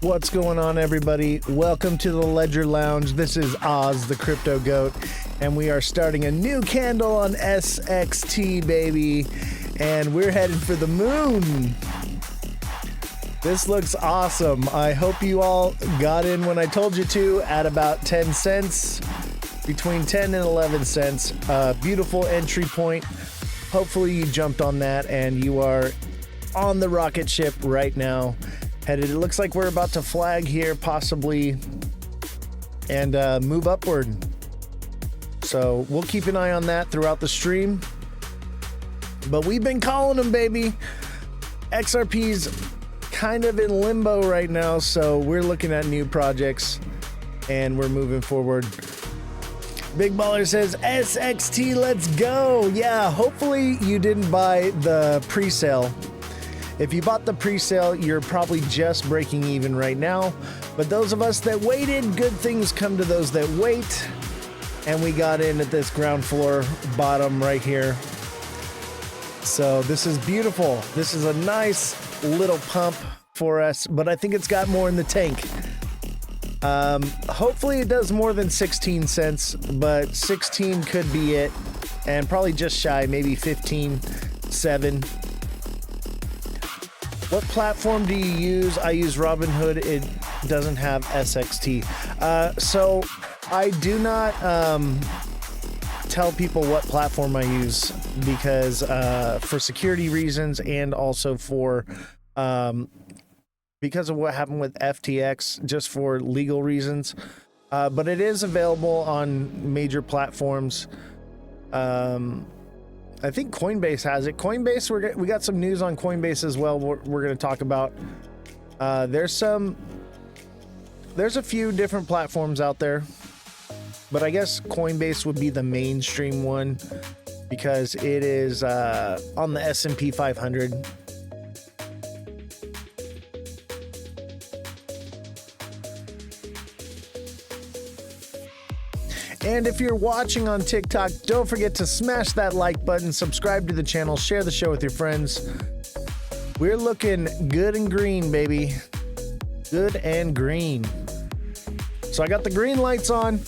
What's going on, everybody? Welcome to the Ledger Lounge. This is Oz, the Crypto Goat, and we are starting a new candle on SXT, baby, and we're headed for the moon. This looks awesome. I hope you all got in when I told you to at about 10 cents, between 10 and 11 cents. Beautiful entry point. Hopefully you jumped on that and you are on the rocket ship right now. Headed, it looks like we're about to flag here, possibly, and move upward. So we'll keep an eye on that throughout the stream. But we've been calling them, baby. XRP's kind of in limbo right now, so we're looking at new projects and we're moving forward. Big Baller says, SXT, let's go. Yeah, hopefully you didn't buy the pre-sale. If you bought the pre-sale, you're probably just breaking even right now. But those of us that waited, good things come to those that wait. And we got in at this ground floor bottom right here. So this is beautiful. This is a nice little pump for us, but I think it's got more in the tank. Hopefully it does more than 16 cents, but 16 could be it. And probably just shy, maybe 15.7. What platform do you use? I use Robinhood. It doesn't have SXT. So I do not tell people what platform I use because for security reasons and also for because of what happened with FTX, just for legal reasons. But it is available on major platforms. I think Coinbase has it. Coinbase, we got some news on Coinbase as well. We're going to talk about. There's a few different platforms out there, but I guess Coinbase would be the mainstream one because it is on the S&P 500. And if you're watching on TikTok, don't forget to smash that like button, subscribe to the channel, share the show with your friends. We're looking good and green, baby. Good and green. So I got the green lights on.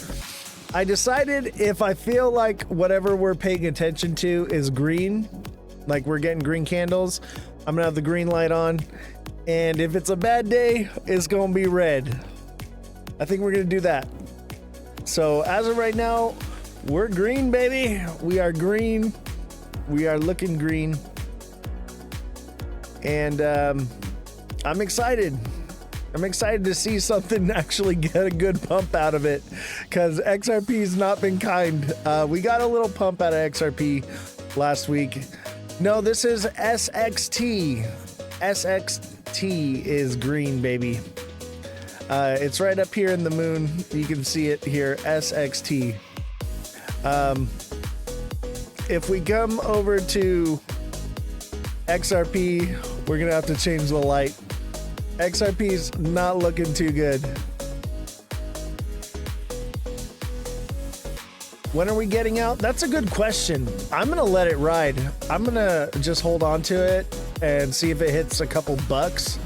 I decided if I feel like whatever we're paying attention to is green, like we're getting green candles, I'm gonna have the green light on. And if it's a bad day, it's gonna be red. I think we're gonna do that. So as of right now, we're green, baby. We are green. We are looking green. And I'm excited. I'm excited to see something actually get a good pump out of it because XRP's not been kind. We got a little pump out of XRP last week. No, this is SXT. SXT is green, baby. It's right up here in the moon. You can see it here, SXT. If we come over to XRP, we're gonna have to change the light. XRP's not looking too good. When are we getting out? That's a good question. I'm gonna let it ride. I'm gonna just hold on to it and see if it hits a couple bucks.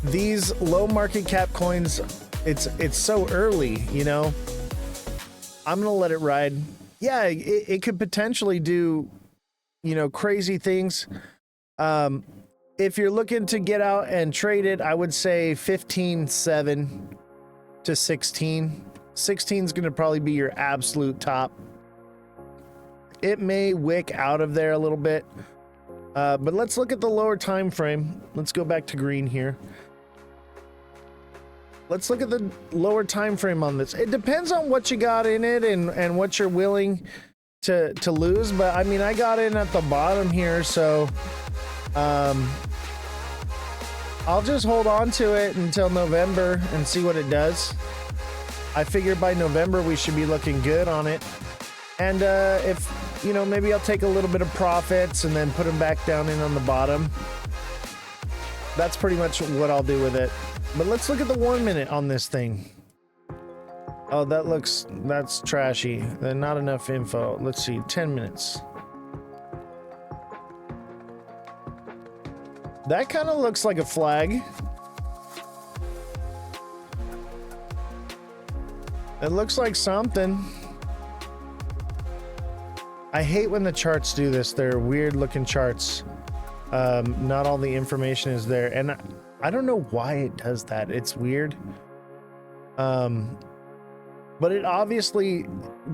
These low market cap coins, it's so early, you know. I'm gonna let it ride. Yeah, it could potentially do, you know, crazy things. If you're looking to get out and trade it, I would say 15.7 to 16. 16 is gonna probably be your absolute top. It may wick out of there a little bit, but let's look at the lower time frame. Let's go back to green here. Let's look at the lower time frame on this. It depends on what you got in it and what you're willing to lose. But I mean, I got in at the bottom here, so I'll just hold on to it until November and see what it does. I figure by November we should be looking good on it. And if, you know, maybe I'll take a little bit of profits and then put them back down in on the bottom. That's pretty much what I'll do with it. But let's look at the 1 minute on this thing. Oh, that's trashy. Not enough info. Let's see, 10 minutes. That kind of looks like a flag. It looks like something. I hate when the charts do this. They're weird looking charts. Not all the information is there, and I don't know why it does that. It's weird. But it obviously,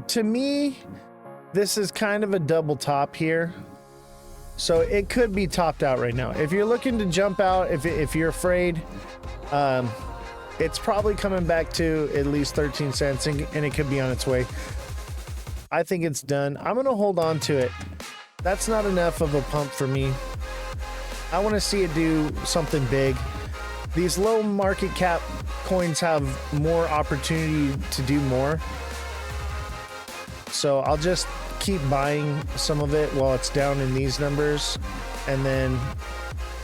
to me, this is kind of a double top here. So it could be topped out right now. If you're looking to jump out, if you're afraid, it's probably coming back to at least 13 cents, and it could be on its way. I think it's done. I'm going to hold on to it. That's not enough of a pump for me. I want to see it do something big. These low market cap coins have more opportunity to do more. So I'll just keep buying some of it while it's down in these numbers, and then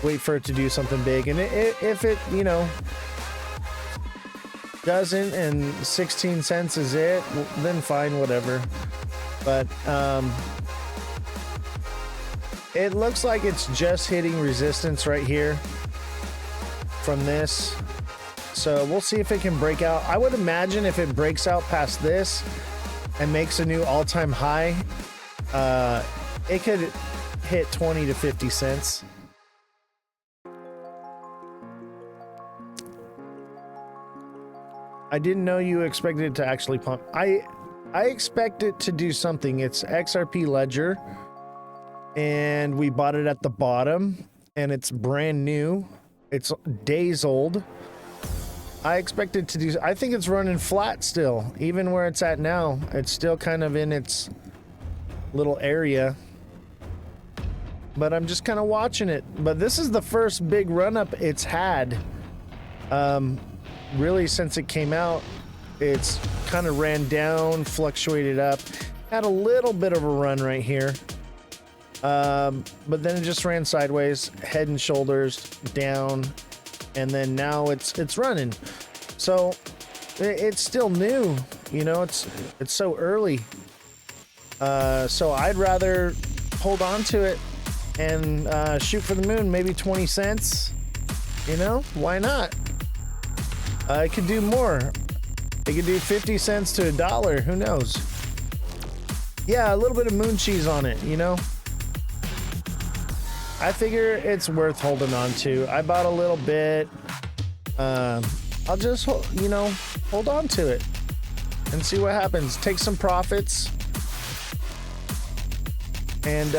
wait for it to do something big. And if it, you know, doesn't, and 16 cents is it, then fine, whatever. But it looks like it's just hitting resistance right here from this. So we'll see if it can break out. I would imagine if it breaks out past this and makes a new all-time high, it could hit 20 to 50 cents. I didn't know you expected it to actually pump. I expect it to do something. It's XRP Ledger, and we bought it at the bottom, and it's brand new. It's days old. I expect it to do, I think it's running flat still, even where it's at now. It's still kind of in its little area, but I'm just kind of watching it. But this is the first big run up it's had. Really, since it came out, it's kind of ran down, fluctuated up, had a little bit of a run right here. But then it just ran sideways, head and shoulders down, and then now it's running. So it's still new, you know, it's so early. So I'd rather hold on to it and shoot for the moon, maybe 20 cents, you know, why not? It could do more. It could do 50 cents to $1, who knows? Yeah, a little bit of moon cheese on it, you know? I figure it's worth holding on to. I bought a little bit. I'll just, you know, hold on to it and see what happens. Take some profits. And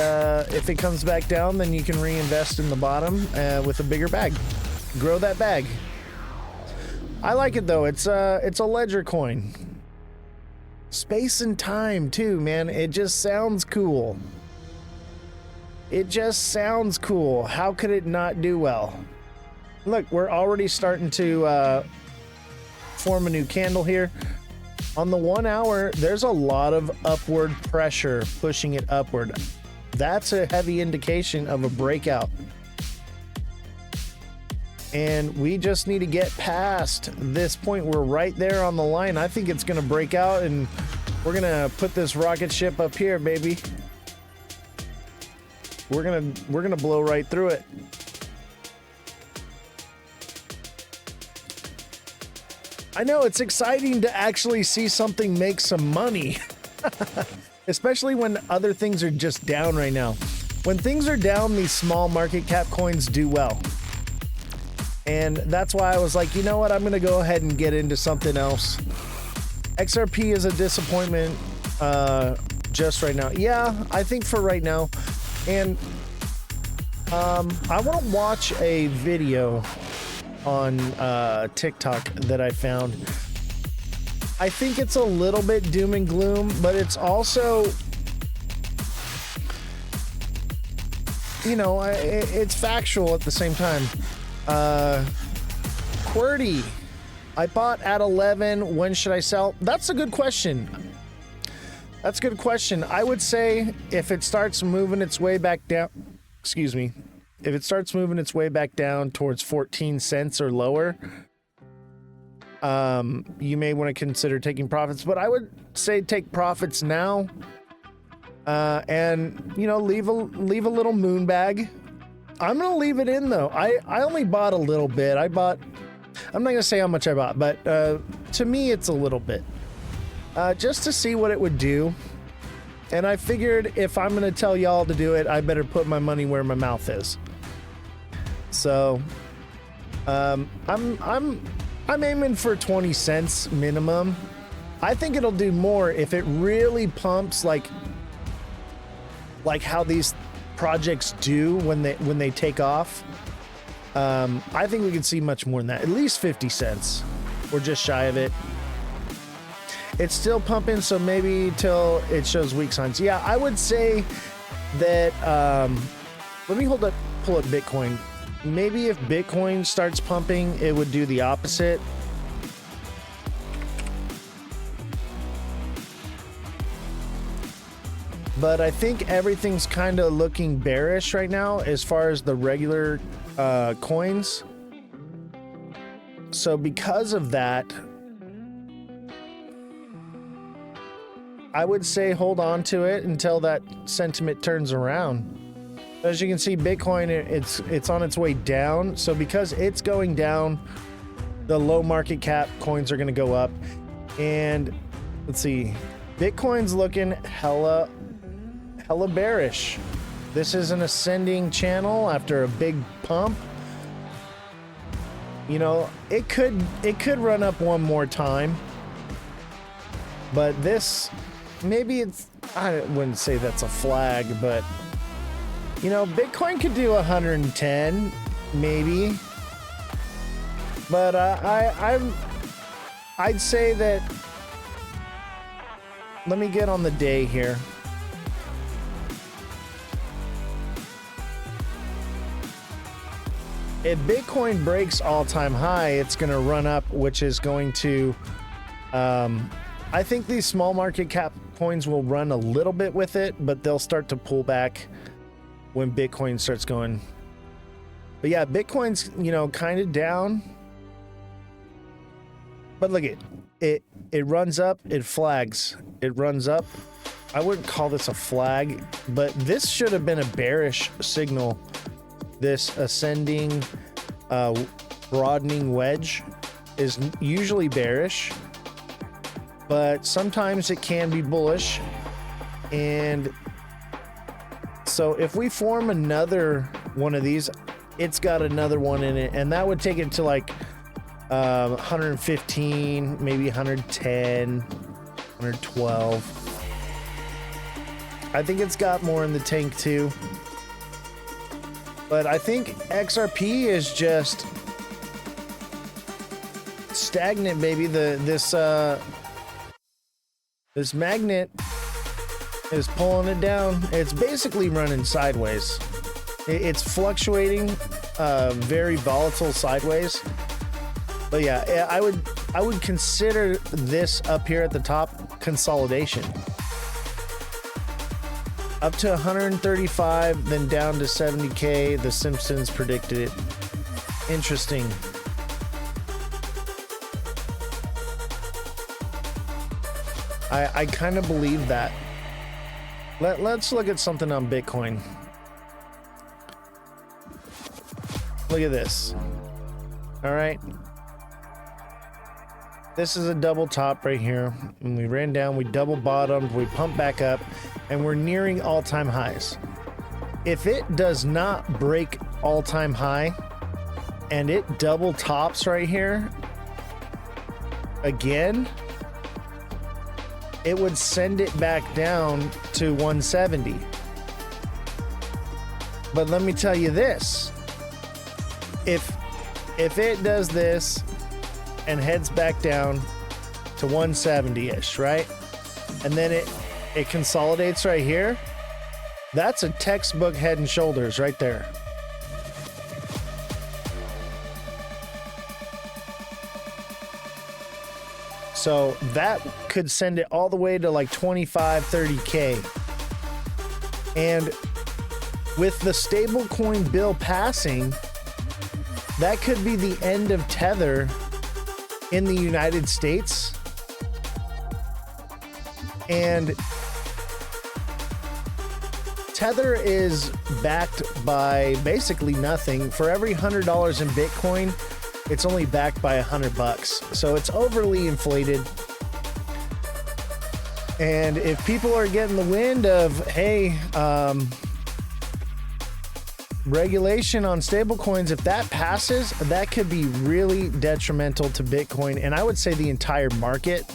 if it comes back down, then you can reinvest in the bottom with a bigger bag. Grow that bag. I like it though. It's a ledger coin. Space and time too, man. It just sounds cool. It just sounds cool. How could it not do well? Look, we're already starting to form a new candle here. On the 1 hour, there's a lot of upward pressure pushing it upward. That's a heavy indication of a breakout. And we just need to get past this point. We're right there on the line. I think it's going to break out, and we're going to put this rocket ship up here, baby. We're gonna blow right through it. I know it's exciting to actually see something make some money, especially when other things are just down right now. When things are down, these small market cap coins do well. And that's why I was like, you know what? I'm going to go ahead and get into something else. XRP is a disappointment just right now. Yeah, I think for right now. And I want to watch a video on TikTok that I found. I think it's a little bit doom and gloom, but it's also, you know, it's factual at the same time. QWERTY, I bought at 11. When should I sell? That's a good question. That's a good question. I would say if it starts moving its way back down, excuse me, if it starts moving its way back down towards 14 cents or lower, you may want to consider taking profits, but I would say take profits now, and, you know, leave a little moon bag. I'm going to leave it in though. I only bought a little bit. I'm not going to say how much I bought, but to me, it's a little bit. just to see what it would do. And I figured if I'm going to tell y'all to do it, I better put my money where my mouth is. So, I'm aiming for 20 cents minimum. I think it'll do more if it really pumps like how these projects do when they take off. I think we could see much more than that. At least 50 cents. We're just shy of it. It's still pumping, so maybe till it shows weak signs. Yeah, I would say that, let me pull up Bitcoin. Maybe if Bitcoin starts pumping, it would do the opposite. But I think everything's kind of looking bearish right now as far as the regular coins. So because of that, I would say hold on to it until that sentiment turns around. As you can see, Bitcoin, it's on its way down. So because it's going down, the low market cap coins are going to go up. And let's see, Bitcoin's looking hella bearish. This is an ascending channel after a big pump. You know, it could run up one more time. But this, maybe it's, I wouldn't say that's a flag, but you know, Bitcoin could do 110, maybe. But I'd say that, let me get on the day here. If Bitcoin breaks all-time high, it's going to run up, which is going to, I think these small market cap coins will run a little bit with it, but they'll start to pull back when Bitcoin starts going. But yeah, Bitcoin's, you know, kind of down. But look at it. It runs up, it flags. It runs up. I wouldn't call this a flag, but this should have been a bearish signal. This ascending, broadening wedge is usually bearish, but sometimes it can be bullish. And so if we form another one of these, it's got another one in it, and that would take it to like 115, maybe 110, 112. I think it's got more in the tank too. But I think XRP is just stagnant, baby. This magnet is pulling it down. It's basically running sideways. It's fluctuating, very volatile sideways. But yeah, I would consider this up here at the top consolidation. Up to 135, then down to 70K. The Simpsons predicted it. Interesting. I kind of believe that. Let's look at something on Bitcoin. Look at this. All right. This is a double top right here. And we ran down, we double bottomed, we pumped back up, and we're nearing all-time highs. If it does not break all-time high and it double tops right here again, it would send it back down to 170. But let me tell you this. If it does this and heads back down to 170-ish, right? And then it consolidates right here. That's a textbook head and shoulders right there. So that could send it all the way to like 25, 30K. And with the stablecoin bill passing, that could be the end of Tether in the United States. And Tether is backed by basically nothing. For every $100 in Bitcoin, it's only backed by $100. So it's overly inflated. And if people are getting the wind of, hey, regulation on stablecoins, if that passes, that could be really detrimental to Bitcoin, and I would say the entire market.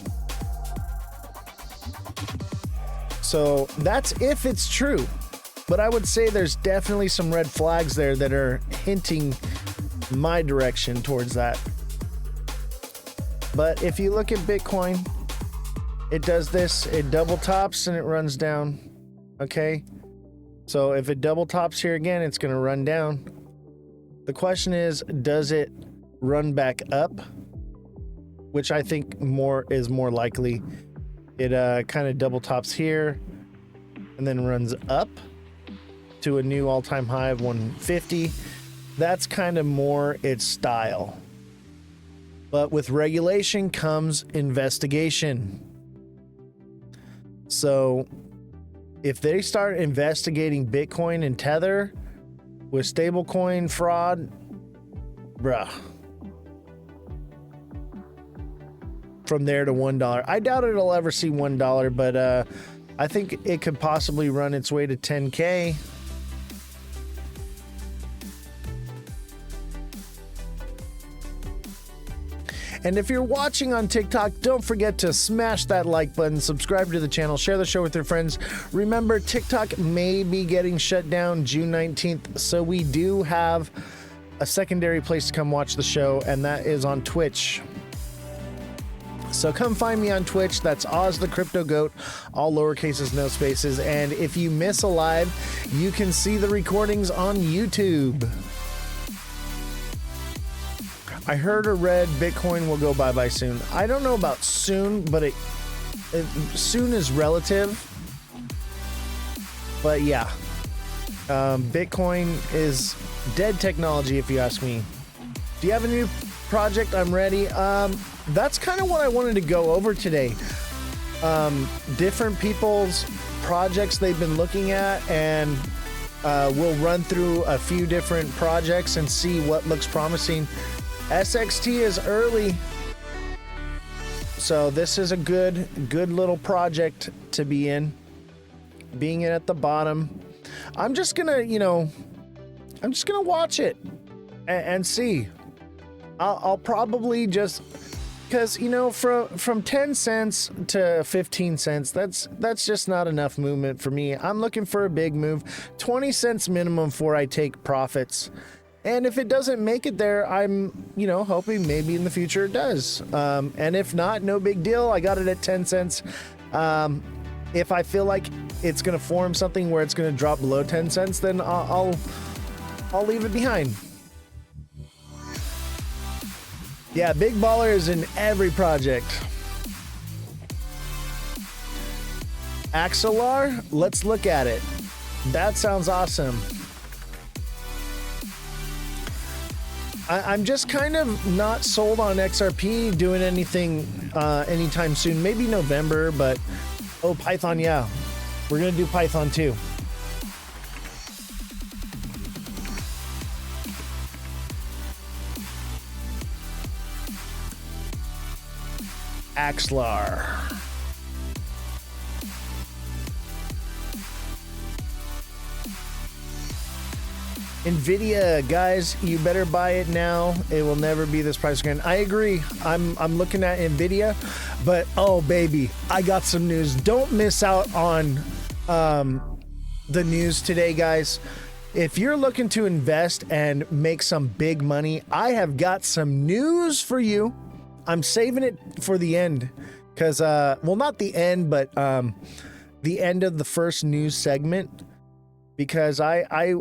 So that's if it's true. But I would say there's definitely some red flags there that are hinting my direction towards that. But if you look at Bitcoin, it does this, it double tops and it runs down. Okay. So if it double tops here again, it's going to run down. The question is, does it run back up? Which I think is more likely. It kind of double tops here and then runs up to a new all-time high of 150. That's kind of more its style. But with regulation comes investigation. So if they start investigating Bitcoin and Tether with stablecoin fraud, bruh. From there to $1. I doubt it'll ever see $1, but I think it could possibly run its way to 10K. And if you're watching on TikTok, don't forget to smash that like button, subscribe to the channel, share the show with your friends. Remember, TikTok may be getting shut down June 19th, so we do have a secondary place to come watch the show, and that is on Twitch. So come find me on Twitch. That's Oz the Crypto Goat, all lowercases, no spaces. And if you miss a live, you can see the recordings on YouTube. I heard or read Bitcoin will go bye-bye soon. I don't know about soon, but soon is relative. But yeah, Bitcoin is dead technology, if you ask me. Do you have a new project? I'm ready. That's kind of what I wanted to go over today. Different people's projects they've been looking at, and we'll run through a few different projects and see what looks promising. SXT is early, so this is a good little project to be in. Being in at the bottom, I'm just gonna watch it and see. I'll probably just, because from 10 cents to 15 cents, that's just not enough movement for me. I'm looking for a big move. 20 cents minimum before I take profits. And if it doesn't make it there, I'm, hoping maybe in the future it does. And if not, no big deal. I got it at 10 cents. If I feel like it's going to form something where it's going to drop below 10 cents, then I'll leave it behind. Yeah, big baller is in every project. Axelar, let's look at it. That sounds awesome. I'm just kind of not sold on XRP doing anything anytime soon. Maybe November, but oh, Python, yeah. We're going to do Python too. Axelar. Nvidia, guys, you better buy it now. It will never be this price again. I agree. I'm looking at Nvidia, but oh baby, I got some news. Don't miss out on the news today, guys. If you're looking to invest and make some big money, I have got some news for you. I'm saving it for the end because, well, not the end, but the end of the first news segment, because I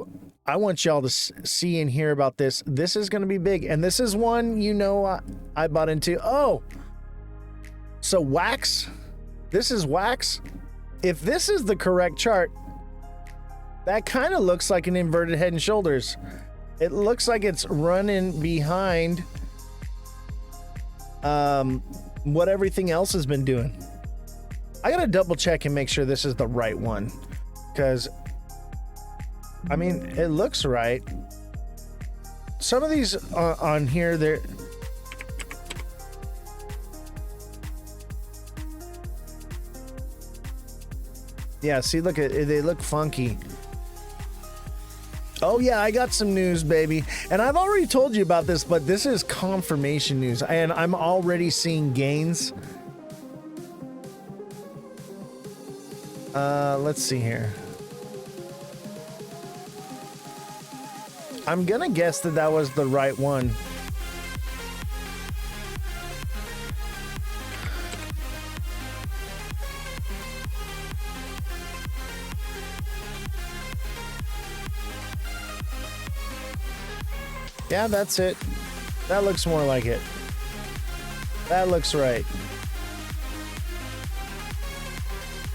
want y'all to see and hear about this. This is going to be big, and this is one I bought into. Oh, so Wax. This is Wax. If this is the correct chart, that kind of looks like an inverted head and shoulders. It looks like it's running behind what everything else has been doing. I gotta double check and make sure this is the right one, because I mean, it looks right. Some of these on here, they're Yeah, see, look at they look funky. Oh yeah, I got some news, baby. And I've already told you about this, but this is confirmation news, and I'm already seeing gains. Let's see here. I'm gonna guess that that was the right one. Yeah, that's it. That looks more like it. That looks right.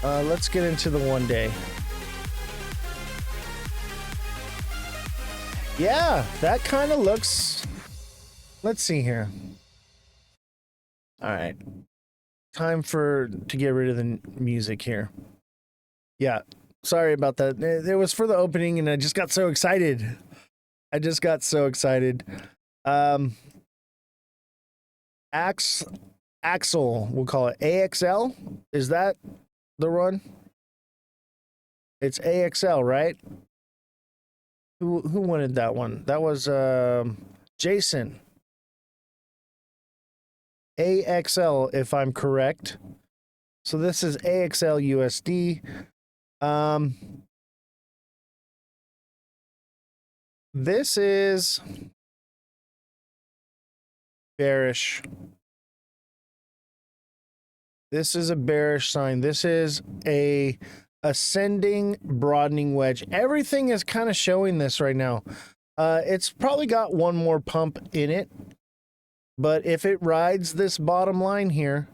Let's get into the 1 day. Yeah, that kind of looks... Let's see here. All right. Time to get rid of the music here. Yeah, sorry about that. It was for the opening, and I just got so excited. Axel, we'll call it AXL. Is that the one? It's AXL, right? Who wanted that one? That was Jason. AXL, if I'm correct. So this is AXL USD. This is bearish. This is a bearish sign. This is a ascending broadening wedge. Everything is kind of showing this right now. It's probably got one more pump in it, but if it rides this bottom line here,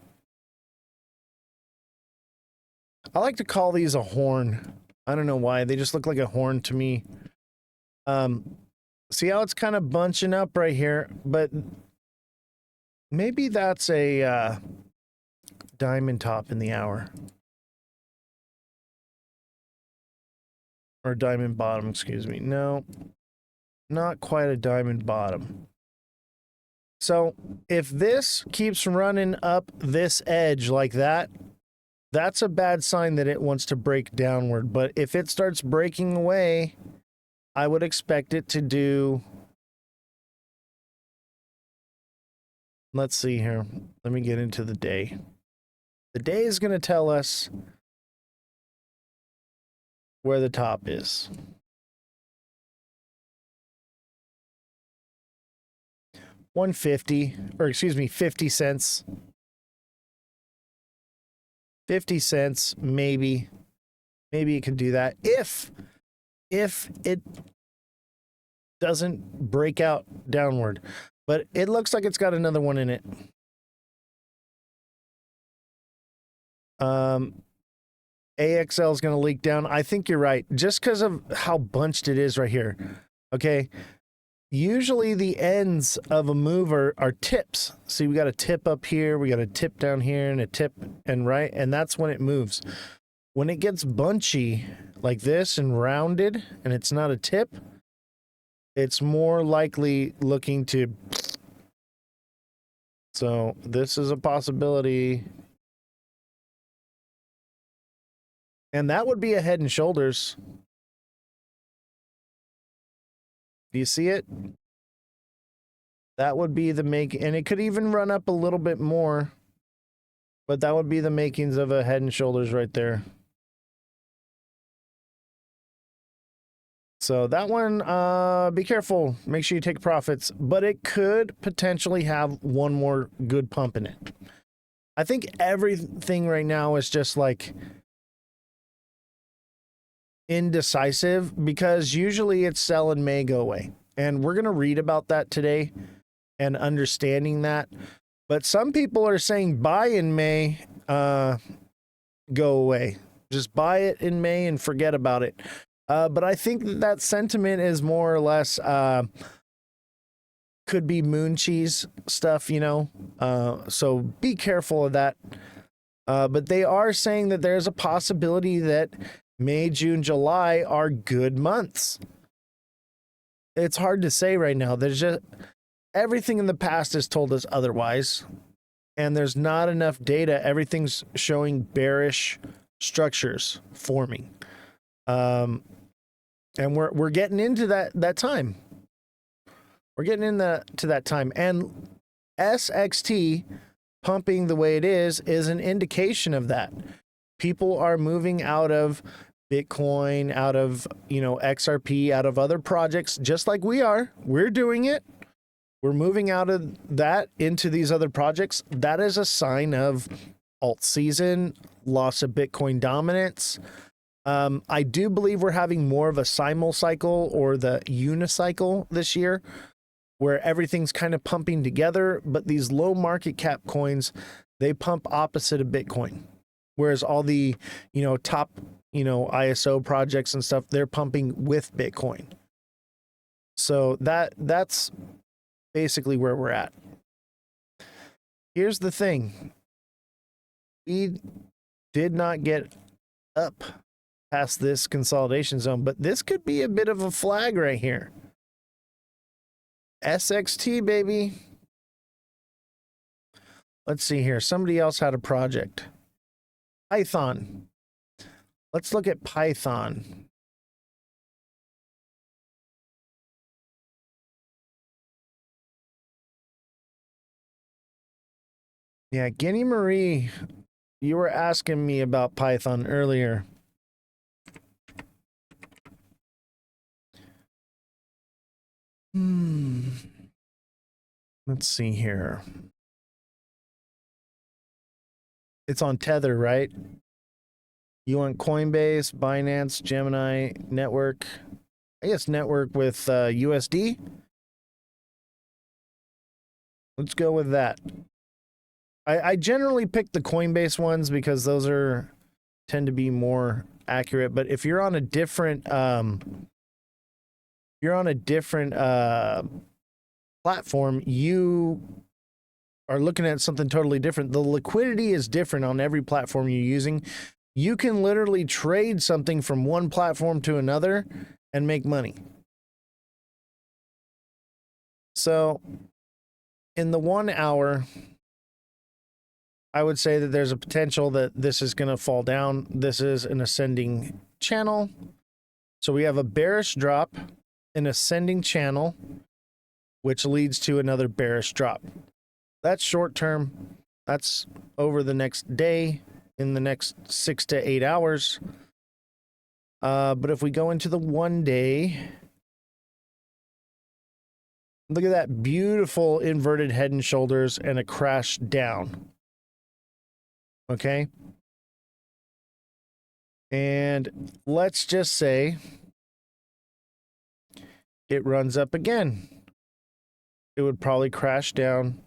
I like to call these a horn. I don't know why. They just look like a horn to me. See how it's kind of bunching up right here, but maybe that's a diamond top in the hour. Or diamond bottom, excuse me. No, not quite a diamond bottom. So if this keeps running up this edge like that, that's a bad sign that it wants to break downward. But if it starts breaking away, I would expect it to do... Let's see here. Let me get into the day. The day is going to tell us where the top is. $1.50, or excuse me, 50 cents. 50 cents, maybe. Maybe it could do that. If it doesn't break out downward. But it looks like it's got another one in it. AXL is going to leak down. I think you're right. Just because of how bunched it is right here. Okay. Usually the ends of a move are tips. See, we got a tip up here. We got a tip down here and a tip and right. And that's when it moves. When it gets bunchy like this and rounded and it's not a tip, it's more likely looking to... So this is a possibility. And that would be a head and shoulders. Do you see it? That would be the make, and it could even run up a little bit more, but that would be the makings of a head and shoulders right there. So that one, be careful. Make sure you take profits, but it could potentially have one more good pump in it. I think everything right now is just like indecisive, because usually it's sell and may go away. And we're going to read about that today and understanding that. But some people are saying buy in May, go away. Just buy it in May and forget about it. But I think that sentiment is more or less could be moon cheese stuff, you know. So be careful of that. But they are saying that there's a possibility that May, June, July are good months. It's hard to say right now. There's just everything in the past has told us otherwise, and there's not enough data. Everything's showing bearish structures forming. And we're getting into that time. We're getting into that time. And SXT pumping the way it is an indication of that. People are moving out of Bitcoin, out of, XRP, out of other projects, just like we are. We're doing it. We're moving out of that into these other projects. That is a sign of alt season, loss of Bitcoin dominance. I do believe we're having more of a simul cycle or the unicycle this year, where everything's kind of pumping together, but these low market cap coins, they pump opposite of Bitcoin. Whereas all the, top, ISO projects and stuff, they're pumping with Bitcoin. So that's basically where we're at. Here's the thing. We did not get up past this consolidation zone, but this could be a bit of a flag right here. SXT, baby. Let's see here. Somebody else had a project. Python. Let's look at Python. Yeah, Guinea Marie, you were asking me about Python earlier. Let's see here. It's on Tether, right? You want Coinbase, Binance, Gemini, Network. I guess Network with USD. Let's go with that. I generally pick the Coinbase ones because those tend to be more accurate. But if you're on a different platform, you are looking at something totally different. The liquidity is different on every platform you're using. You can literally trade something from one platform to another and make money. So in the 1 hour, I would say that there's a potential that this is going to fall down. This is an ascending channel. So we have a bearish drop, an ascending channel, which leads to another bearish drop. That's short term. That's over the next day, in the next 6 to 8 hours. But if we go into the 1 day, look at that beautiful inverted head and shoulders and a crash down. Okay. And let's just say it runs up again. It would probably crash down.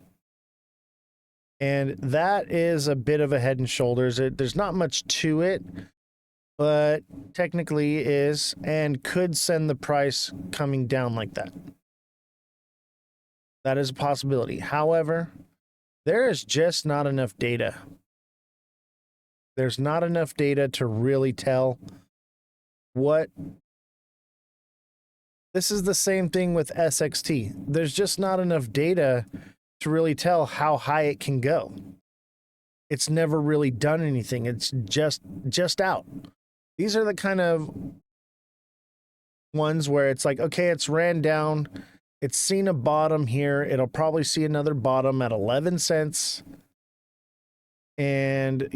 And that is a bit of a head and shoulders. There's not much to it, but technically is and could send the price coming down like that. That is a possibility. However, there is just not enough data. There's not enough data to really tell what. This is the same thing with SXT. There's just not enough data to really tell how high it can go. It's never really done anything. It's just out. These are the kind of ones where it's like, okay, it's ran down. It's seen a bottom here. It'll probably see another bottom at 11 cents. And,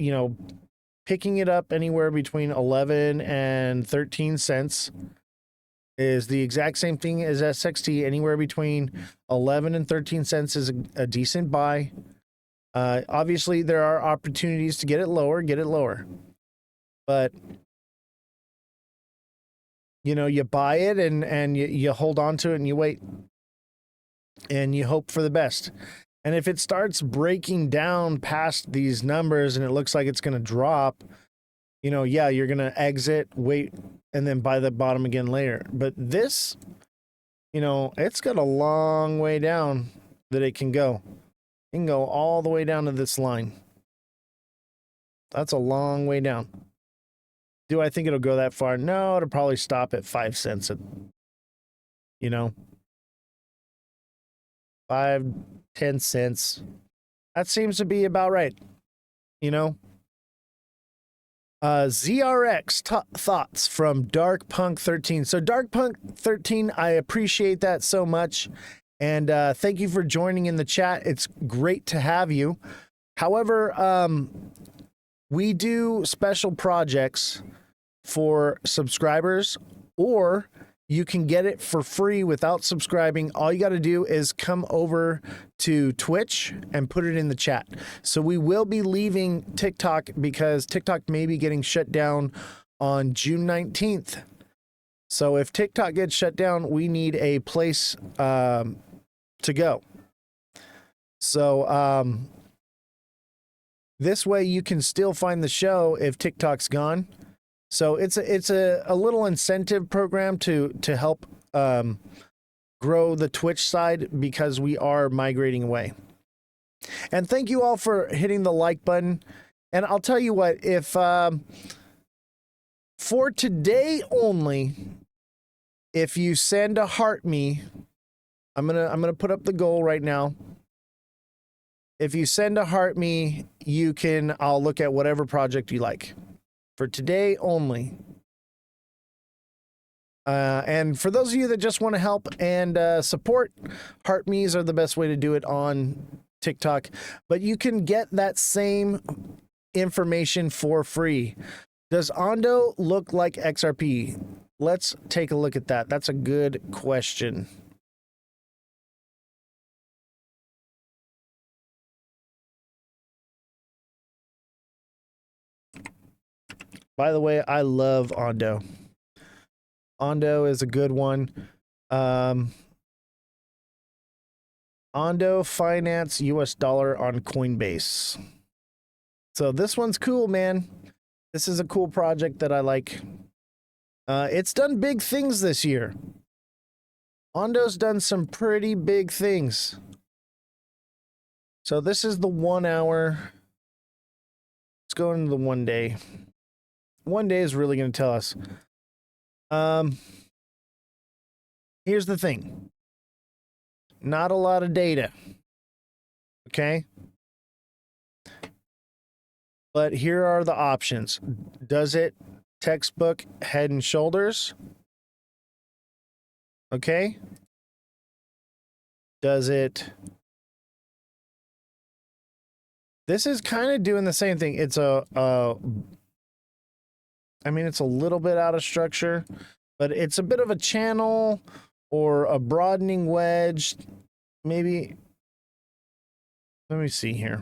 picking it up anywhere between 11 and 13 cents is the exact same thing as SXT. Anywhere between 11 and 13 cents is a decent buy. Obviously, there are opportunities to get it lower. But, you buy it and you hold on to it and you wait. And you hope for the best. And if it starts breaking down past these numbers and it looks like it's going to drop, yeah, you're going to exit, wait, and then buy the bottom again later. But this, it's got a long way down that it can go. It can go all the way down to this line. That's a long way down. Do I think it'll go that far? No, it'll probably stop at 5 cents. 5, 10 cents. That seems to be about right. ZRX thoughts from Dark Punk 13. So Dark Punk 13, I appreciate that so much. And thank you for joining in the chat. It's great to have you. However, we do special projects for subscribers, or you can get it for free without subscribing. All you got to do is come over to Twitch and put it in the chat. So we will be leaving TikTok because TikTok may be getting shut down on June 19th. So if TikTok gets shut down, we need a place to go. So this way you can still find the show if TikTok's gone. So it's a little incentive program to help grow the Twitch side because we are migrating away. And thank you all for hitting the like button. And I'll tell you what, if for today only, if you send a heart me, I'm gonna put up the goal right now. If you send a heart me, I'll look at whatever project you like. For today only. And for those of you that just want to help and support, heart me's are the best way to do it on TikTok. But you can get that same information for free. Does Ondo look like XRP? Let's take a look at that. That's a good question. By the way, I love Ondo. Ondo is a good one. Ondo Finance US dollar on Coinbase. So this one's cool, man. This is a cool project that I like. It's done big things this year. Ondo's done some pretty big things. So this is the 1 hour. Let's go into the 1 day. 1 day is really going to tell us. Here's the thing. Not a lot of data. Okay? But here are the options. Does it textbook head and shoulders? Okay? Does it... This is kind of doing the same thing. It's I mean, it's a little bit out of structure, but it's a bit of a channel or a broadening wedge. Maybe, let me see here.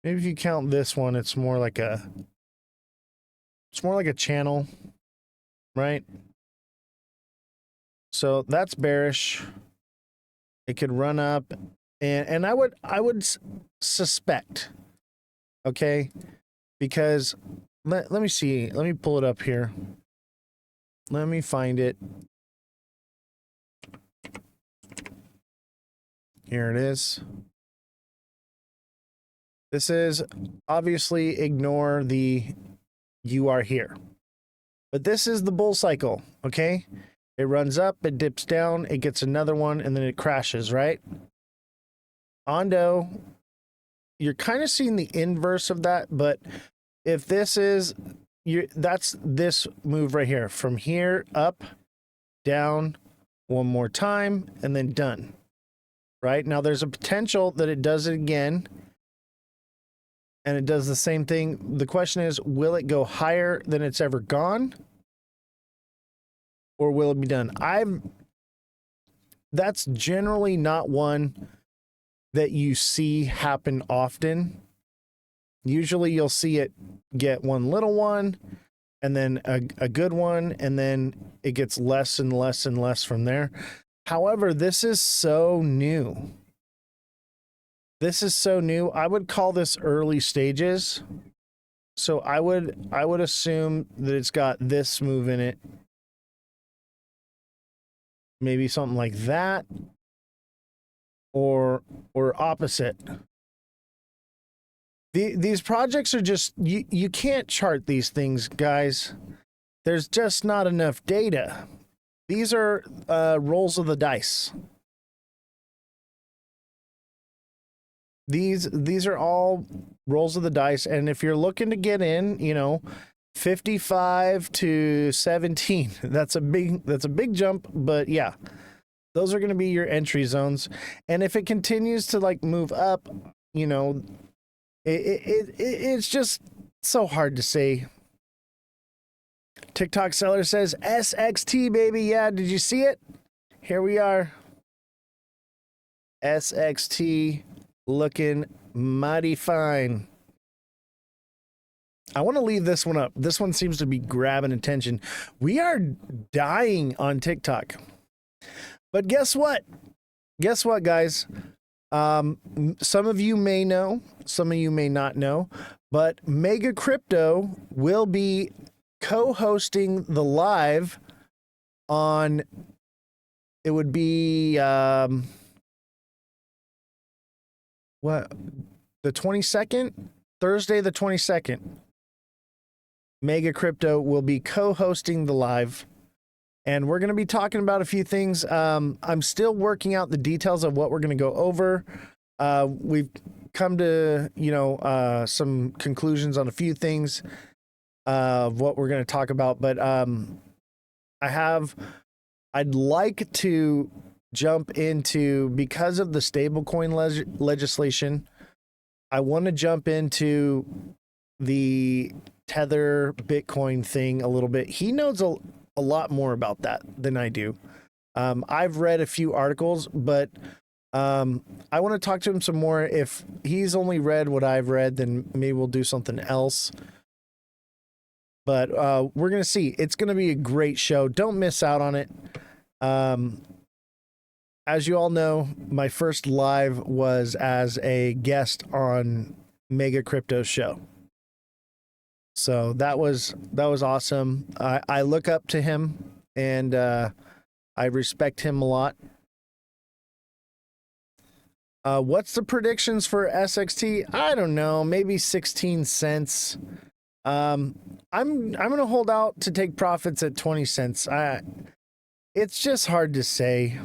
Maybe if you count this one, it's more like a channel, right? So that's bearish. It could run up, and I would suspect, okay? Because let me see. Let me pull it up here. Let me find it. Here it is. This is obviously ignore the you are here. But this is the bull cycle, okay? It runs up, it dips down, it gets another one, and then it crashes, right? Ondo, you're kind of seeing the inverse of that, but if this is that's this move right here, from here up, down, one more time, and then done. Right? Now there's a potential that it does it again, and it does the same thing. The question is, will it go higher than it's ever gone? Or will it be done? That's generally not one that you see happen often. Usually you'll see it get one little one, and then a good one, and then it gets less and less and less from there. However, this is so new. This is so new. I would call this early stages. So I would assume that it's got this move in it. Maybe something like that. Or opposite. These projects are just, you can't chart these things, guys. There's just not enough data. These are rolls of the dice. these are all rolls of the dice, and if you're looking to get in, 55 to 17, that's a big jump, but yeah, those are going to be your entry zones. And if it continues to like move up, it's just so hard to say. TikTok seller says SXT, baby. Yeah, did you see it? Here we are. SXT looking mighty fine. I want to leave this one up. This one seems to be grabbing attention. We are dying on TikTok. But guess what? Guess what, guys? Some of you may know, some of you may not know, but Mega Crypto will be co-hosting the live on, it would be, what, the 22nd? Thursday the 22nd. Mega Crypto will be co-hosting the live, and we're going to be talking about a few things. I'm still working out the details of what we're going to go over. We've come to, some conclusions on a few things of what we're going to talk about, but I'd like to jump into, because of the stablecoin legislation, I want to jump into the Tether Bitcoin thing a little bit. He knows a lot more about that than I do. I've read a few articles, but I want to talk to him some more. If he's only read what I've read, then maybe we'll do something else. But we're going to see. It's going to be a great show. Don't miss out on it. As you all know, my first live was as a guest on Mega Crypto's show. So that was awesome. I look up to him, and I respect him a lot. What's the predictions for SXT? I don't know, maybe 16 cents. I'm gonna hold out to take profits at 20 cents. It's just hard to say.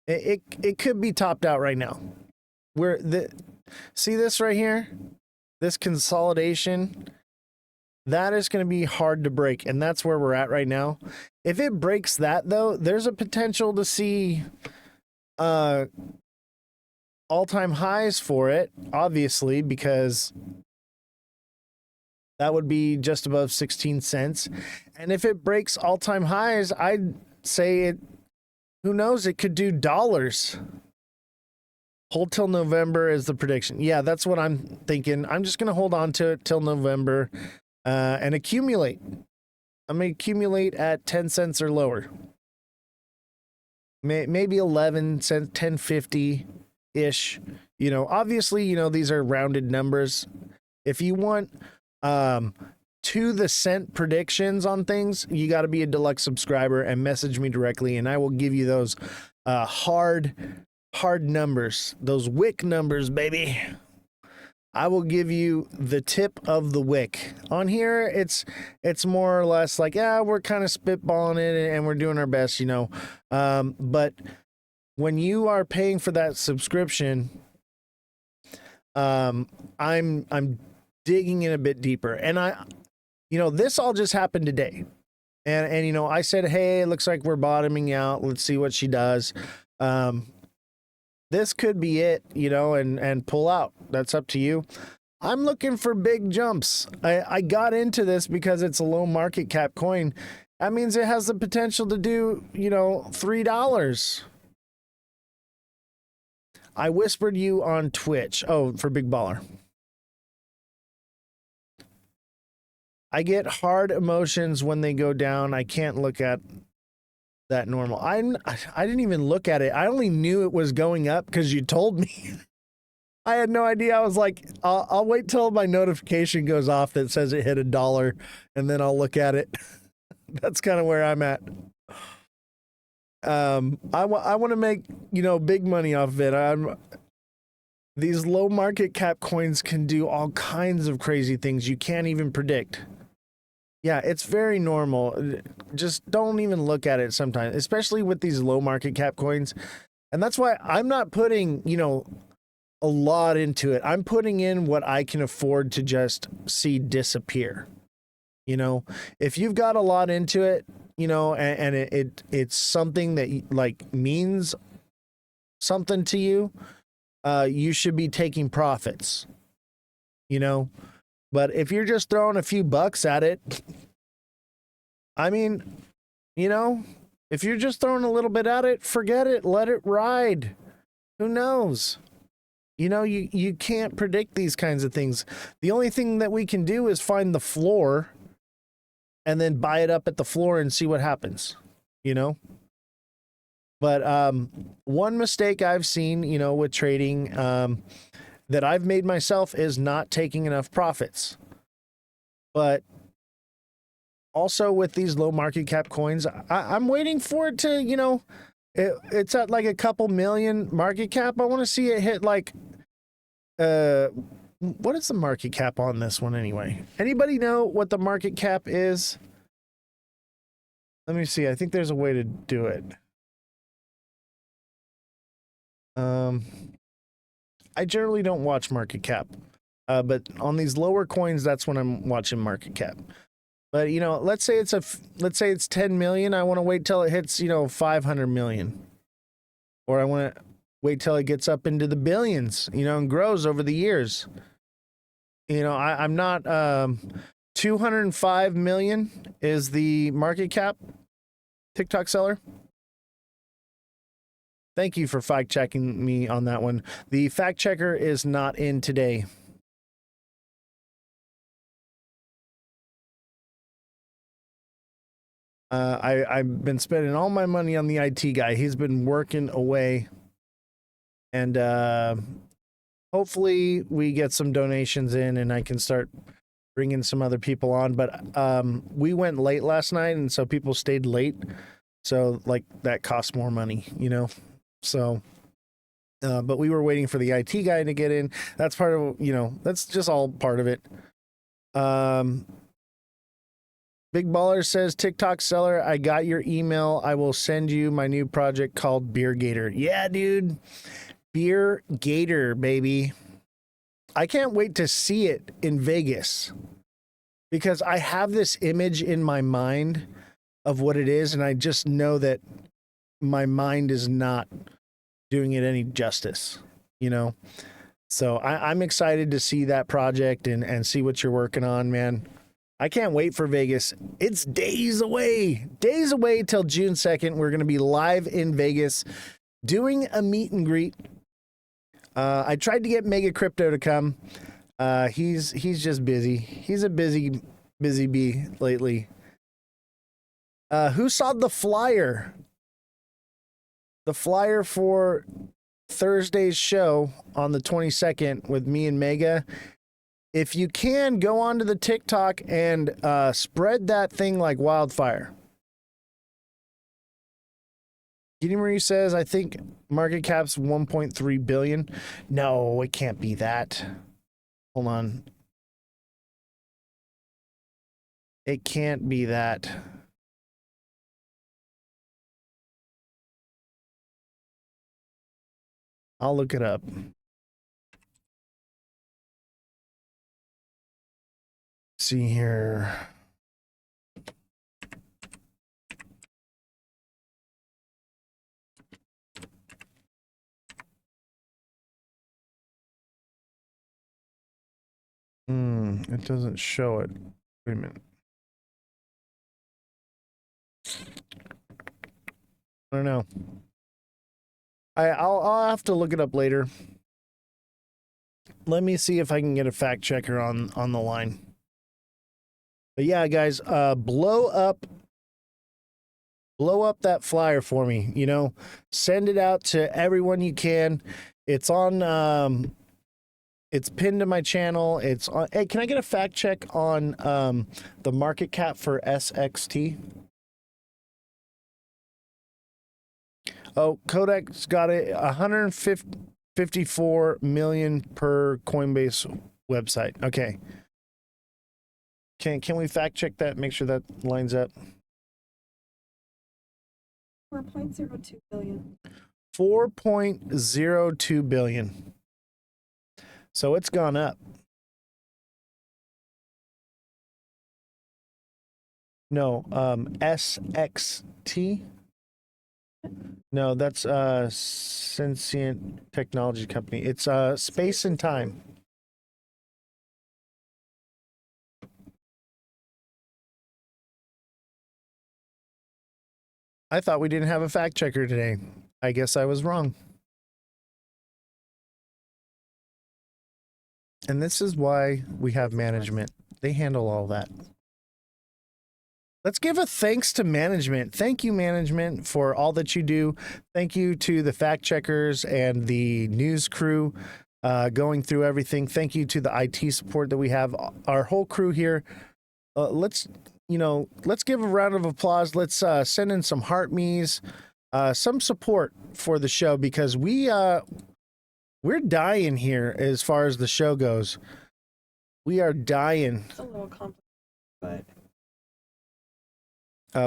It could be topped out right now. See this right here? This consolidation, that is going to be hard to break, and that's where we're at right now. If it breaks that, though, there's a potential to see all-time highs for it, obviously, because that would be just above 16 cents. And if it breaks all-time highs, I'd say it, who knows, it could do dollars. Hold till November is the prediction. Yeah, that's what I'm thinking. I'm just going to hold on to it till November and accumulate. I'm going to accumulate at 10 cents or lower. Maybe 11 cents, 10.50-ish. Obviously, these are rounded numbers. If you want to the cent predictions on things, you got to be a deluxe subscriber and message me directly, and I will give you those hard numbers, those wick numbers, baby. I will give you the tip of the wick. On here, it's more or less like, yeah, we're kind of spitballing it and we're doing our best, but when you are paying for that subscription, I'm digging in a bit deeper, and this all just happened today. And I said, hey, it looks like we're bottoming out. Let's see what she does. This could be it, and pull out. That's up to you. I'm looking for big jumps. I got into this because it's a low market cap coin. That means it has the potential to do, $3. I whispered you on Twitch. Oh, for Big Baller. I get hard emotions when they go down. I can't look at that normal. I didn't even look at it. I only knew it was going up because you told me. I had no idea. I was like, I'll wait till my notification goes off that says it hit $1, and then I'll look at it. That's kind of where I'm at. I want to make, big money off of it. These low market cap coins can do all kinds of crazy things you can't even predict. Yeah, it's very normal. Just don't even look at it sometimes, especially with these low market cap coins. And that's why I'm not putting, a lot into it. I'm putting in what I can afford to just see disappear. You know, if you've got a lot into it, you know, and it's something that like means something to you, you should be taking profits, you know. But if you're just throwing a few bucks at it, I mean, you know, if you're just throwing a little bit at it, forget it, let it ride. Who knows? You know, you can't predict these kinds of things. The only thing that we can do is find the floor and then buy it up at the floor and see what happens, you know? But one mistake I've seen, you know, with trading that I've made myself is not taking enough profits. But also with these low market cap coins, I'm waiting for it to, you know, it's at like a couple million market cap. I want to see it hit like, what is the market cap on this one anyway? Anybody know what the market cap is? Let me see. I think there's a way to do it. I generally don't watch market cap, but on these lower coins, that's when I'm watching market cap. But you know, let's say it's 10 million. I want to wait till it hits, you know, 500 million, or I want to wait till it gets up into the billions, you know, and grows over the years. You know, I'm not 205 million is the market cap TikTok seller. Thank you for fact checking me on that one. The fact checker is not in today. I've been spending all my money on the IT guy. He's been working away, and hopefully we get some donations in and I can start bringing some other people on. But we went late last night, and so people stayed late. So like that costs more money, you know? So, but we were waiting for the IT guy to get in. That's part of, you know, that's just all part of it. Big Baller says, TikTok seller, I got your email. I will send you my new project called Beer Gator. Yeah, dude. Beer Gator, baby. I can't wait to see it in Vegas because I have this image in my mind of what it is, and I just know that my mind is not doing it any justice, you know? So I'm excited to see that project and see what you're working on, man. I can't wait for Vegas. It's days away till June 2nd. We're going to be live in Vegas doing a meet and greet. I tried to get Mega Crypto to come. He's just busy. He's a busy bee lately. Who saw the flyer? The flyer for Thursday's show on the 22nd with me and Mega. If you can, go onto the TikTok and spread that thing like wildfire. Kitty Marie says, I think market cap's 1.3 billion. No, it can't be that. Hold on. It can't be that. I'll look it up. See here. It doesn't show it. Wait a minute. I don't know. I'll have to look it up later. Let me see if I can get a fact checker on the line. But yeah, guys, blow up that flyer for me, you know. Send it out to everyone you can. It's on it's pinned to my channel. It's on. Hey, can I get a fact check on the market cap for SXT? Oh, Kodak's got it 154 million per Coinbase website. Okay. Can we fact check that? Make sure that lines up. 4.02 billion. 4.02 billion. So it's gone up. No, SXT. No, that's Sentient Technology Company. It's Space and Time. I thought we didn't have a fact checker today. I guess I was wrong. And this is why we have management. They handle all that. Let's give a thanks to management. Thank you, management, for all that you do. Thank you to the fact checkers and the news crew going through everything. Thank you to the IT support that we have. Our whole crew here. Let's give a round of applause. Let's send in some heart me's, some support for the show, because we're dying here as far as the show goes. We are dying. It's a little complicated, but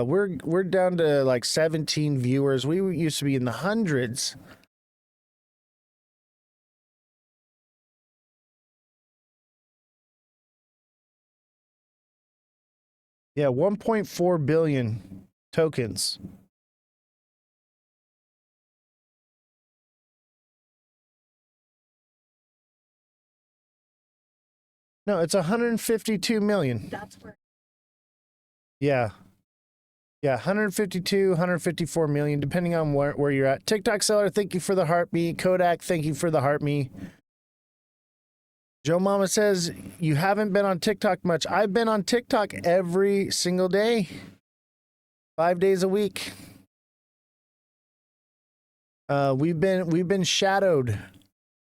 we're down to like 17 viewers. We used to be in the hundreds. Yeah, 1.4 billion tokens. No, it's 152 million. that's where Yeah. Yeah, 152, 154 million, depending on where you're at. TikTok seller, thank you for the heartbeat. Kodak, thank you for the heartbeat. Joe Mama says, you haven't been on TikTok much. I've been on TikTok every single day, 5 days a week. We've been shadowed.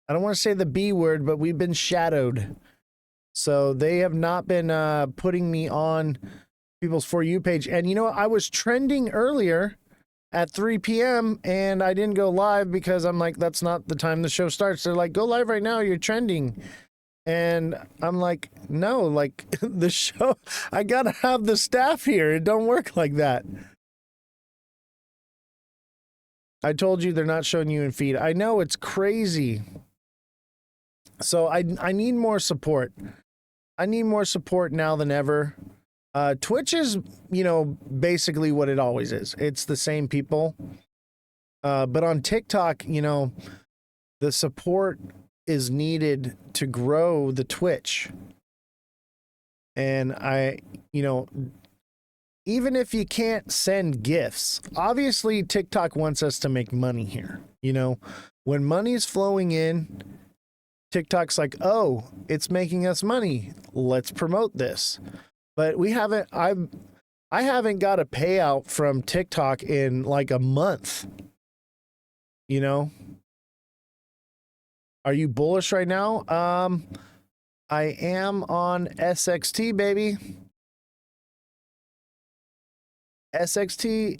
I don't want to say the B word, but we've been shadowed. So they have not been putting me on people's For You page. And you know what? I was trending earlier at 3 p.m. and I didn't go live because I'm like, that's not the time the show starts. They're like, go live right now, you're trending. And I'm like, no, like the show, I gotta have the staff here. It don't work like that. I told you they're not showing you in feed. I know, it's crazy. So I need more support. I need more support now than ever. Twitch is, basically what it always is. It's the same people. But on TikTok, the support is needed to grow the Twitch. And even if you can't send gifts, obviously TikTok wants us to make money here. When money's flowing in, TikTok's like, oh, it's making us money. Let's promote this. But I haven't got a payout from TikTok in like a month. Are you bullish right now? I am on SXT, baby. SXT,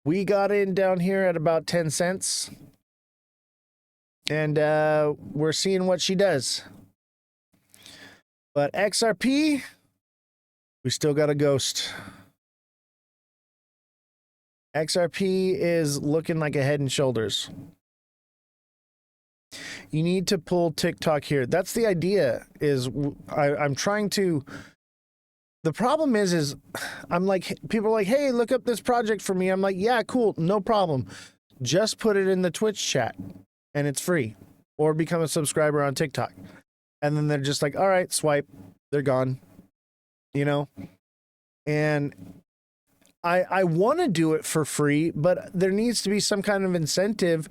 we got in down here at about 10 cents. And we're seeing what she does. But XRP, we still got a ghost. XRP is looking like a Head and Shoulders. You need to pull TikTok here. That's the idea. I'm trying to. The problem is I'm like, people are like, hey, look up this project for me. I'm like, yeah, cool, no problem. Just put it in the Twitch chat, and it's free. Or become a subscriber on TikTok. And then they're just like, all right, swipe. They're gone. And I want to do it for free, but there needs to be some kind of incentive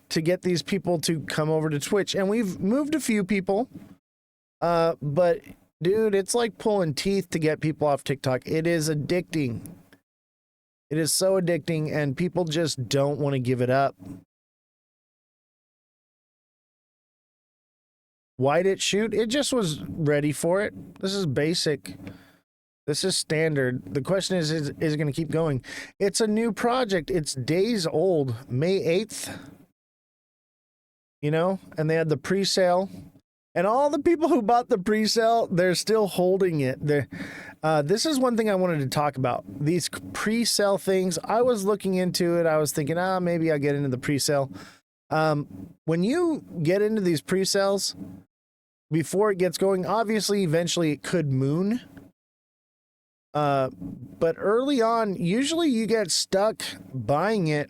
to get these people to come over to Twitch. And we've moved a few people, but dude, it's like pulling teeth to get people off TikTok. It is addicting. It is so addicting, and people just don't want to give it up. Why'd it shoot? It just was ready for it. This is basic. This is standard. The question is it going to keep going? It's a new project. It's days old. May 8th. And they had the pre-sale. And all the people who bought the pre-sale, they're still holding it. This is one thing I wanted to talk about. These pre-sale things, I was looking into it. I was thinking, maybe I'll get into the pre-sale. When you get into these pre-sales, before it gets going. Obviously, eventually it could moon. But early on, usually you get stuck buying it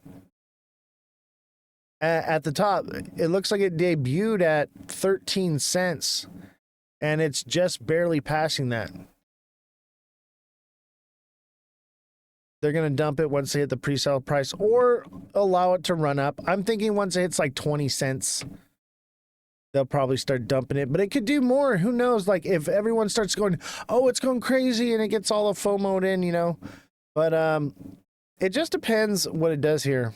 at the top. It looks like it debuted at 13 cents, and it's just barely passing that. They're going to dump it once they hit the pre-sale price or allow it to run up. I'm thinking once it hits like 20 cents, they'll probably start dumping it, but it could do more. Who knows? Like if everyone starts going, oh, it's going crazy, and it gets all the FOMO'd in, you know, but it just depends what it does here.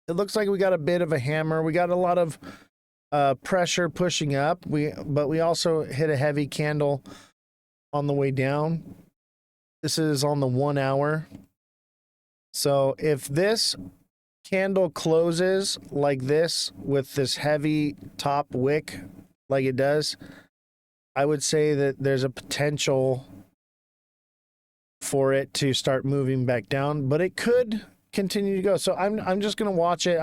It looks like we got a bit of a hammer. We got a lot of pressure pushing up. But we also hit a heavy candle on the way down. This is on the 1 hour. So if this candle closes like this with this heavy top wick like it does, I would say that there's a potential for it to start moving back down, but it could continue to go. So I'm just gonna watch it.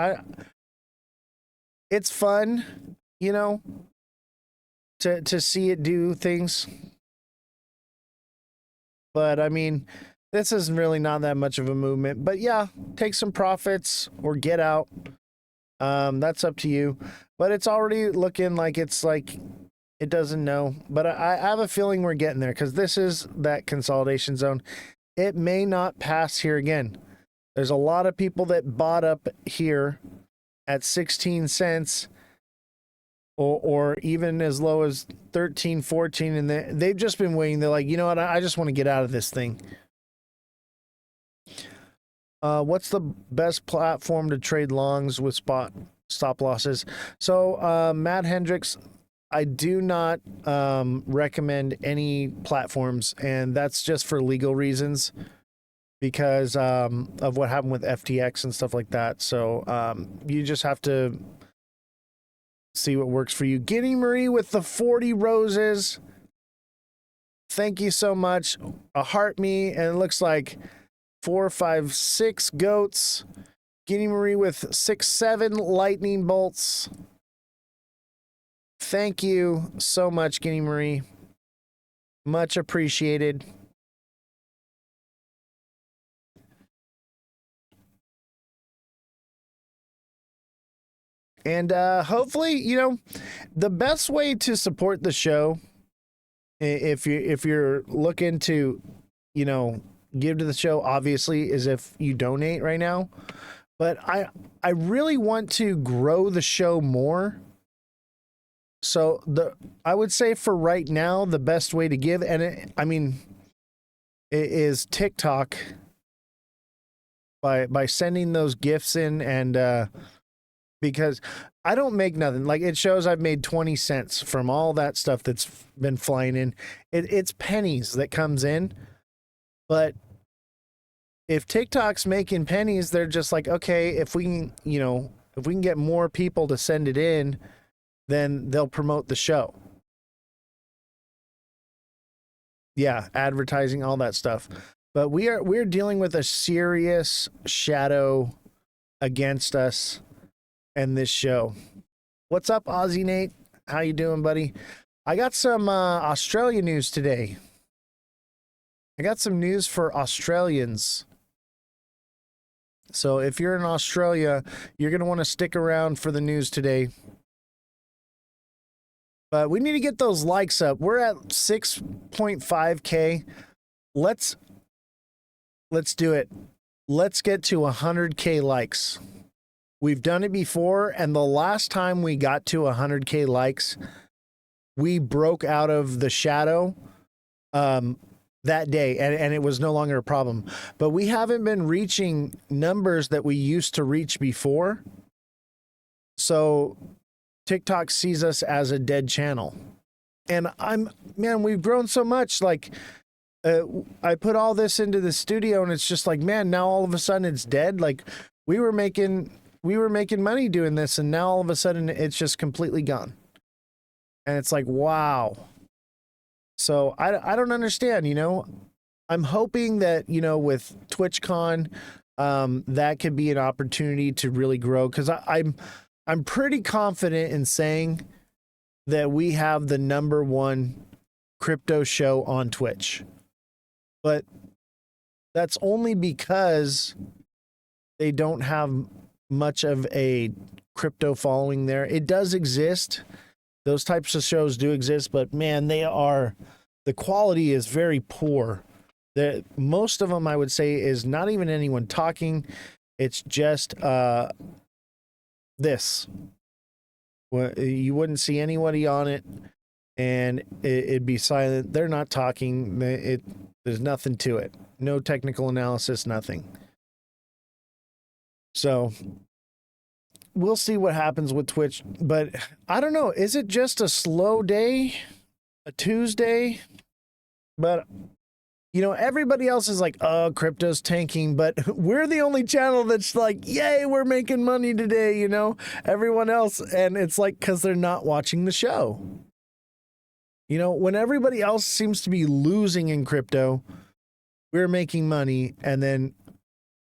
It's fun, you know, to see it do things. But I mean, this is really not that much of a movement. But yeah, take some profits or get out. That's up to you. But it's already looking like it's like it doesn't know. But I have a feeling we're getting there because this is that consolidation zone. It may not pass here again. There's a lot of people that bought up here at 16 cents. Or even as low as 13, 14, and they've just been waiting. They're like, you know what? I just want to get out of this thing. What's the best platform to trade longs with stop losses? So, Matt Hendricks, I do not recommend any platforms, and that's just for legal reasons because of what happened with FTX and stuff like that. So, you just have to see what works for you. Guinea Marie with the 40 roses. Thank you so much. A heart me, and it looks like 4, 5, 6 goats. Guinea Marie with 6, 7 lightning bolts. Thank you so much, Guinea Marie. Much appreciated. And hopefully, you know, the best way to support the show, if you're looking to, you know, give to the show, obviously, is if you donate right now. But I really want to grow the show more. So I would say for right now, the best way to give, and it is TikTok by sending those gifts in and. Because I don't make nothing. Like it shows I've made 20 cents from all that stuff that's been flying in. It's pennies that comes in. But if TikTok's making pennies, they're just like, okay, if we can, you know, if we can get more people to send it in, then they'll promote the show. Yeah, advertising, all that stuff. But we're dealing with a serious shadow against us. And this show. What's up, Aussie Nate? How you doing, buddy? I got some Australia news today. I got some news for Australians. So if you're in Australia, you're going to want to stick around for the news today. But we need to get those likes up. We're at 6.5K. Let's do it. Let's get to 100K likes. We've done it before, and the last time we got to 100K likes, we broke out of the shadow that day, and it was no longer a problem. But we haven't been reaching numbers that we used to reach before. So TikTok sees us as a dead channel. And we've grown so much. Like, I put all this into the studio, and it's just like, man, now all of a sudden it's dead. Like, we were making money doing this, and now all of a sudden it's just completely gone. And it's like, wow. So I don't understand, you know. I'm hoping that, you know, with TwitchCon, that could be an opportunity to really grow, because I'm pretty confident in saying that we have the #1 crypto show on Twitch. But that's only because they don't have much of a crypto following there. It does exist. Those types of shows do exist, but man, the quality is very poor. Most of them, I would say, is not even anyone talking. It's just this. You wouldn't see anybody on it, and it'd be silent. They're not talking. There's nothing to it. No technical analysis, nothing. So we'll see what happens with Twitch, but I don't know. Is it just a slow day, a Tuesday? But you know, everybody else is like, oh, crypto's tanking, but we're the only channel that's like, yay, we're making money today, you know, everyone else. And it's like, because they're not watching the show. You know, when everybody else seems to be losing in crypto, we're making money. And then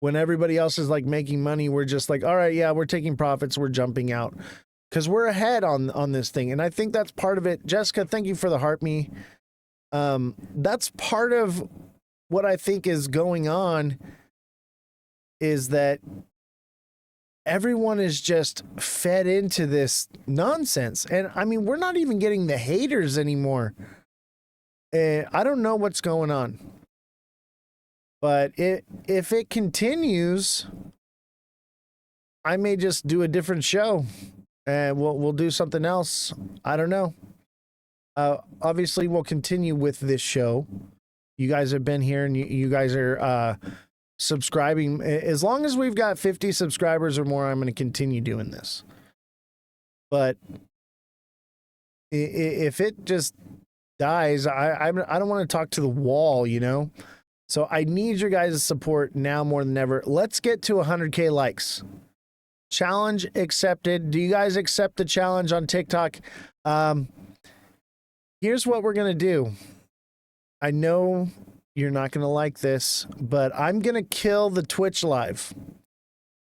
when everybody else is like making money, we're just like, all right, yeah, we're taking profits. We're jumping out because we're ahead on this thing. And I think that's part of it. Jessica, thank you for the heart me. That's part of what I think is going on, is that everyone is just fed into this nonsense. And I mean, we're not even getting the haters anymore. I don't know what's going on, but if it continues, I may just do a different show and we'll do something else. I don't know. Obviously, we'll continue with this show. You guys have been here, and you guys are subscribing. As long as we've got 50 subscribers or more, I'm going to continue doing this. But if it just dies, I don't want to talk to the wall, you know? So I need your guys' support now more than ever. Let's get to 100K likes. Challenge accepted. Do you guys accept the challenge on TikTok? Here's what we're going to do. I know you're not going to like this, but I'm going to kill the Twitch live.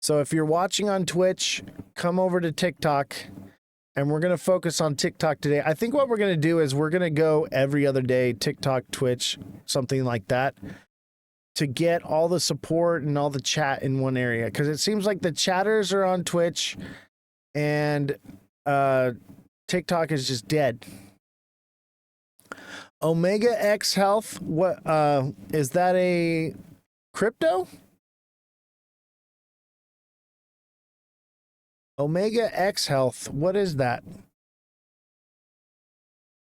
So if you're watching on Twitch, come over to TikTok, and we're going to focus on TikTok today. I think what we're going to do is we're going to go every other day, TikTok, Twitch, something like that, to get all the support and all the chat in one area. Because it seems like the chatters are on Twitch, and TikTok is just dead. Omega X Health, what is that, a crypto? Omega X Health, what is that?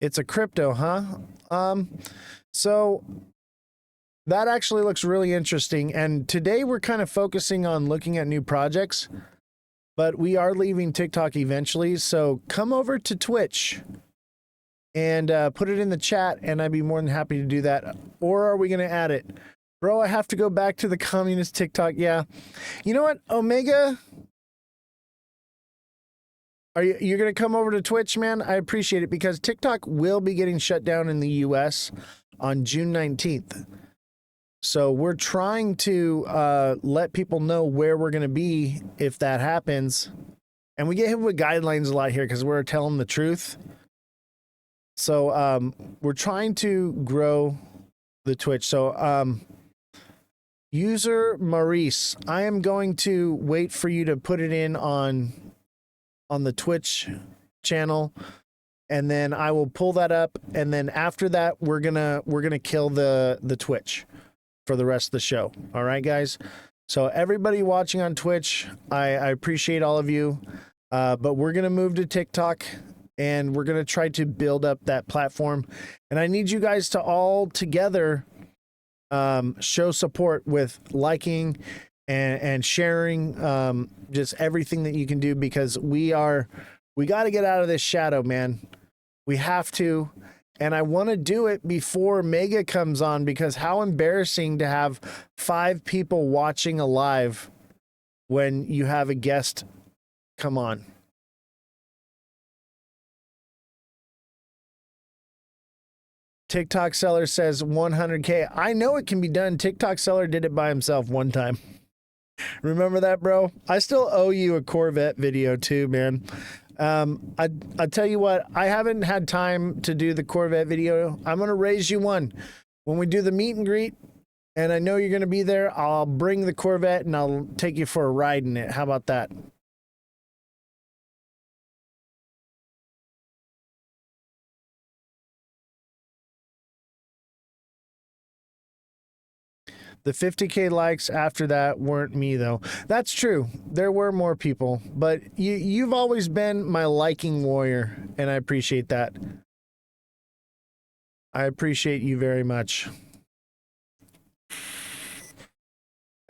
It's a crypto, huh? So that actually looks really interesting, and today we're kind of focusing on looking at new projects, but we are leaving TikTok eventually, so come over to Twitch and put it in the chat, and I'd be more than happy to do that. Or are we going to add it? Bro, I have to go back to the communist TikTok. Yeah. You know what, Omega? You're going to come over to Twitch, man? I appreciate it, because TikTok will be getting shut down in the US on June 19th. So we're trying to let people know where we're going to be if that happens. And we get hit with guidelines a lot here because we're telling the truth. So we're trying to grow the Twitch. So user Maurice, I am going to wait for you to put it in on the Twitch channel, and then I will pull that up, and then after that we're gonna kill the Twitch for the rest of the show. All right, guys. So everybody watching on Twitch, I appreciate all of you, but we're gonna move to TikTok. And we're going to try to build up that platform. And I need you guys to all together show support with liking and sharing just everything that you can do, because we got to get out of this shadow, man. We have to. And I want to do it before Mega comes on, because how embarrassing to have 5 people watching a live when you have a guest come on. TikTok seller says 100K. I know it can be done. TikTok seller did it by himself one time. Remember that, bro? I still owe you a Corvette video too, man. I tell you what, I haven't had time to do the Corvette video. I'm going to raise you one. When we do the meet and greet, and I know you're going to be there, I'll bring the Corvette and I'll take you for a ride in it. How about that? The 50K likes after that weren't me, though. That's true. There were more people, but you've always been my liking warrior, and I appreciate that. I appreciate you very much.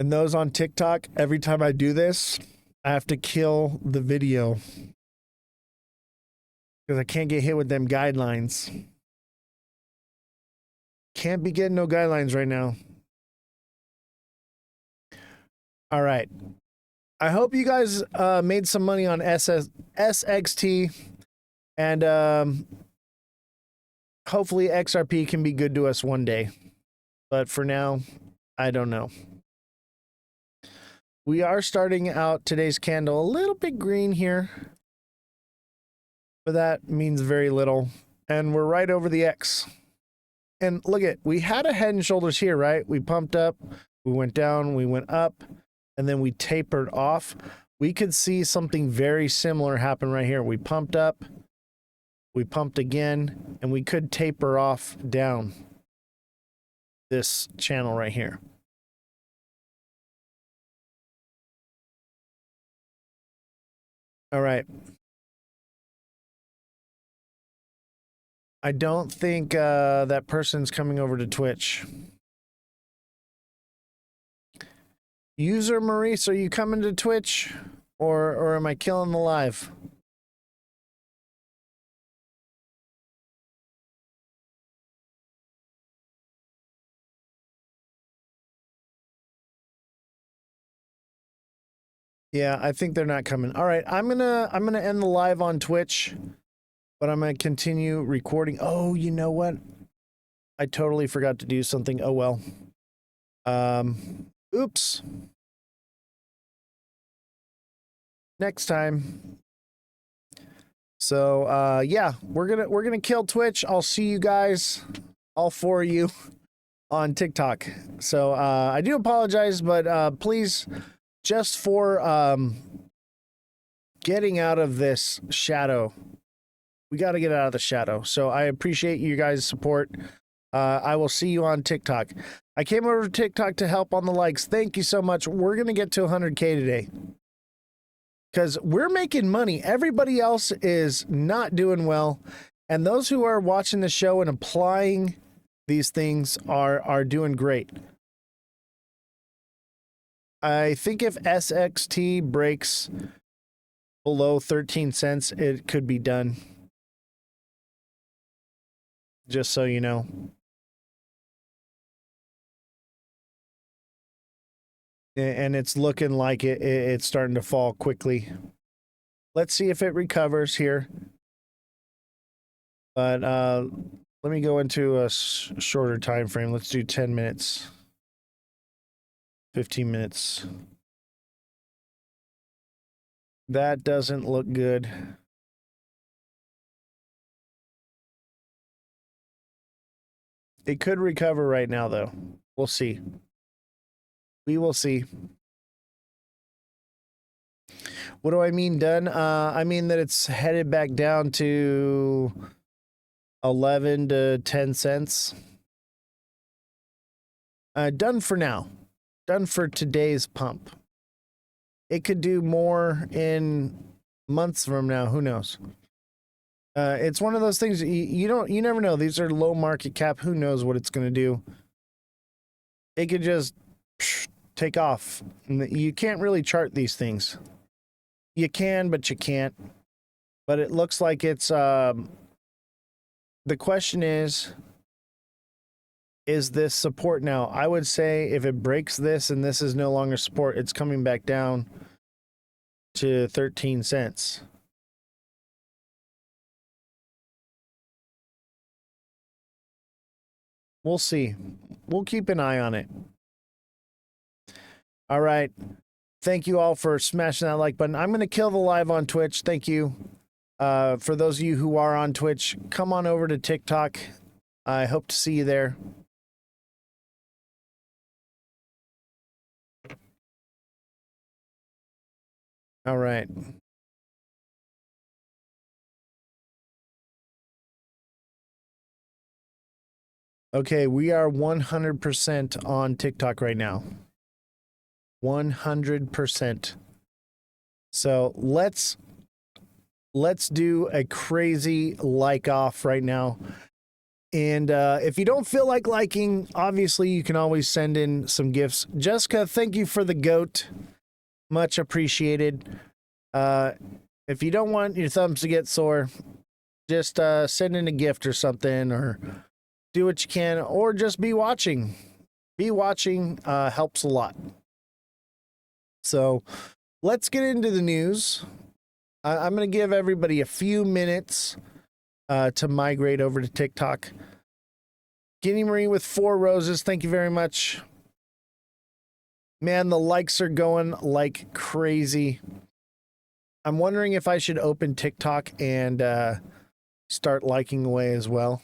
And those on TikTok, every time I do this, I have to kill the video because I can't get hit with them guidelines. Can't be getting no guidelines right now. All right. I hope you guys made some money on SXT, and hopefully XRP can be good to us one day. But for now, I don't know. We are starting out today's candle a little bit green here, but that means very little. And we're right over the X. And look at, we had a head and shoulders here, right? We pumped up, we went down, we went up, and then we tapered off. We could see something very similar happen right here. We pumped up, we pumped again, and we could taper off down this channel right here. All right. I don't think that person's coming over to Twitch. User Maurice, are you coming to Twitch? Or am I killing the live? Yeah, I think they're not coming. All right, I'm gonna end the live on Twitch, but I'm gonna continue recording. Oh, you know what? I totally forgot to do something. Oh well. Oops. Next time. So yeah, we're gonna kill Twitch. I'll see you guys, all four of you, on TikTok. So I do apologize, but please, just for getting out of this shadow, we got to get out of the shadow. So I appreciate you guys' support. I will see you on TikTok. I came over to TikTok to help on the likes. Thank you so much. We're gonna get to 100K today, because we're making money. Everybody else is not doing well, and those who are watching the show and applying these things are doing great. I think if SXT breaks below 13 cents, it could be done. Just so you know. And it's looking like it's starting to fall quickly. Let's see if it recovers here. But let me go into a shorter time frame. Let's do 10 minutes. 15 minutes. That doesn't look good. It could recover right now, though. We'll see. We will see. What do I mean done? I mean that it's headed back down to 11 to 10 cents. Done for now. Done for today's pump. It could do more in months from now. Who knows? It's one of those things you never know. These are low market cap. Who knows what it's going to do? It could just take off. You can't really chart these things. You can, but you can't. But it looks like it's the question is this support now? I would say if it breaks this and this is no longer support, it's coming back down to 13 cents. We'll see. We'll keep an eye on it. All right. Thank you all for smashing that like button. I'm going to kill the live on Twitch. Thank you. For those of you who are on Twitch, come on over to TikTok. I hope to see you there. All right. Okay, we are 100% on TikTok right now. 100%. So let's do a crazy like off right now. And if you don't feel like liking, obviously you can always send in some gifts. Jessica, thank you for the goat. Much appreciated. If you don't want your thumbs to get sore, just send in a gift or something, or do what you can, or just be watching. Be watching helps a lot. So let's get into the news. I'm going to give everybody a few minutes to migrate over to TikTok. Guinea Marie with 4 roses, thank you very much. Man, the likes are going like crazy. I'm wondering if I should open TikTok and start liking away as well.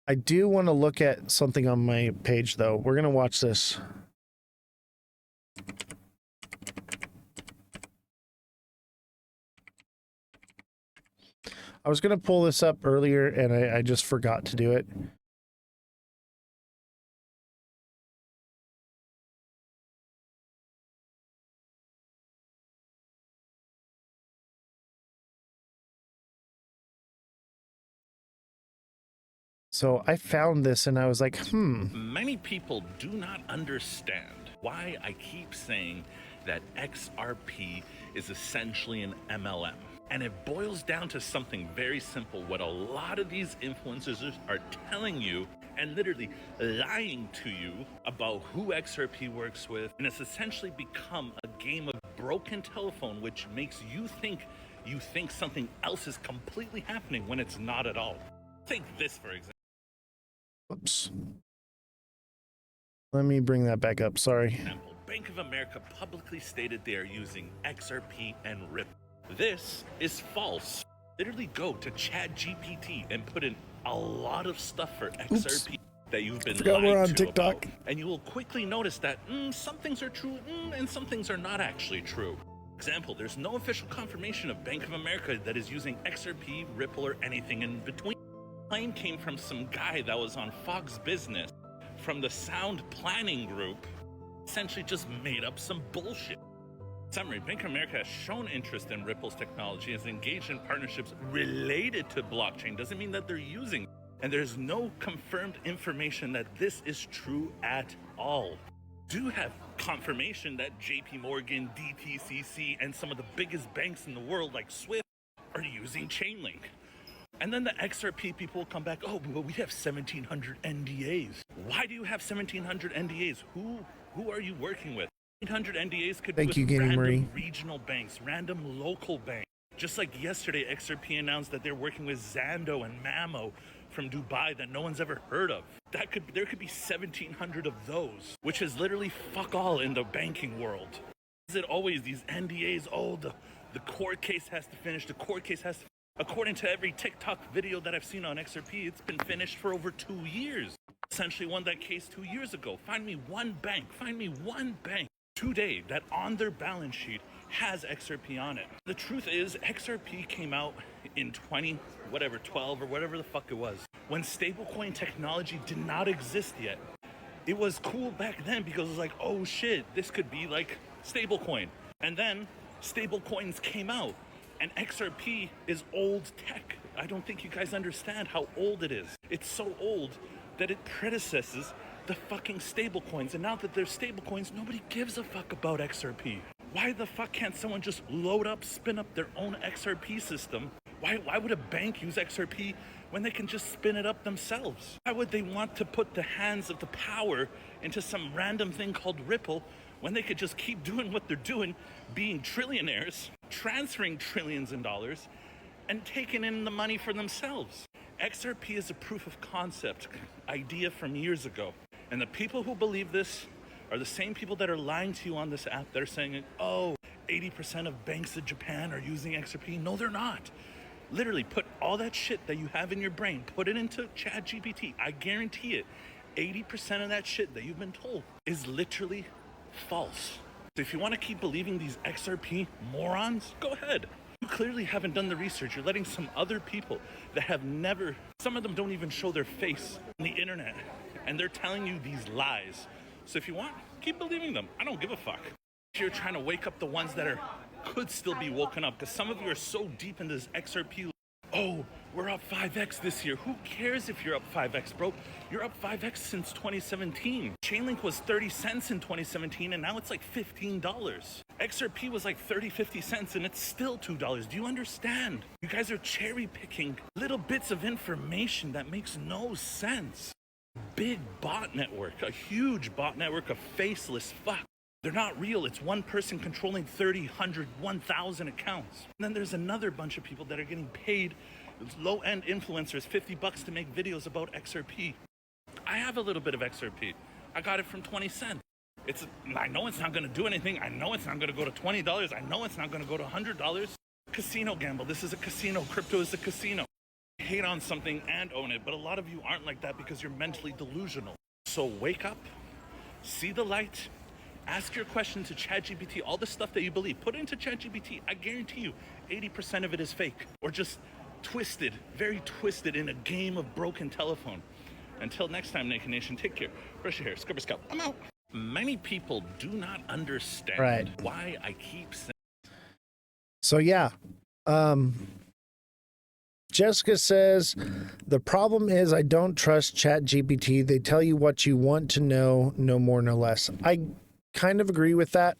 I do want to look at something on my page, though. We're going to watch this. I was going to pull this up earlier, and I just forgot to do it. So I found this and I was like, Many people do not understand why I keep saying that XRP is essentially an MLM. And it boils down to something very simple. What a lot of these influencers are telling you and literally lying to you about who XRP works with. And it's essentially become a game of broken telephone, which makes you think something else is completely happening when it's not at all. Take this, for example. Oops. Let me bring that back up. Sorry. Bank of America publicly stated they are using XRP and Ripple. This is false. Literally go to ChatGPT and put in a lot of stuff for XRP that you've been lied to TikTok about, and you will quickly notice that some things are true and some things are not actually true. Example, there's no official confirmation of Bank of America that is using XRP, Ripple, or anything in between. Claim came from some guy that was on Fox Business from the Sound Planning Group, essentially just made up some bullshit. Summary, Bank of America has shown interest in Ripple's technology, has engaged in partnerships related to blockchain. Doesn't mean that they're using it. And there's no confirmed information that this is true at all. Do have confirmation that JP Morgan, DTCC, and some of the biggest banks in the world like Swift are using Chainlink. And then the XRP people will come back, oh, but we have 1,700 NDAs. Why do you have 1,700 NDAs? Who are you working with? 1,800 NDAs could be with random regional banks, random local banks. Just like yesterday, XRP announced that they're working with Zando and Mamo from Dubai that no one's ever heard of. There could be 1,700 of those, which is literally fuck all in the banking world. Is it always these NDAs? Oh, the court case has to finish. The court case has to. According to every TikTok video that I've seen on XRP, it's been finished for over 2 years. Essentially won that case 2 years ago. Find me one bank today that on their balance sheet has XRP on it. The truth is, XRP came out in 12 or whatever the fuck it was, when stablecoin technology did not exist yet. It was cool back then because it was like, oh shit, this could be like stablecoin. And then stablecoins came out. And XRP is old tech. I don't think you guys understand how old it is. It's so old that it predecesses the fucking stablecoins. And now that there's stablecoins, nobody gives a fuck about XRP. Why the fuck can't someone just spin up their own XRP system? Why would a bank use XRP when they can just spin it up themselves? Why would they want to put the hands of the power into some random thing called Ripple when they could just keep doing what they're doing, being trillionaires, transferring trillions in dollars, and taking in the money for themselves? XRP is a proof of concept idea from years ago. And the people who believe this are the same people that are lying to you on this app. They're saying, oh, 80% of banks in Japan are using XRP. No, they're not. Literally, put all that shit that you have in your brain, put it into ChatGPT. I guarantee it, 80% of that shit that you've been told is literally false. So if you want to keep believing these XRP morons, go ahead. You clearly haven't done the research. You're letting some other people that have never, some of them don't even show their face on the internet, and they're telling you these lies. So if you want, keep believing them. I don't give a fuck. You're trying to wake up the ones that could still be woken up, because some of you are so deep in this XRP. Oh, we're up 5x this year. Who cares if you're up 5x, bro? You're up 5x since 2017. Chainlink was 30 cents in 2017, and now it's like $15. XRP was like 30, 50 cents, and it's still $2. Do you understand? You guys are cherry picking little bits of information that makes no sense. Big bot network, a huge bot network of faceless fuck. They're not real. It's one person controlling 30, 100, 1,000 accounts. And then there's another bunch of people that are getting paid, low-end influencers, $50 to make videos about XRP. I have a little bit of XRP. I got it from 20 cents. I know it's not going to do anything. I know it's not going to go to $20. I know it's not going to go to $100. Casino gamble. This is a casino. Crypto is a casino. Hate on something and own it, but a lot of you aren't like that because you're mentally delusional. So wake up, see the light, ask your question to ChatGPT, all the stuff that you believe, put it into ChatGPT. I guarantee you 80% of it is fake or just twisted, very twisted in a game of broken telephone. Until next time, Naked Nation, take care. Brush your hair, scrub your scalp. I'm out. Many people do not understand why I keep saying. So yeah, Jessica says, the problem is I don't trust ChatGPT. They tell you what you want to know, no more, no less. I kind of agree with that.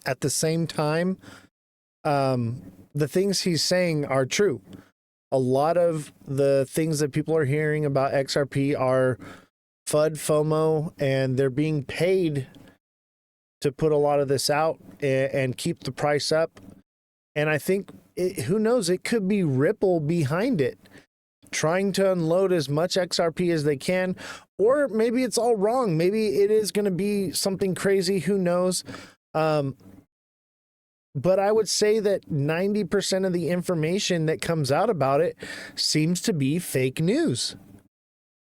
At the same time, the things he's saying are true. A lot of the things that people are hearing about XRP are FUD, FOMO, and they're being paid to put a lot of this out and keep the price up. And I think, who knows, it could be Ripple behind it, trying to unload as much XRP as they can. Or maybe it's all wrong. Maybe it is going to be something crazy. Who knows? But I would say that 90% of the information that comes out about it seems to be fake news.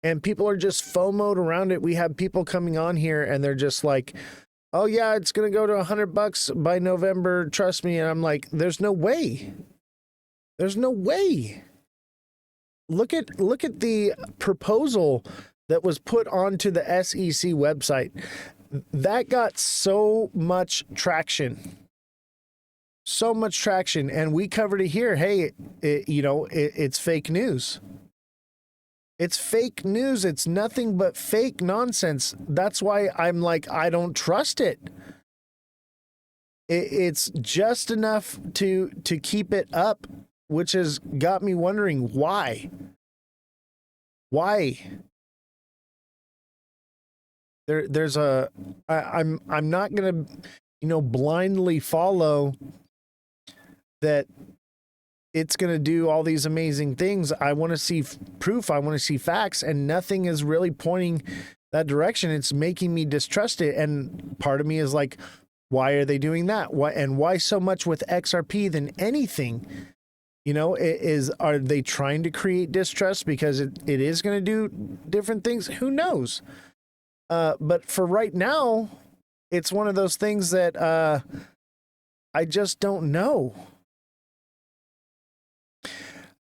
And people are just FOMO'd around it. We have people coming on here and they're just like, oh yeah, it's going to go to $100 by November. Trust me. And I'm like, there's no way. There's no way. Look at the proposal that was put onto the SEC website. That got so much traction. So much traction. And we covered it here. Hey, it's fake news. It's fake news. It's nothing but fake nonsense. That's why I'm like, I don't trust it. It's just enough to keep it up, which has got me wondering why. Why? I'm not gonna, blindly follow that it's going to do all these amazing things. I want to see proof. I want to see facts, and nothing is really pointing that direction. It's making me distrust it. And part of me is like, why are they doing that? Why so much with XRP than anything? Are they trying to create distrust because it is going to do different things? Who knows? But for right now, it's one of those things that I just don't know.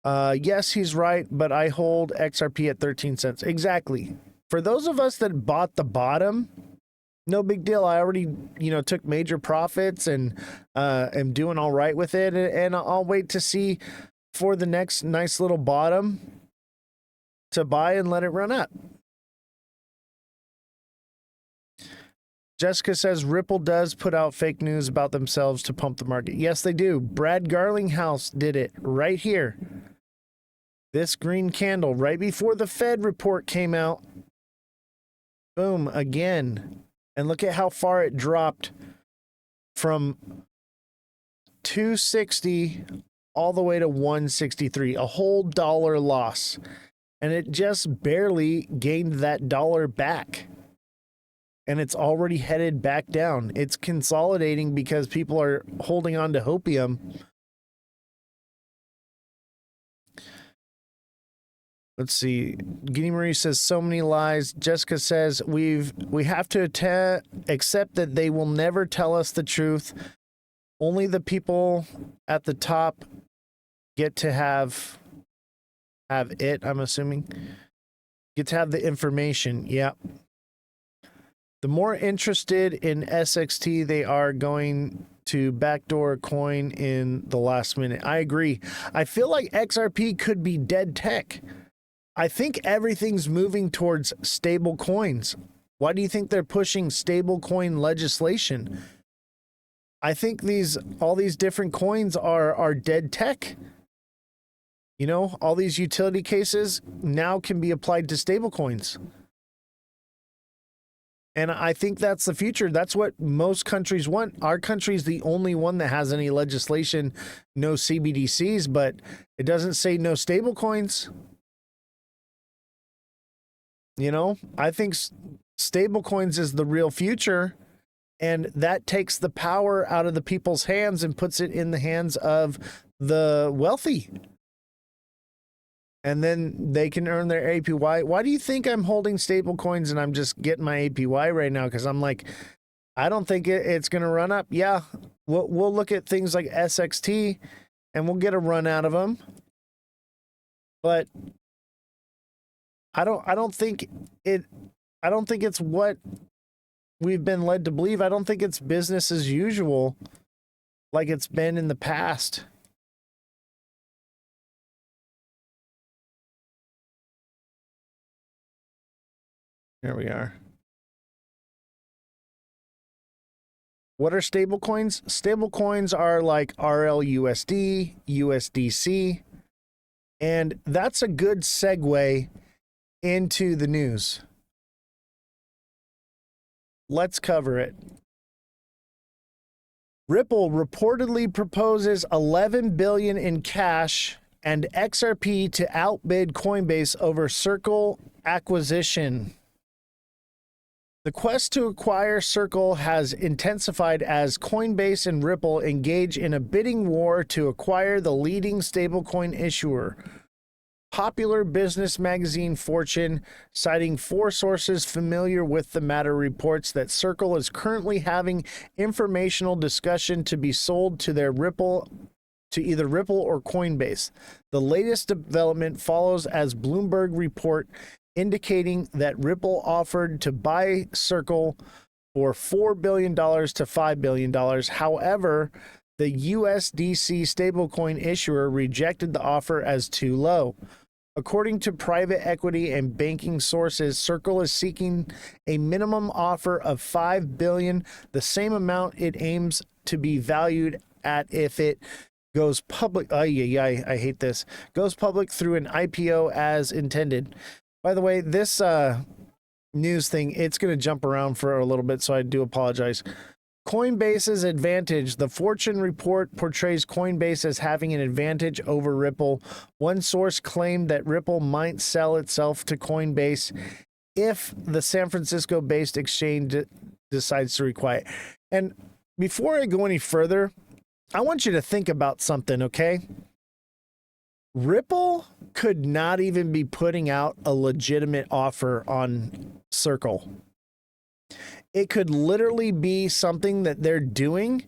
Yes, he's right, but I hold XRP at 13 cents. Exactly. For those of us that bought the bottom, no big deal. I already, took major profits and am doing all right with it. And I'll wait to see for the next nice little bottom to buy and let it run up. Jessica says Ripple does put out fake news about themselves to pump the market. Yes, they do. Brad Garlinghouse did it right here. This green candle right before the Fed report came out. Boom, again. And look at how far it dropped from 260 all the way to 163, a whole dollar loss. and it just barely gained that dollar back. And it's already headed back down. It's consolidating because people are holding on to hopium. Let's see. Guinea Marie says so many lies. Jessica says we have to accept that they will never tell us the truth. Only the people at the top get to have it, I'm assuming. Get to have the information. Yeah. The more interested in SXT they are going to backdoor coin in the last minute. I agree. I feel like XRP could be dead tech. I think everything's moving towards stable coins. Why do you think they're pushing stable coin legislation? I think all these different coins are dead tech. You know, all these utility cases now can be applied to stable coins. And I think that's the future. That's what most countries want. Our country's the only one that has any legislation, no CBDCs, but it doesn't say no stable coins. You know, I think stable coins is the real future, and that takes the power out of the people's hands and puts it in the hands of the wealthy. And then they can earn their APY. Why do you think I'm holding stable coins and I'm just getting my APY right now? Because I'm like, I don't think it's going to run up. Yeah, we'll look at things like SXT and we'll get a run out of them. But I don't think it's what we've been led to believe. I don't think it's business as usual like it's been in the past. Here we are. What are stable coins? Stable coins are like RLUSD, USDC, and that's a good segue into the news. Let's cover it. Ripple reportedly proposes $11 billion in cash and XRP to outbid Coinbase over Circle acquisition. The quest to acquire Circle has intensified as Coinbase and Ripple engage in a bidding war to acquire the leading stablecoin issuer. Popular business magazine Fortune, citing 4 sources familiar with the matter, reports that Circle is currently having informational discussion to be sold to either Ripple or Coinbase. The latest development follows as Bloomberg report indicating that Ripple offered to buy Circle for $4 billion to $5 billion. However, the USDC stablecoin issuer rejected the offer as too low. According to private equity and banking sources, Circle is seeking a minimum offer of $5 billion, the same amount it aims to be valued at if it goes public. I hate this. Goes public through an IPO as intended. By the way, this news thing, it's going to jump around for a little bit, so I do apologize. Coinbase's advantage. The Fortune report portrays Coinbase as having an advantage over Ripple. One source claimed that Ripple might sell itself to Coinbase if the San Francisco-based exchange decides to require. And before I go any further, I want you to think about something, okay? Ripple could not even be putting out a legitimate offer on Circle. It could literally be something that they're doing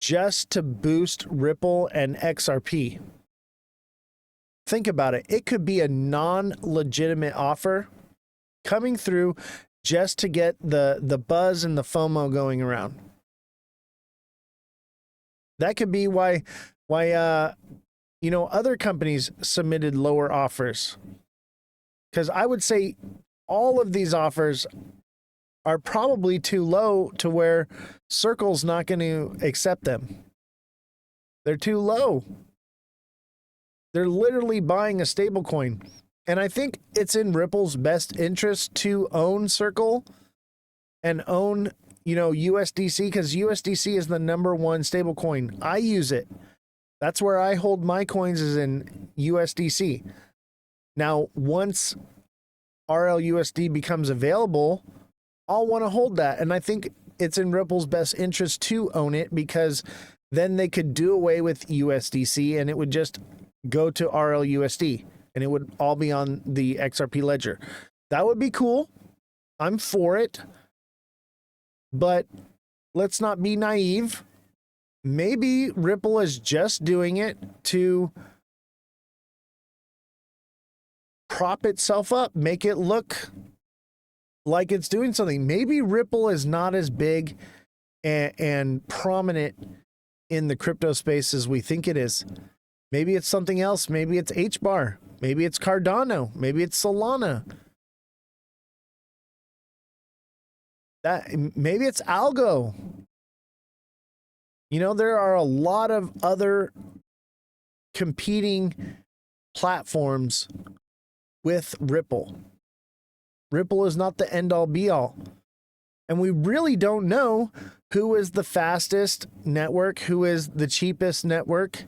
just to boost Ripple and XRP. Think about it. It could be a non-legitimate offer coming through just to get the buzz and the FOMO going around. That could be why other companies submitted lower offers. Because I would say all of these offers are probably too low to where Circle's not going to accept them. They're too low. They're literally buying a stable coin. And I think it's in Ripple's best interest to own Circle and own, USDC, because USDC is the #1 stable coin. I use it. That's where I hold my coins, is in USDC. Now, once RLUSD becomes available, I'll want to hold that. And I think it's in Ripple's best interest to own it, because then they could do away with USDC and it would just go to RLUSD and it would all be on the XRP ledger. That would be cool. I'm for it. But let's not be naive. Maybe Ripple is just doing it to prop itself up, make it look like it's doing something. Maybe Ripple is not as big and prominent in the crypto space as we think it is. Maybe it's something else. Maybe it's HBAR. Maybe it's Cardano. Maybe it's Solana. Maybe it's Algo. You know, there are a lot of other competing platforms with Ripple. Ripple is not the end all be all. And we really don't know who is the fastest network, who is the cheapest network.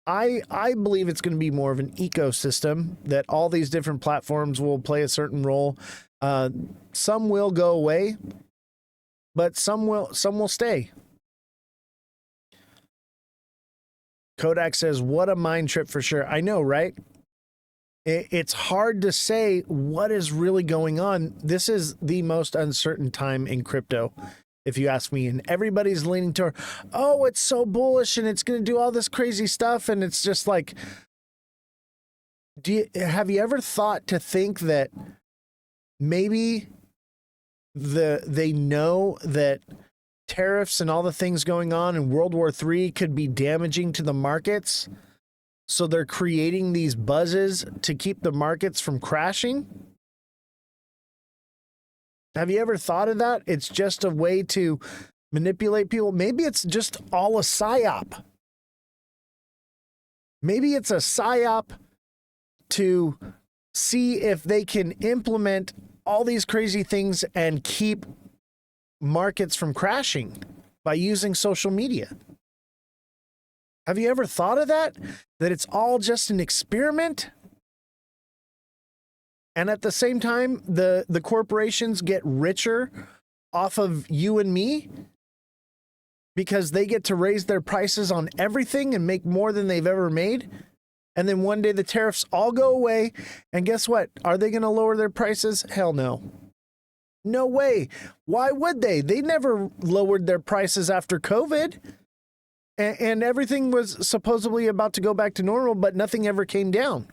I believe it's going to be more of an ecosystem, that all these different platforms will play a certain role. Some will go away, but some will stay. Kodak says, what a mind trip for sure. I know, right? It's hard to say what is really going on. This is the most uncertain time in crypto, if you ask me. And everybody's leaning toward, oh, it's so bullish and it's going to do all this crazy stuff. And it's just like, have you ever thought to think that maybe they know that tariffs and all the things going on in World War III could be damaging to the markets? So they're creating these buzzes to keep the markets from crashing? Have you ever thought of that? It's just a way to manipulate people. Maybe it's just all a psyop. Maybe it's a psyop to see if they can implement all these crazy things and keep markets from crashing by using social media. Have you ever thought of that? That it's all just an experiment? And at the same time, the corporations get richer off of you and me because they get to raise their prices on everything and make more than they've ever made. And then one day the tariffs all go away. And guess what? Are they going to lower their prices? Hell no. No way. Why would they? They never lowered their prices after COVID. And everything was supposedly about to go back to normal, but nothing ever came down.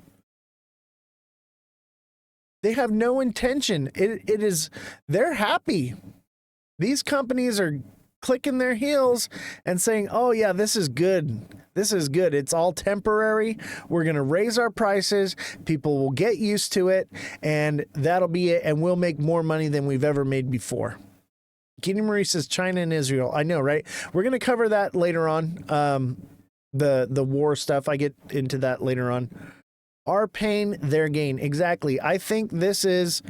They have no intention. It is, they're happy. These companies are clicking their heels and saying, oh yeah, this is good. This is good. It's all temporary. We're going to raise our prices. People will get used to it, and that'll be it. And we'll make more money than we've ever made before. Kitty Marie says China and Israel. I know, right? We're going to cover that later on. The war stuff. I get into that later on. Our pain, their gain. Exactly. I think this is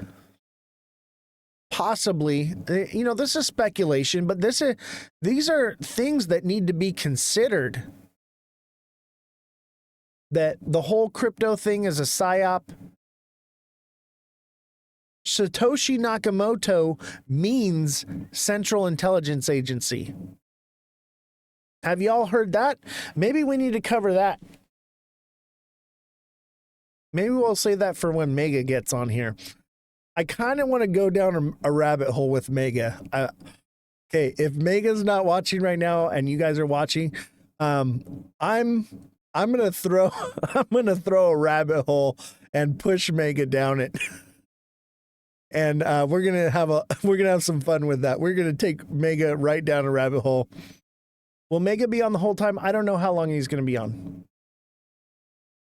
possibly, you know, this is speculation, but these are things that need to be considered. That the whole crypto thing is a psyop. Satoshi Nakamoto means Central Intelligence Agency. Have y'all heard that? Maybe we need to cover that. Maybe we'll say that for when Mega gets on here. I kind of want to go down a rabbit hole with Mega. Okay, if Mega's not watching right now and you guys are watching, I'm gonna throw a rabbit hole and push Mega down it. And we're gonna have some fun with that. We're gonna take Mega right down a rabbit hole. Will Mega be on the whole time? I don't know how long he's gonna be on.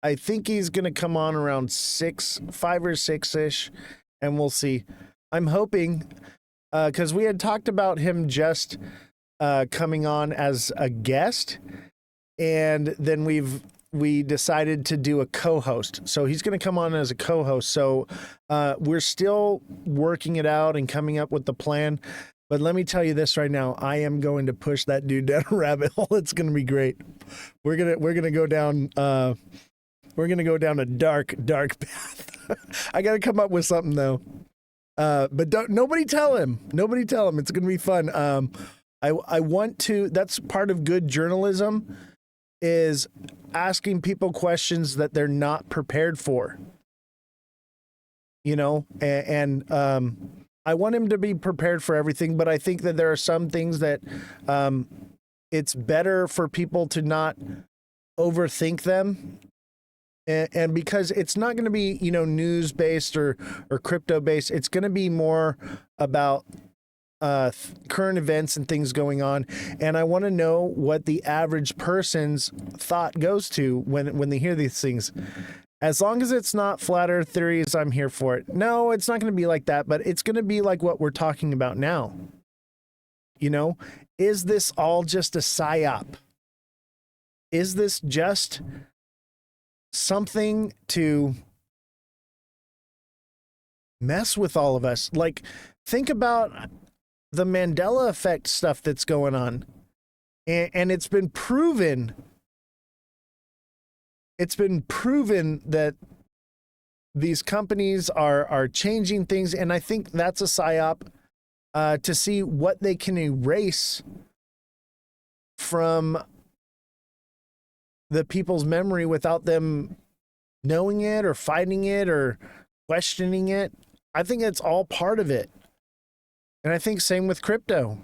I think he's gonna come on around 5 or 6-ish, and we'll see. I'm hoping, because we had talked about him just coming on as a guest, and then we decided to do a co-host. So he's going to come on as a co-host. So we're still working it out and coming up with the plan. But let me tell you this right now. I am going to push that dude down a rabbit hole. It's going to be great. We're going to go down We're going to go down a dark path. I got to come up with something, though. But nobody tell him. Nobody tell him. It's going to be fun. I want to, that's part of good journalism, is asking people questions that they're not prepared for. You know, and I want him to be prepared for everything, but I think that there are some things that it's better for people to not overthink them. And because it's not going to be, you know, news based or crypto based, it's going to be more about current events and things going on. And I want to know what the average person's thought goes to when they hear these things. As long as it's not flat earth theories, I'm here for it. No, it's not going to be like that, but it's going to be like what we're talking about now. You know, is this all just a psyop? Is this just something to mess with all of us? Like, think about the Mandela effect stuff that's going on. And it's been proven. It's been proven that these companies are changing things. And I think that's a psyop to see what they can erase from the people's memory without them knowing it or fighting it or questioning it. I think it's all part of it. And I think same with crypto.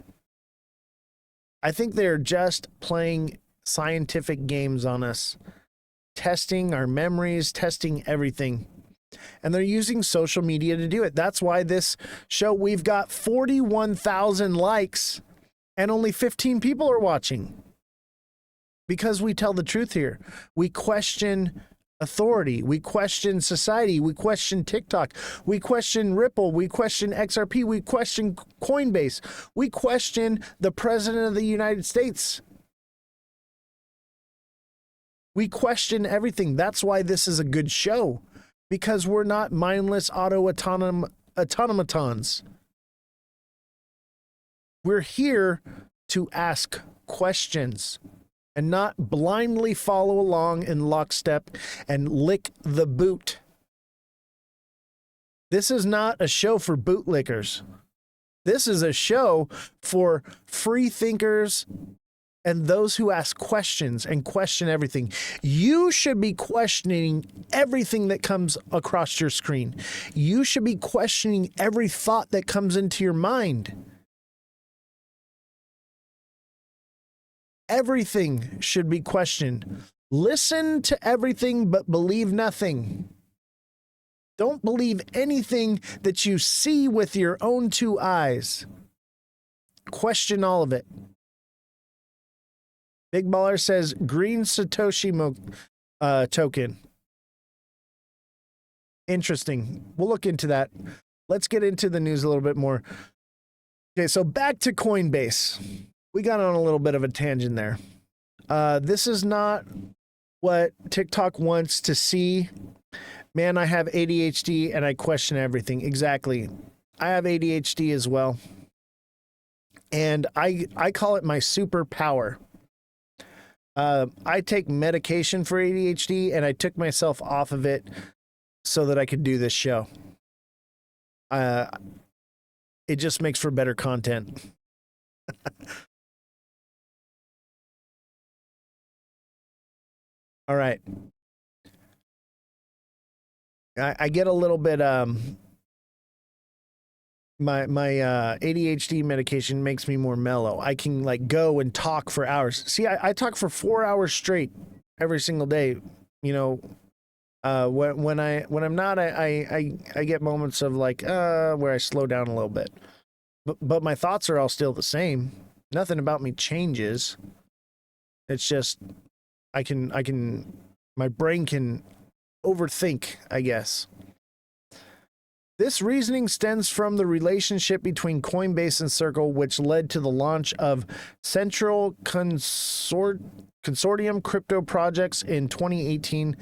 I think they're just playing scientific games on us, testing our memories, testing everything. And they're using social media to do it. That's why this show, we've got 41,000 likes and only 15 people are watching. Because we tell the truth here. We question authority. We question society. We question TikTok. We question Ripple. We question XRP. We question Coinbase. We question the President of the United States. We question everything. That's why this is a good show. Because we're not mindless automatons. We're here to ask questions and not blindly follow along in lockstep and lick the boot. This is not a show for bootlickers. This is a show for free thinkers and those who ask questions and question everything. You should be questioning everything that comes across your screen. You should be questioning every thought that comes into your mind. Everything should be questioned. Listen to everything, but believe nothing. Don't believe anything that you see with your own two eyes. Question all of it. Big Baller says green Satoshi token. Interesting. We'll look into that. Let's get into the news a little bit more. Okay, so back to Coinbase. We got on a little bit of a tangent there. This is not what TikTok wants to see. Man, I have ADHD and I question everything. Exactly. I have ADHD as well. And I call it my superpower. I take medication for ADHD and I took myself off of it so that I could do this show. It just makes for better content. All right. I get a little bit, my ADHD medication makes me more mellow. I can like go and talk for hours. See, I talk for 4 hours straight every single day. You know, when I'm not, I get moments of like, where I slow down a little bit, but my thoughts are all still the same. Nothing about me changes. It's just, my brain can overthink, I guess. This reasoning stems from the relationship between Coinbase and Circle, which led to the launch of Central Consortium crypto projects in 2018.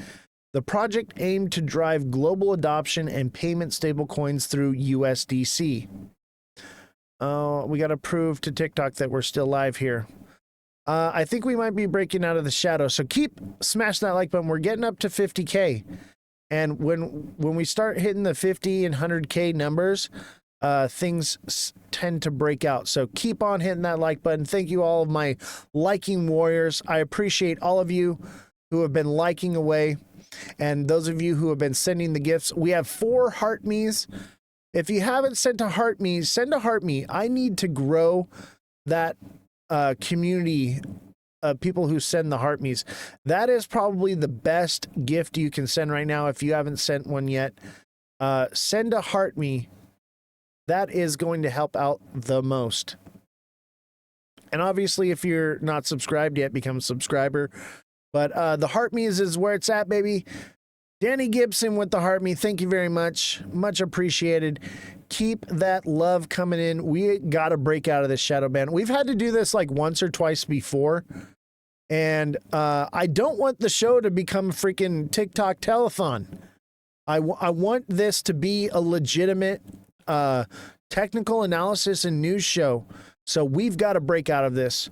The project aimed to drive global adoption and payment stablecoins through USDC. We got to prove to TikTok that we're still live here. I think we might be breaking out of the shadow. So keep smashing that like button. We're getting up to 50K. And when we start hitting the 50 and 100K numbers, things tend to break out. So keep on hitting that like button. Thank you, all of my liking warriors. I appreciate all of you who have been liking away. And those of you who have been sending the gifts. We have 4 heart me's. If you haven't sent a heart me, send a heart me. I need to grow that community of people who send the heart me's. That is probably the best gift you can send right now. If you haven't sent one yet, send a heart me. That is going to help out the most. And obviously, if you're not subscribed yet, become a subscriber. But the heart me's is where it's at, baby. Danny Gibson with the heart me. Thank you very much. Much appreciated. Keep that love coming in. We got to break out of this shadow band. We've had to do this like once or twice before. And I don't want the show to become a freaking TikTok telethon. I want this to be a legitimate technical analysis and news show. So we've got to break out of this.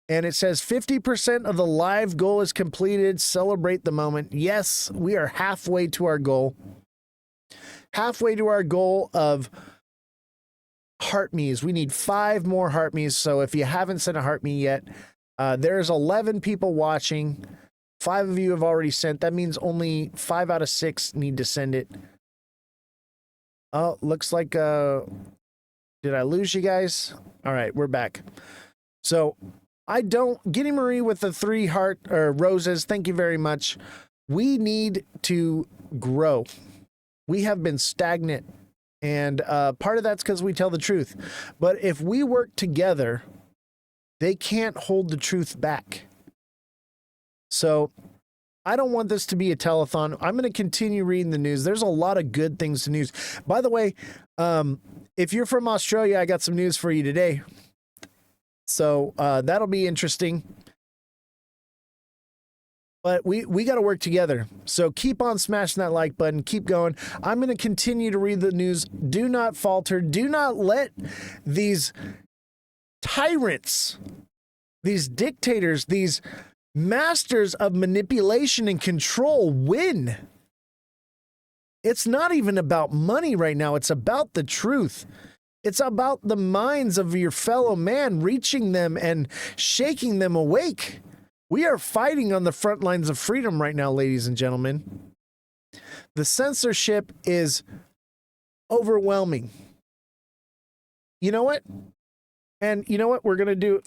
And it says 50% of the live goal is completed. Celebrate the moment. Yes, we are halfway to our goal. Halfway to our goal of heart me's. We need 5 more heart me's. So if you haven't sent a heart me yet, there's 11 people watching. 5 of you have already sent. That means only 5 out of 6 need to send it. Oh, looks like, did I lose you guys? All right, we're back. So Giddy Marie with the 3 heart or roses. Thank you very much. We need to grow. We have been stagnant, and part of that's because we tell the truth. But if we work together, they can't hold the truth back. So I don't want this to be a telethon. I'm going to continue reading the news. There's a lot of good things to news. By the way, if you're from Australia, I got some news for you today. So that'll be interesting. But we got to work together. So keep on smashing that like button. Keep going. I'm going to continue to read the news. Do not falter. Do not let these tyrants, these dictators, these masters of manipulation and control win. It's not even about money right now. It's about the truth. It's about the minds of your fellow man, reaching them and shaking them awake. We are fighting on the front lines of freedom right now, ladies and gentlemen. The censorship is overwhelming. You know what? And you know what we're going to do?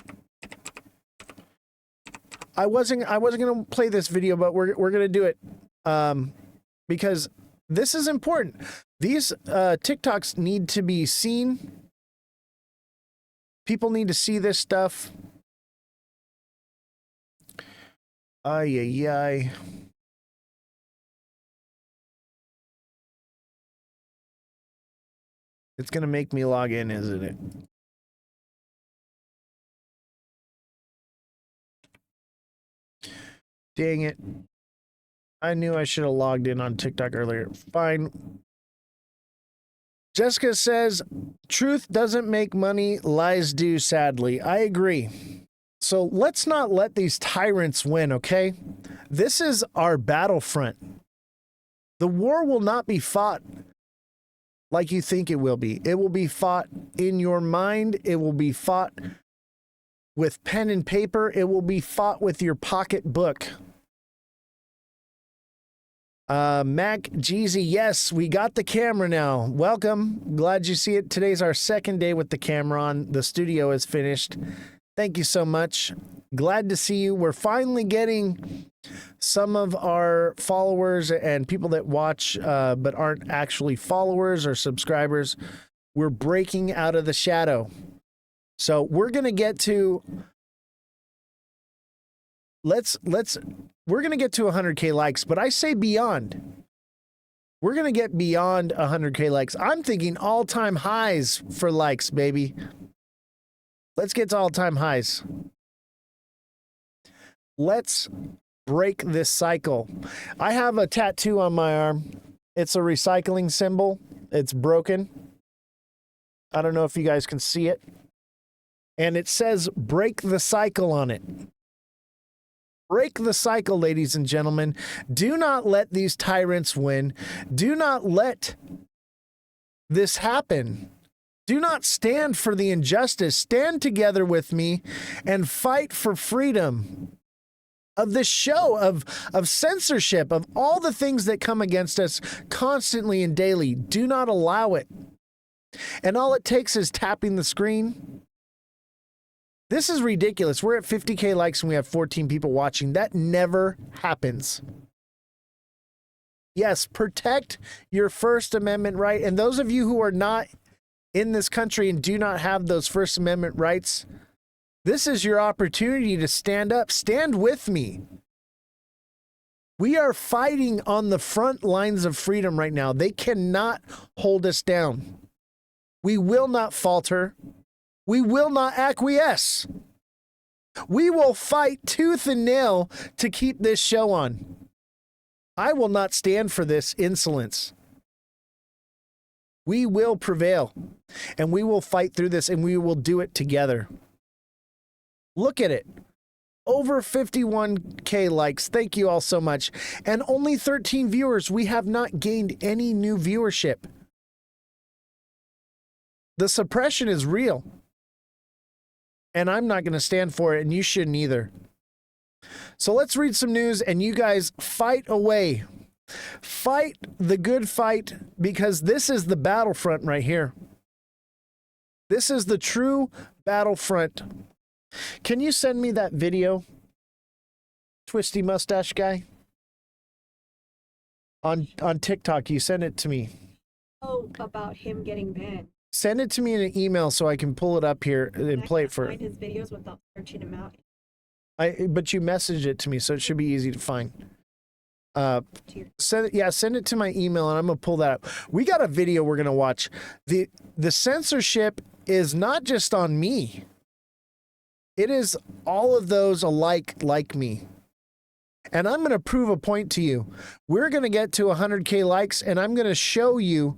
I wasn't going to play this video, but we're going to do it because this is important. These TikToks need to be seen. People need to see this stuff. Ay, ay, ay. It's going to make me log in, isn't it? Dang it. I knew I should have logged in on TikTok earlier. Fine. Jessica says, truth doesn't make money, lies do, sadly. I agree. So let's not let these tyrants win, okay? This is our battlefront. The war will not be fought like you think it will be. It will be fought in your mind. It will be fought with pen and paper. It will be fought with your pocketbook. Mac Jeezy, yes, we got the camera now. Welcome. Glad you see it. Today's our 2nd day with the camera on. The studio is finished. Thank you so much. Glad to see you. We're finally getting some of our followers and people that watch but aren't actually followers or subscribers. We're breaking out of the shadow. So we're going to get to we're going to get to 100K likes, but I say beyond. We're going to get beyond 100K likes. I'm thinking all-time highs for likes, baby. Let's get to all-time highs. Let's break this cycle. I have a tattoo on my arm. It's a recycling symbol. It's broken. I don't know if you guys can see it. And it says break the cycle on it. Break the cycle, ladies and gentlemen. Do not let these tyrants win. Do not let this happen. Do not stand for the injustice. Stand together with me and fight for freedom of this show, of censorship, of all the things that come against us constantly and daily. Do not allow it. And all it takes is tapping the screen. This is ridiculous. We're at 50K likes and we have 14 people watching. That never happens. Yes, protect your First Amendment right. And those of you who are not in this country and do not have those First Amendment rights, this is your opportunity to stand up. Stand with me. We are fighting on the front lines of freedom right now. They cannot hold us down. We will not falter. We will not acquiesce. We will fight tooth and nail to keep this show on. I will not stand for this insolence. We will prevail, and we will fight through this, and we will do it together. Look at it. Over 51K likes. Thank you all so much. And only 13 viewers. We have not gained any new viewership. The suppression is real. And I'm not going to stand for it, and you shouldn't either. So let's read some news, and you guys fight away. Fight the good fight, because this is the battlefront right here. This is the true battlefront. Can you send me that video, twisty mustache guy? On TikTok, you send it to me. Oh, about him getting banned. Send it to me in an email so I can pull it up here and play it for. I can't find his videos without searching him out. But you messaged it to me, so it should be easy to find. Send it to my email, and I'm gonna pull that up. We got a video we're gonna watch. The censorship is not just on me. It is all of those alike like me. And I'm gonna prove a point to you. We're gonna get to 100K likes, and I'm gonna show you.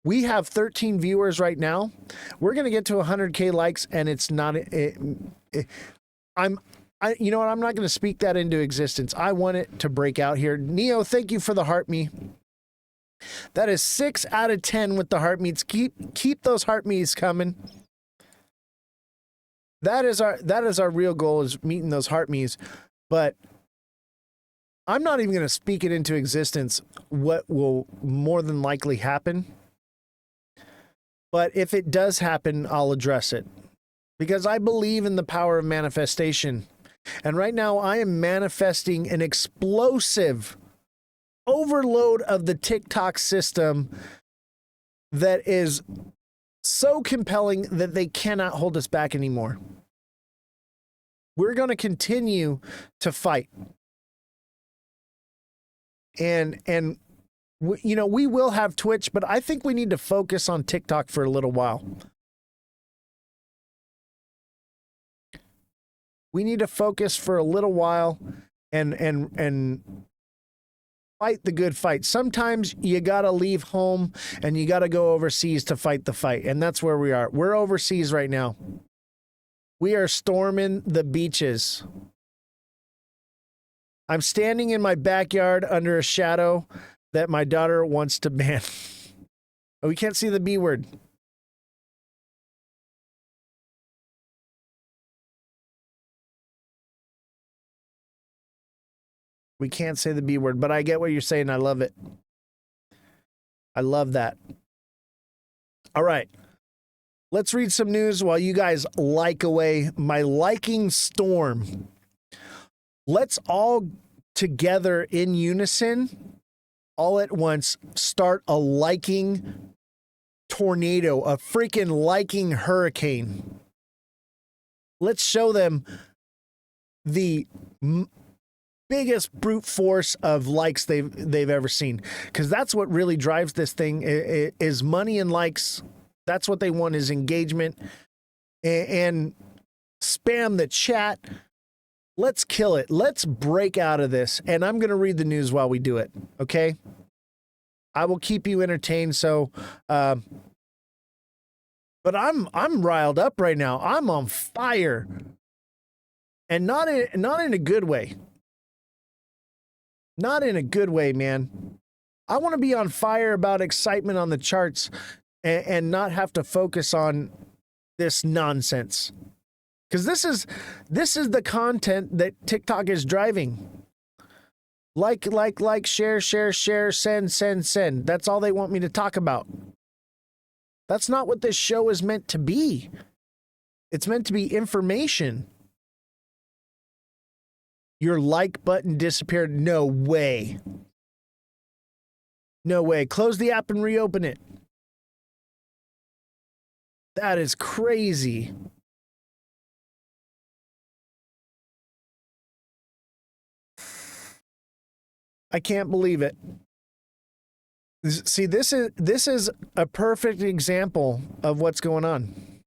We have 13 viewers right now. We're gonna get to 100K likes, and it's not. You know what? I'm not going to speak that into existence. I want it to break out here. Neo, thank you for the heart me. That is 6 out of 10 with the heart meets. Keep those heart me's coming. That is our real goal, is meeting those heart me's. But I'm not even going to speak it into existence what will more than likely happen. But if it does happen, I'll address it, because I believe in the power of manifestation. And right now I am manifesting an explosive overload of the TikTok system that is so compelling that they cannot hold us back anymore. We're going to continue to fight. And you know, we will have Twitch, but I think we need to focus on TikTok for a little while. We need to focus for a little while and fight the good fight. Sometimes you got to leave home and you got to go overseas to fight the fight. And that's where we are. We're overseas right now. We are storming the beaches. I'm standing in my backyard under a shadow that my daughter wants to ban. Oh, we can't see the B word. We can't say the B word, but I get what you're saying. I love it. I love that. All right. Let's read some news while you guys like away my liking storm. Let's all together in unison, all at once, start a liking tornado, a freaking liking hurricane. Let's show them the biggest brute force of likes they've ever seen, because that's what really drives this thing is money and likes. That's what they want, is engagement and spam the chat. Let's kill it. Let's break out of this. And I'm going to read the news while we do it. Okay. I will keep you entertained. So But I'm riled up right now. I'm on fire. And not in a good way. Not in a good way, man. I want to be on fire about excitement on the charts and not have to focus on this nonsense. Because this is the content that TikTok is driving. Like, share, send. That's all they want me to talk about. That's not what this show is meant to be. It's meant to be information. Your like button disappeared. No way. No way. Close the app and reopen it. That is crazy. I can't believe it. See, this is a perfect example of what's going on.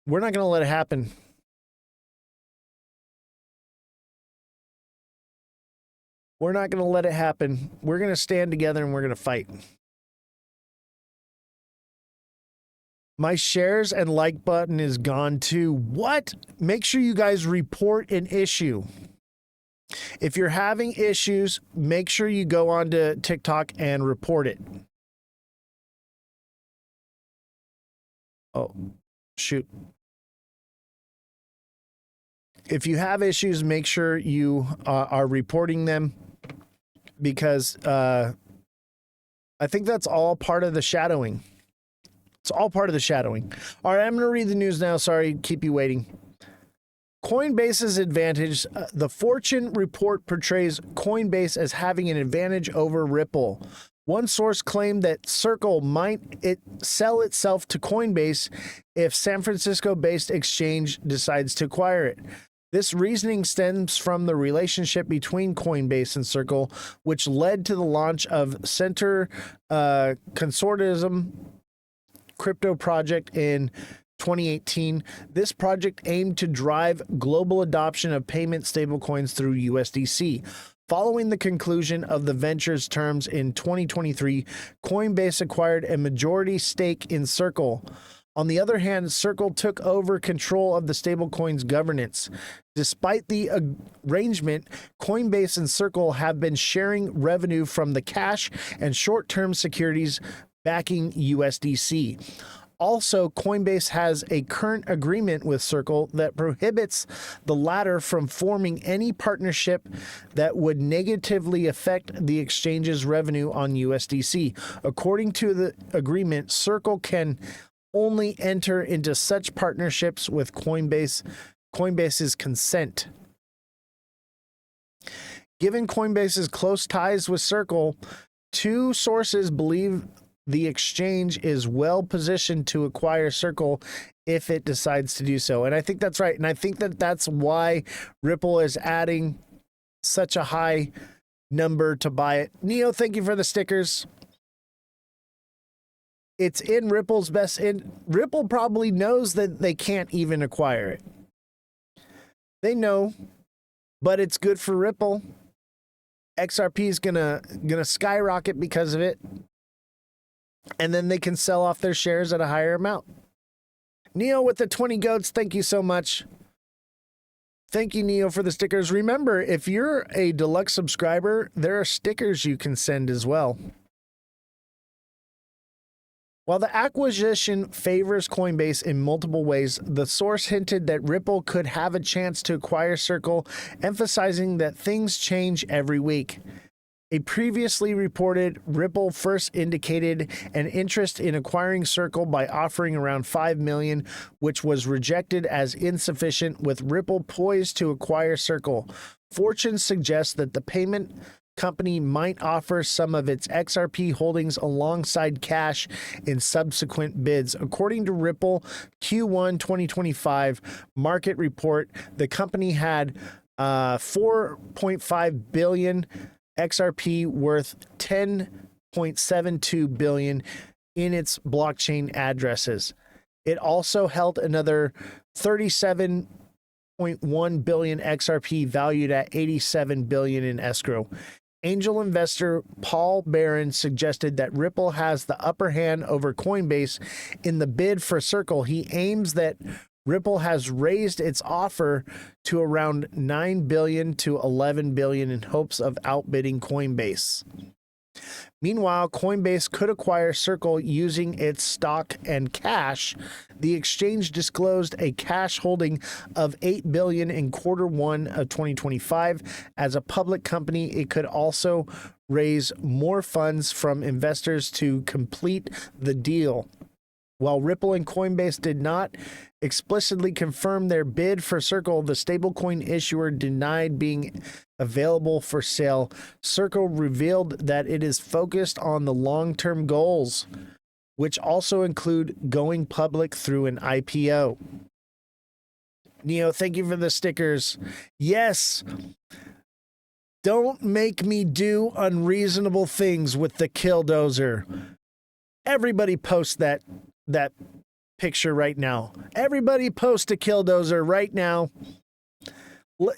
We're not going to let it happen. We're not going to let it happen. We're going to stand together and we're going to fight. My shares and like button is gone too. What? Make sure you guys report an issue. If you're having issues, make sure you go onto TikTok and report it. Oh, shoot. If you have issues, make sure you are reporting them, because I think that's all part of the shadowing. It's all part of the shadowing. All right, I'm going to read the news now. Sorry, keep you waiting. Coinbase's advantage. The Fortune report portrays Coinbase as having an advantage over Ripple. One source claimed that Circle might sell itself to Coinbase if San Francisco-based exchange decides to acquire it. This reasoning stems from the relationship between Coinbase and Circle, which led to the launch of Center Consortium crypto project in 2018. This project aimed to drive global adoption of payment stablecoins through USDC. Following the conclusion of the venture's terms in 2023, Coinbase acquired a majority stake in Circle. On the other hand, Circle took over control of the stablecoin's governance. Despite the arrangement, Coinbase and Circle have been sharing revenue from the cash and short-term securities backing USDC. Also, Coinbase has a current agreement with Circle that prohibits the latter from forming any partnership that would negatively affect the exchange's revenue on USDC. According to the agreement, Circle can only enter into such partnerships with Coinbase's consent. Given Coinbase's close ties with Circle, two sources believe the exchange is well positioned to acquire Circle if it decides to do so. And I think that's right. And I think that that's why Ripple is adding such a high number to buy it. Neo, thank you for the stickers. It's in Ripple's best in. Ripple probably knows that they can't even acquire it. They know, but it's good for Ripple. XRP is gonna skyrocket because of it. And then they can sell off their shares at a higher amount. Neo with the 20 goats, thank you so much. Thank you, Neo, for the stickers. Remember, if you're a deluxe subscriber, there are stickers you can send as well. While the acquisition favors Coinbase in multiple ways, the source hinted that Ripple could have a chance to acquire Circle, emphasizing that things change every week. A previously reported Ripple first indicated an interest in acquiring Circle by offering around $5 million, which was rejected as insufficient, with Ripple poised to acquire Circle. Fortune suggests that the payment company might offer some of its XRP holdings alongside cash in subsequent bids. According to Ripple Q1 2025 market report, the company had 4.5 billion XRP worth 10.72 billion in its blockchain addresses. It also held another 37.1 billion XRP valued at 87 billion in escrow. Angel investor Paul Barron suggested that Ripple has the upper hand over Coinbase in the bid for Circle. He aims that Ripple has raised its offer to around $9 billion to $11 billion in hopes of outbidding Coinbase. Meanwhile, Coinbase could acquire Circle using its stock and cash. The exchange disclosed a cash holding of $8 billion in Q1 of 2025. As a public company, it could also raise more funds from investors to complete the deal. While Ripple and Coinbase did not explicitly confirm their bid for Circle, the stablecoin issuer denied being available for sale. Circle revealed that it is focused on the long-term goals, which also include going public through an IPO. Neo, thank you for the stickers. Yes. Don't make me do unreasonable things with the Killdozer. Everybody post that picture right now. Everybody post a Killdozer right now.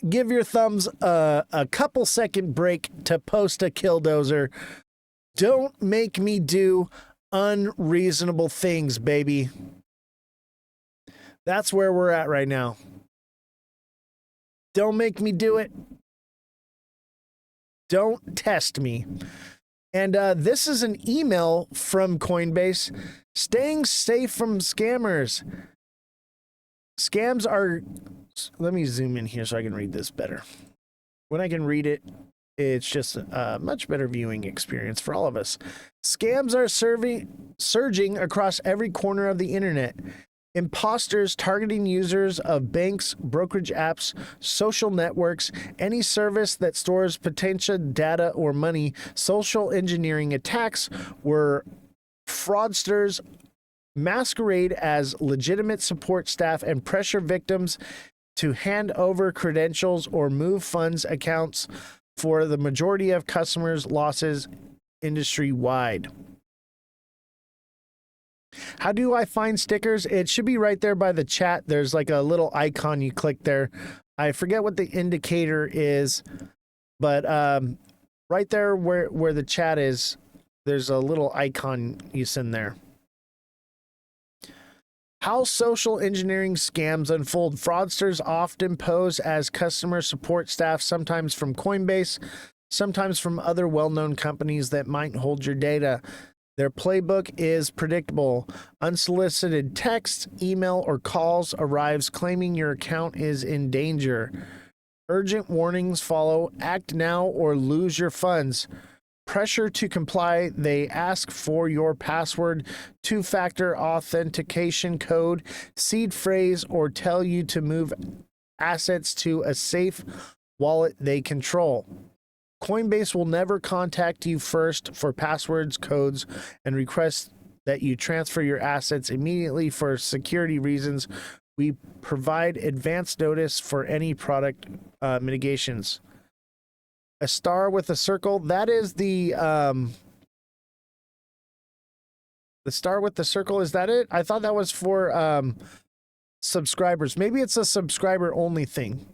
Give your thumbs a couple second break to post a Killdozer. Don't make me do unreasonable things, baby. That's where we're at right now. Don't make me do it. Don't test me. And this is an email from Coinbase. Staying safe from scammers. Scams are... Let me zoom in here so I can read this better. When I can read it, it's just a much better viewing experience for all of us. Scams are surging across every corner of the internet. Imposters targeting users of banks, brokerage apps, social networks, any service that stores potential data or money. Social engineering attacks where fraudsters masquerade as legitimate support staff and pressure victims to hand over credentials or move funds accounts for the majority of customers' losses industry-wide. How do I find stickers? It should be right there by the chat. There's like a little icon you click there. I forget what the indicator is, but right there where the chat is, there's a little icon you send there. How social engineering scams unfold. Fraudsters often pose as customer support staff, sometimes from Coinbase, sometimes from other well-known companies that might hold your data. Their playbook is predictable. Unsolicited text, email, or calls arrives claiming your account is in danger. Urgent warnings follow. Act now or lose your funds. Pressure to comply. They ask for your password, two-factor authentication code, seed phrase, or tell you to move assets to a safe wallet they control. Coinbase will never contact you first for passwords, codes, and request that you transfer your assets immediately for security reasons. We provide advance notice for any product mitigations. A star with a circle, that is the star with the circle, is that it? I thought that was for subscribers. Maybe it's a subscriber only thing.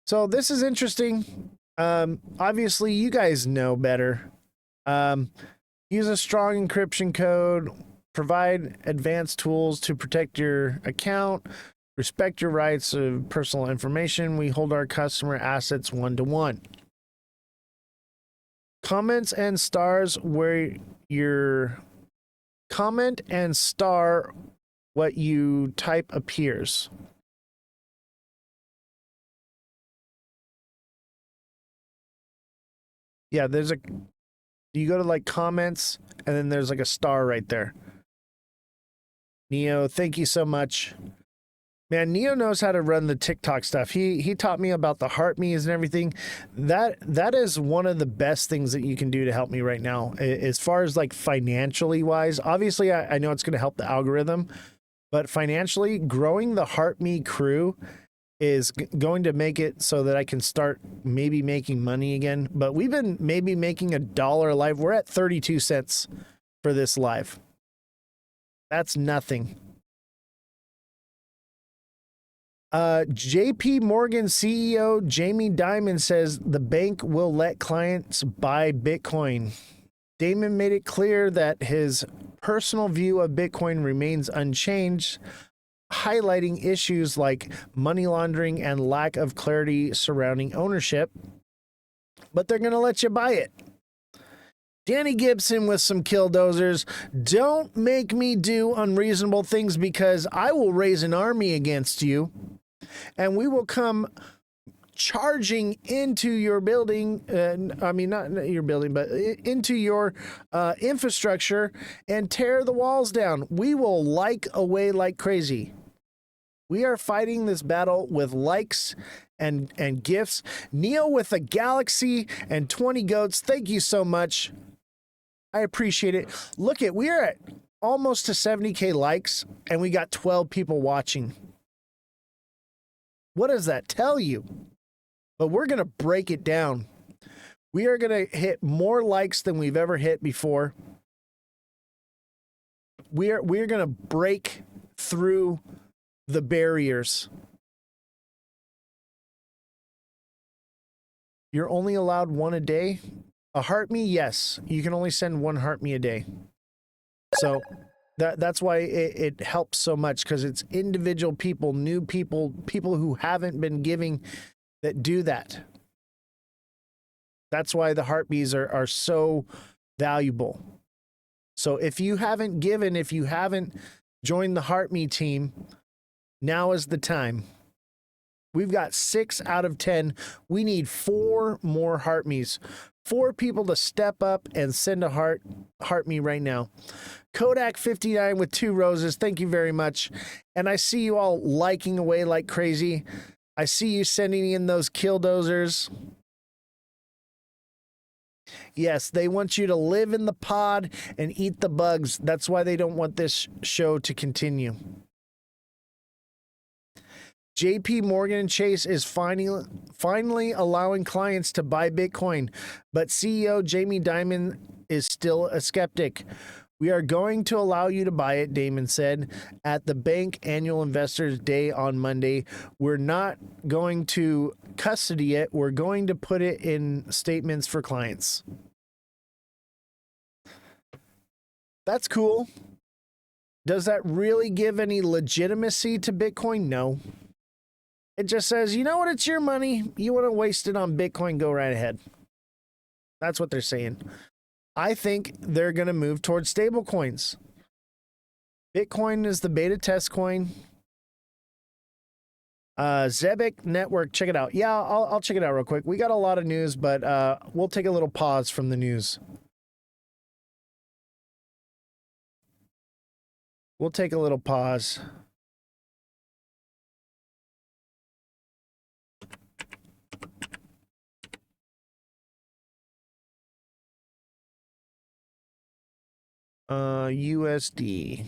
So this is interesting. Obviously, you guys know better. Use a strong encryption code. Provide advanced tools to protect your account. Respect your rights of personal information. We hold our customer assets one-to-one. Comments and stars where your comment and star what you type appears. Yeah, there's a, you go to like comments and then there's like a star right there. Neo, thank you so much. Man, Neo knows how to run the TikTok stuff. He taught me about the heart me's and everything. That is one of the best things that you can do to help me right now. As far as like financially wise, obviously I know it's going to help the algorithm, but financially growing the heart me crew is going to make it so that I can start maybe making money again. But we've been maybe making $1 live. We're at 32 cents for this live. That's nothing. JP Morgan CEO Jamie Dimon says the bank will let clients buy Bitcoin. Damon made it clear that his personal view of Bitcoin remains unchanged, highlighting issues like money laundering and lack of clarity surrounding ownership. But they're going to let you buy it. Danny Gibson with some killdozers. Don't make me do unreasonable things because I will raise an army against you and we will come charging into your building. I mean, not your building, but into your infrastructure and tear the walls down. We will like away like crazy. We are fighting this battle with likes and gifts. Neo with a galaxy and 20 goats. Thank you so much. I appreciate it. Look at, we are at almost to 70K likes and we got 12 people watching. What does that tell you? But we're going to break it down. We are going to hit more likes than we've ever hit before. We're going to break through the barriers. You're only allowed one a day. A heart me, yes. You can only send one heart me a day. So that's why it helps so much, because it's individual people, new people, people who haven't been giving that do that. That's why the heartbeats are so valuable. So if you haven't given, if you haven't joined the Heart Me team, now is the time. We've got 6 out of 10. We need 4 more Heart Me's. 4 people to step up and send a heart me right now. Kodak 59 with 2 roses. Thank you very much. And I see you all liking away like crazy. I see you sending in those killdozers. Yes, they want you to live in the pod and eat the bugs. That's why they don't want this show to continue. JP Morgan Chase is finally allowing clients to buy Bitcoin, but CEO Jamie Dimon is still a skeptic. We are going to allow you to buy it, Damon said, at the bank annual investors day on Monday. We're not going to custody it. We're going to put it in statements for clients. That's cool. Does that really give any legitimacy to Bitcoin? No. It just says, you know what? It's your money. You want to waste it on Bitcoin? Go right ahead. That's what they're saying. I think they're going to move towards stable coins. Bitcoin is the beta test coin. Zebic Network, check it out. Yeah, I'll check it out real quick. We got a lot of news, but we'll take a little pause from the news. We'll take a little pause. USD.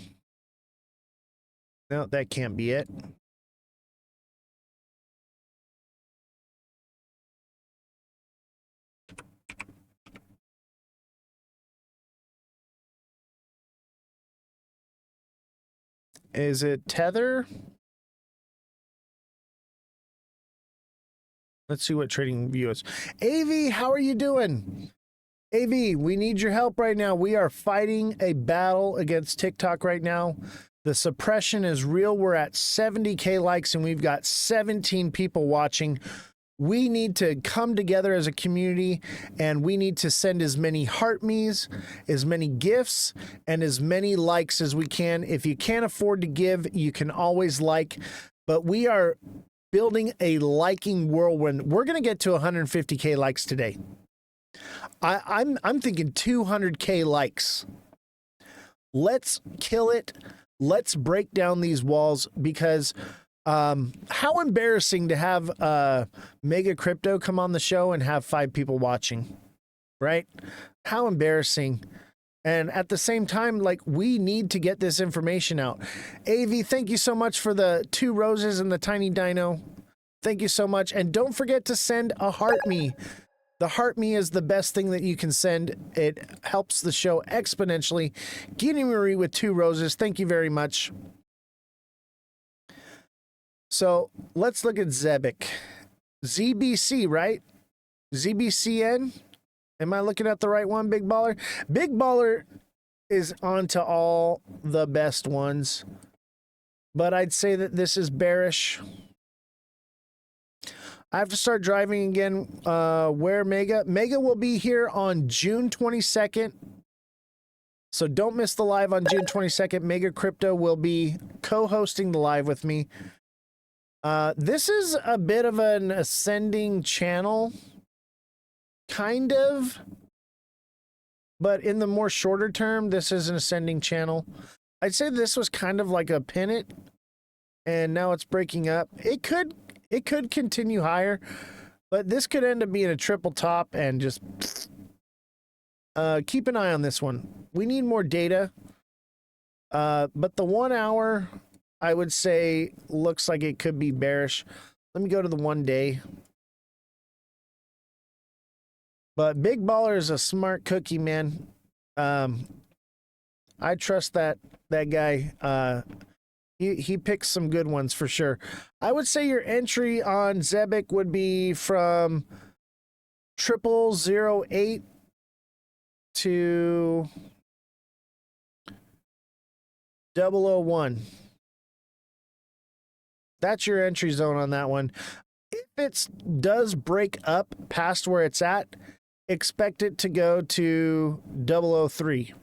No, that can't be it. Is it Tether? Let's see what trading view is. AV, how are you doing? AV, we need your help right now. We are fighting a battle against TikTok right now. The suppression is real. We're at 70K likes and we've got 17 people watching. We need to come together as a community and we need to send as many heart me's, as many gifts, and as many likes as we can. If you can't afford to give, you can always like, but we are building a liking whirlwind. We're going to get to 150K likes today. I'm thinking 200K likes. Let's kill it. Let's break down these walls, because how embarrassing to have Mega Crypto come on the show and have 5 people watching, right? How embarrassing. And at the same time, like, we need to get this information out. AV, thank you so much for the 2 roses and the tiny dino. Thank you so much. And don't forget to send a heart me. The heart me is the best thing that you can send. It helps the show exponentially. Guinea Marie with 2 roses. Thank you very much. So let's look at Zebic. ZBC, right? ZBCN? Am I looking at the right one, Big Baller? Big Baller is onto all the best ones. But I'd say that this is bearish. I have to start driving again. Where Mega? Mega will be here on June 22nd. So don't miss the live on June 22nd. Mega Crypto will be co-hosting the live with me. This is a bit of an ascending channel. Kind of. But in the more shorter term, this is an ascending channel. I'd say this was kind of like a pennant. And now it's breaking up. It could continue higher. But this could end up being a triple top and just... keep an eye on this one. We need more data. But the 1 hour, I would say, looks like it could be bearish. Let me go to the 1 day. But Big Baller is a smart cookie, man. I trust that guy. He picks some good ones for sure. I would say your entry on Zebic would be from 0008 to 001. That's your entry zone on that one. If it does break up past where it's at, expect it to go to 003.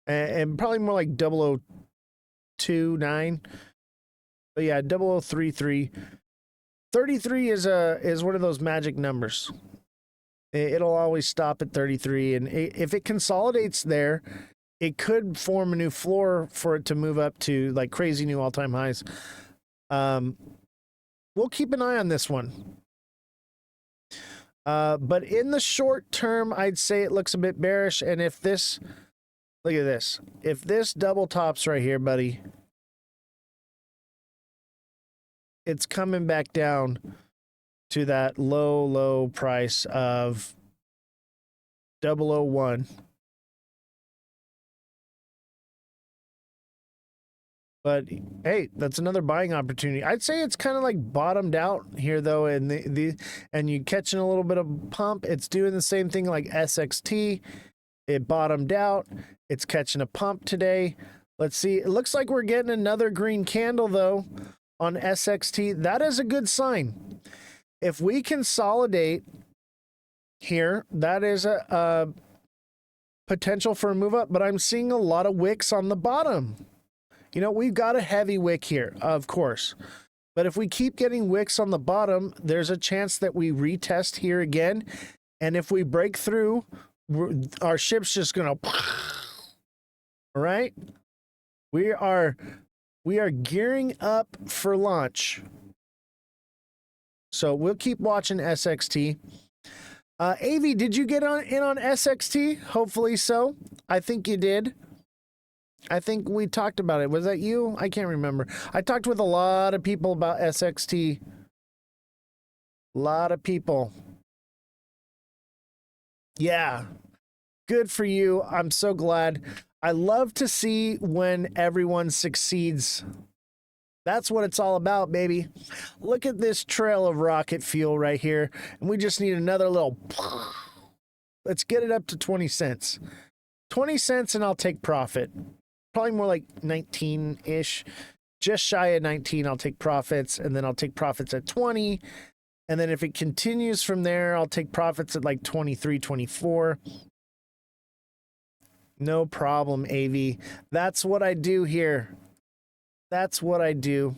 And probably more like 0029. But yeah, 0033. 33 is one of those magic numbers. It'll always stop at 33, and if it consolidates there, it could form a new floor for it to move up to like crazy new all-time highs. We'll keep an eye on this one. But in the short term, I'd say it looks a bit bearish, and if this, look at this, if this double tops right here, buddy, it's coming back down to that low price of 001. But hey, that's another buying opportunity. I'd say it's kind of like bottomed out here though, and and you catching a little bit of pump. It's doing the same thing like SXT. It bottomed out. It's catching a pump today. Let's see. It looks like we're getting another green candle though on SXT. That is a good sign. If we consolidate here, that is a potential for a move up, but I'm seeing a lot of wicks on the bottom. You know, we've got a heavy wick here, of course. But if we keep getting wicks on the bottom, there's a chance that we retest here again. And if we break through, our ship's just going to... All right? We are gearing up for launch. So we'll keep watching SXT. AV, did you get in on SXT? Hopefully so. I think you did. I think we talked about it. Was that you? I can't remember. I talked with a lot of people about SXT. A lot of people. Yeah. Good for you. I'm so glad. I love to see when everyone succeeds. That's what it's all about, baby. Look at this trail of rocket fuel right here. And we just need another little... Let's get it up to 20 cents. 20 cents and I'll take profit. Probably more like 19-ish. Just shy of 19, I'll take profits. And then I'll take profits at 20. And then if it continues from there, I'll take profits at like 23, 24. No problem, AV. That's what I do here. That's what I do.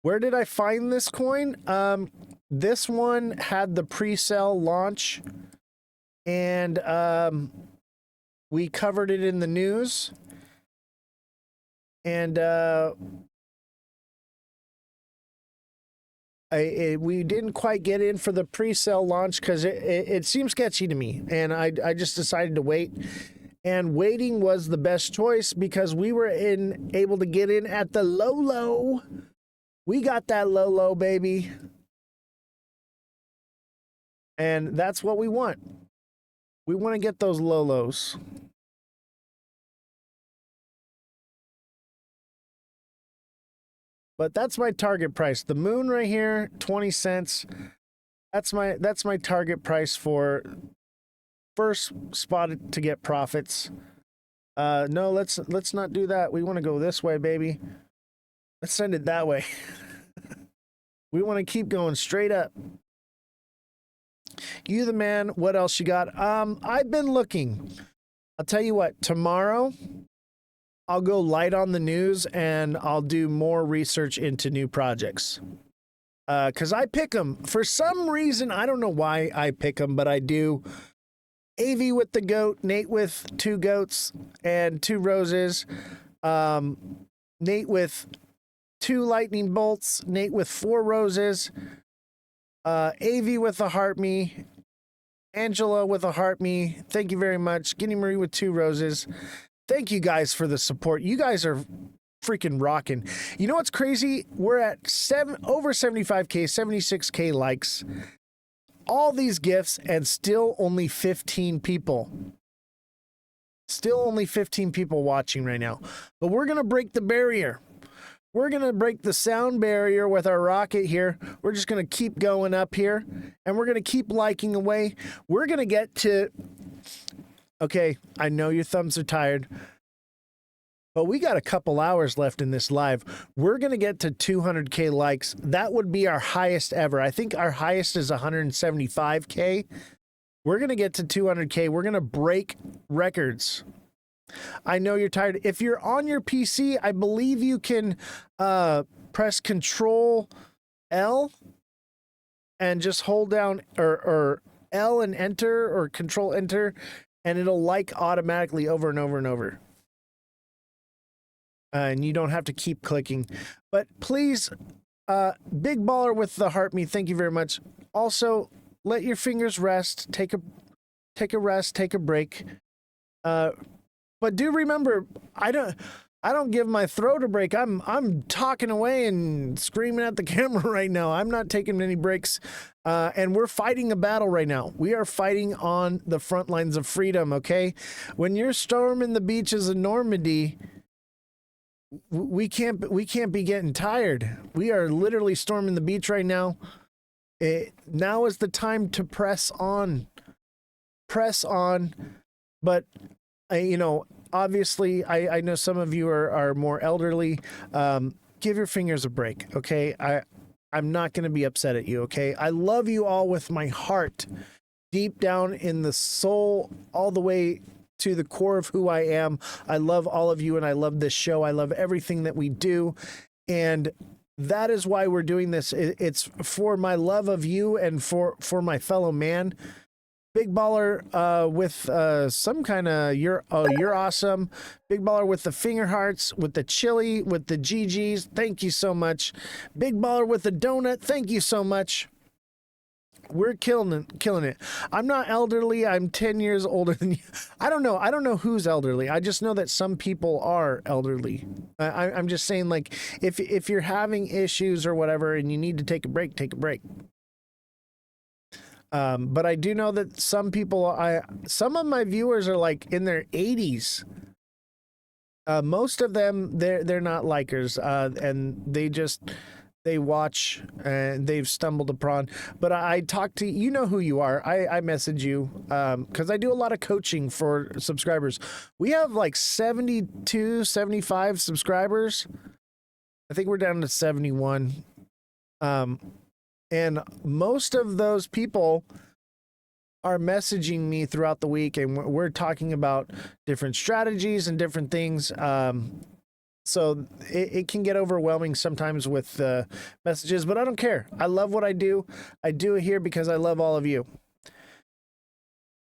Where did I find this coin? This one had the pre-sale launch, and we covered it in the news. And we didn't quite get in for the pre-sale launch because it seemed sketchy to me, and I just decided to wait. And waiting was the best choice because we were able to get in at the low. We got that low, baby. And that's what we want. We want to get those lows. But that's my target price. The moon right here, 20 cents. That's my target price for first spot to get profits. No, let's not do that. We want to go this way, baby. Let's send it that way. We want to keep going straight up. You the man. What else you got? I've been looking. I'll tell you what, tomorrow I'll go light on the news and I'll do more research into new projects. Because I pick them. For some reason, I don't know why I pick them, but I do. AV with the goat, Nate with 2 goats and 2 roses. Nate with 2 lightning bolts. Nate with 4 roses. AV with a heart me. Angela with a heart me. Thank you very much. Guinea Marie with 2 roses. Thank you guys for the support. You guys are freaking rocking. You know what's crazy? We're at over 75K, 76K likes. All these gifts and still only 15 people. Still only 15 people watching right now. But we're going to break the barrier. We're going to break the sound barrier with our rocket here. We're just going to keep going up here. And we're going to keep liking away. We're going to get to... Okay, I know your thumbs are tired. But we got a couple hours left in this live. We're going to get to 200K likes. That would be our highest ever. I think our highest is 175K. We're going to get to 200K. We're going to break records. I know you're tired. If you're on your PC, I believe you can press Control L and just hold down or L and enter or Control enter, and it'll like automatically over and over and over. And you don't have to keep clicking. But please, Big Baller with the heart me, thank you very much. Also, let your fingers rest. Take a rest, take a break. But do remember, I don't give my throat a break. I'm talking away and screaming at the camera right now. I'm not taking any breaks. And we're fighting a battle right now. We are fighting on the front lines of freedom, okay? When you're storming the beaches of Normandy, we can't be getting tired. We are literally storming the beach right now. Now is the time to press on. Press on. But you know, obviously, I know some of you are more elderly. Give your fingers a break, okay? I'm not going to be upset at you, okay? I love you all with my heart, deep down in the soul, all the way to the core of who I am. I love all of you, and I love this show. I love everything that we do, and that is why we're doing this. It's for my love of you and for my fellow man. Big Baller with some kind of you're awesome. Big Baller with the finger hearts, with the chili, with the GGs. Thank you so much. Big Baller with the donut. Thank you so much. We're killing it. I'm not elderly. I'm 10 years older than you. I don't know who's elderly. I just know that some people are elderly. I'm just saying, like, if you're having issues or whatever and you need to take a break, take a break. But I do know that some people, some of my viewers are like in their 80s. Most of them, they're not likers, and they watch and they've stumbled upon. But I talk to, you know who you are. I message you because I do a lot of coaching for subscribers. We have like 72, 75 subscribers. I think we're down to 71. And most of those people are messaging me throughout the week, and we're talking about different strategies and different things. So it can get overwhelming sometimes with messages, but I don't care. I love what I do. I do it here because I love all of you.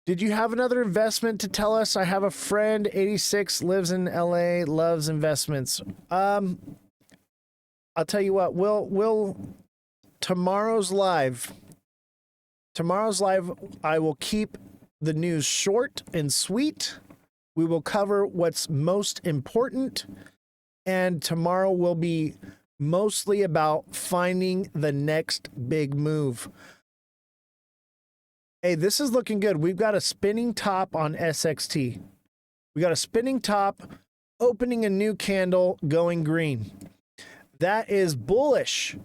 Did you have another investment to tell us? I have a friend, 86, lives in LA, loves investments. I'll tell you what, we'll tomorrow's live, I will keep the news short and sweet. We will cover what's most important. And tomorrow will be mostly about finding the next big move. Hey, this is looking good. We've got a spinning top on SXT. We got a spinning top, opening a new candle, going green. That is bullish.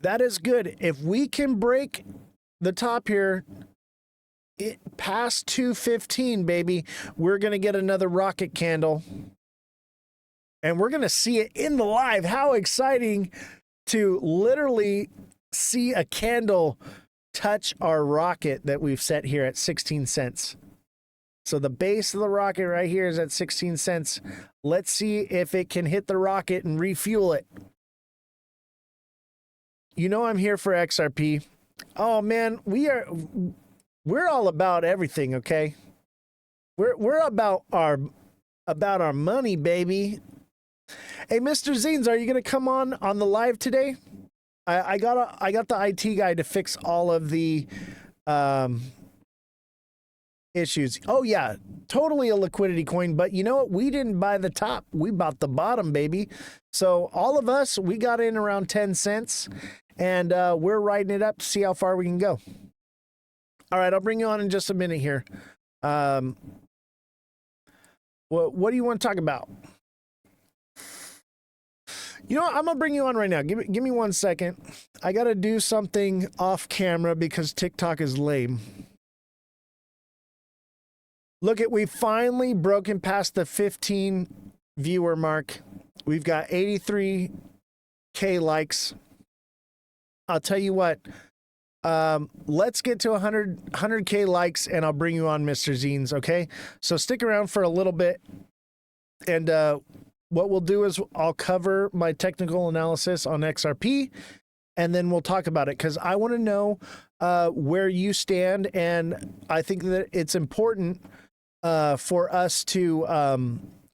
That is good. If we can break the top here, past 215, baby, we're going to get another rocket candle. And we're going to see it in the live. How exciting to literally see a candle touch our rocket that we've set here at 16 cents. So the base of the rocket right here is at 16 cents. Let's see if it can hit the rocket and refuel it. You know I'm here for XRP. Oh man, we're all about everything, okay? We're about our money, baby. Hey, Mr. Zines, are you gonna come on the live today? I got the IT guy to fix all of the issues. Oh yeah, totally a liquidity coin, but you know what? We didn't buy the top. We bought the bottom, baby. So all of us, we got in around 10 cents and we're riding it up to see how far we can go. All right, I'll bring you on in just a minute here. What do you want to talk about? You know what? I'm gonna bring you on right now. Give me 1 second. I gotta do something off camera because TikTok is lame. Look at, we've finally broken past the 15 viewer mark. We've got 83K likes. I'll tell you what, let's get to 100K likes and I'll bring you on, Mr. Zines, okay? So stick around for a little bit. And what we'll do is I'll cover my technical analysis on XRP and then we'll talk about it because I want to know where you stand. And I think that it's important for us to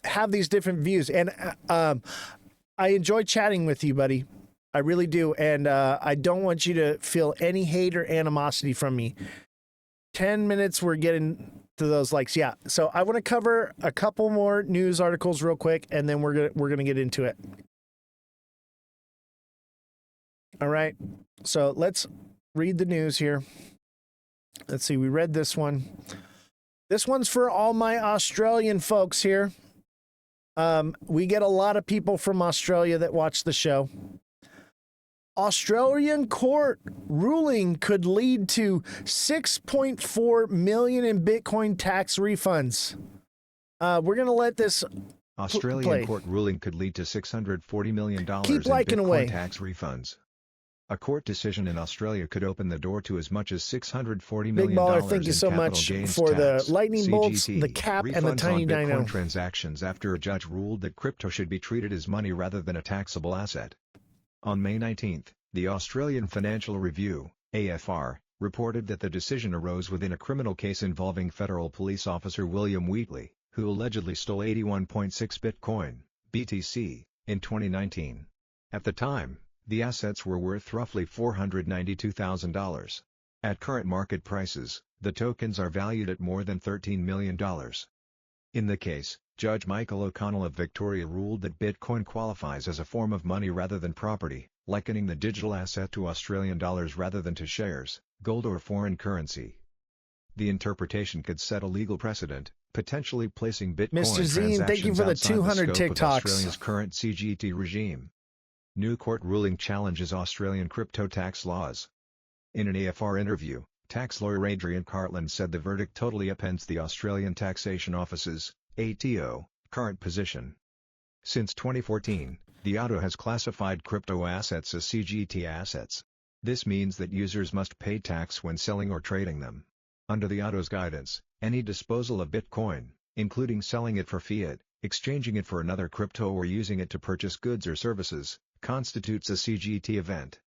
have these different views. And I enjoy chatting with you, buddy. I really do. And I don't want you to feel any hate or animosity from me. 10 minutes, we're getting to those likes. Yeah. So I want to cover a couple more news articles real quick, and then we're gonna get into it. All right. So let's read the news here. Let's see. We read this one. This one's for all my Australian folks here. We get a lot of people from Australia that watch the show. Australian court ruling could lead to 6.4 million in Bitcoin tax refunds. We're going to let this Australian play. court ruling could lead to $640 million in liking Bitcoin away. tax refunds. A court decision in Australia could open the door to as much as $640 Big million Baller, thank you in so capital much gains for tax, the lightning bolts, CGT, the cap, and the refunds tiny on dino. Bitcoin transactions after a judge ruled that crypto should be treated as money rather than a taxable asset. On May 19, the Australian Financial Review, AFR, reported that the decision arose within a criminal case involving federal police officer William Wheatley, who allegedly stole 81.6 Bitcoin, BTC, in 2019. At the time, the assets were worth roughly $492,000. At current market prices, the tokens are valued at more than $13 million. In the case, Judge Michael O'Connell of Victoria ruled that Bitcoin qualifies as a form of money rather than property, likening the digital asset to Australian dollars rather than to shares, gold or foreign currency. The interpretation could set a legal precedent, potentially placing Bitcoin Mr. Zine, transactions thank you for the outside 200 the scope of TikToks. Australia's current CGT regime. New court ruling challenges Australian crypto tax laws. In an AFR interview, tax lawyer Adrian Cartland said the verdict totally upends the Australian Taxation Office's ATO current position. Since 2014, the ATO has classified crypto assets as CGT assets. This means that users must pay tax when selling or trading them. Under the ATO's guidance, any disposal of Bitcoin, including selling it for fiat, exchanging it for another crypto or using it to purchase goods or services, constitutes a CGT event.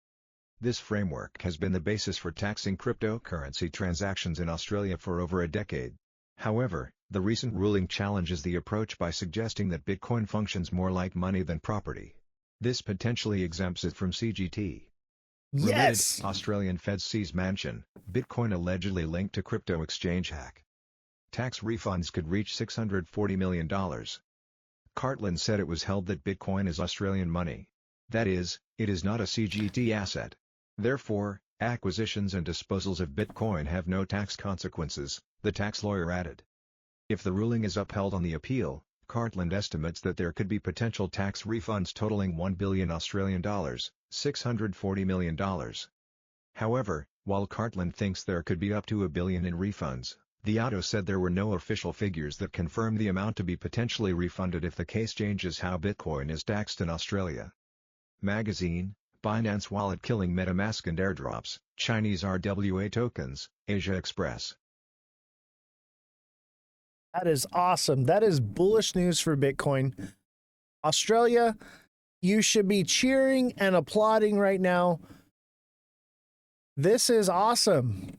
This framework has been the basis for taxing cryptocurrency transactions in Australia for over a decade. However, the recent ruling challenges the approach by suggesting that Bitcoin functions more like money than property. This potentially exempts it from CGT. Yes! Related, Australian Feds seize mansion, Bitcoin allegedly linked to crypto exchange hack. Tax refunds could reach $640 million. Cartland said it was held that Bitcoin is Australian money. That is, it is not a CGT asset. Therefore, acquisitions and disposals of Bitcoin have no tax consequences, the tax lawyer added. If the ruling is upheld on the appeal, Cartland estimates that there could be potential tax refunds totaling 1 billion Australian dollars, $640 million. However, while Cartland thinks there could be up to $1 billion in refunds, the auto said there were no official figures that confirm the amount to be potentially refunded if the case changes how Bitcoin is taxed in Australia. Magazine, Binance Wallet killing MetaMask and airdrops, Chinese RWA tokens, Asia Express. That is awesome. That is bullish news for Bitcoin. Australia, you should be cheering and applauding right now. This is awesome.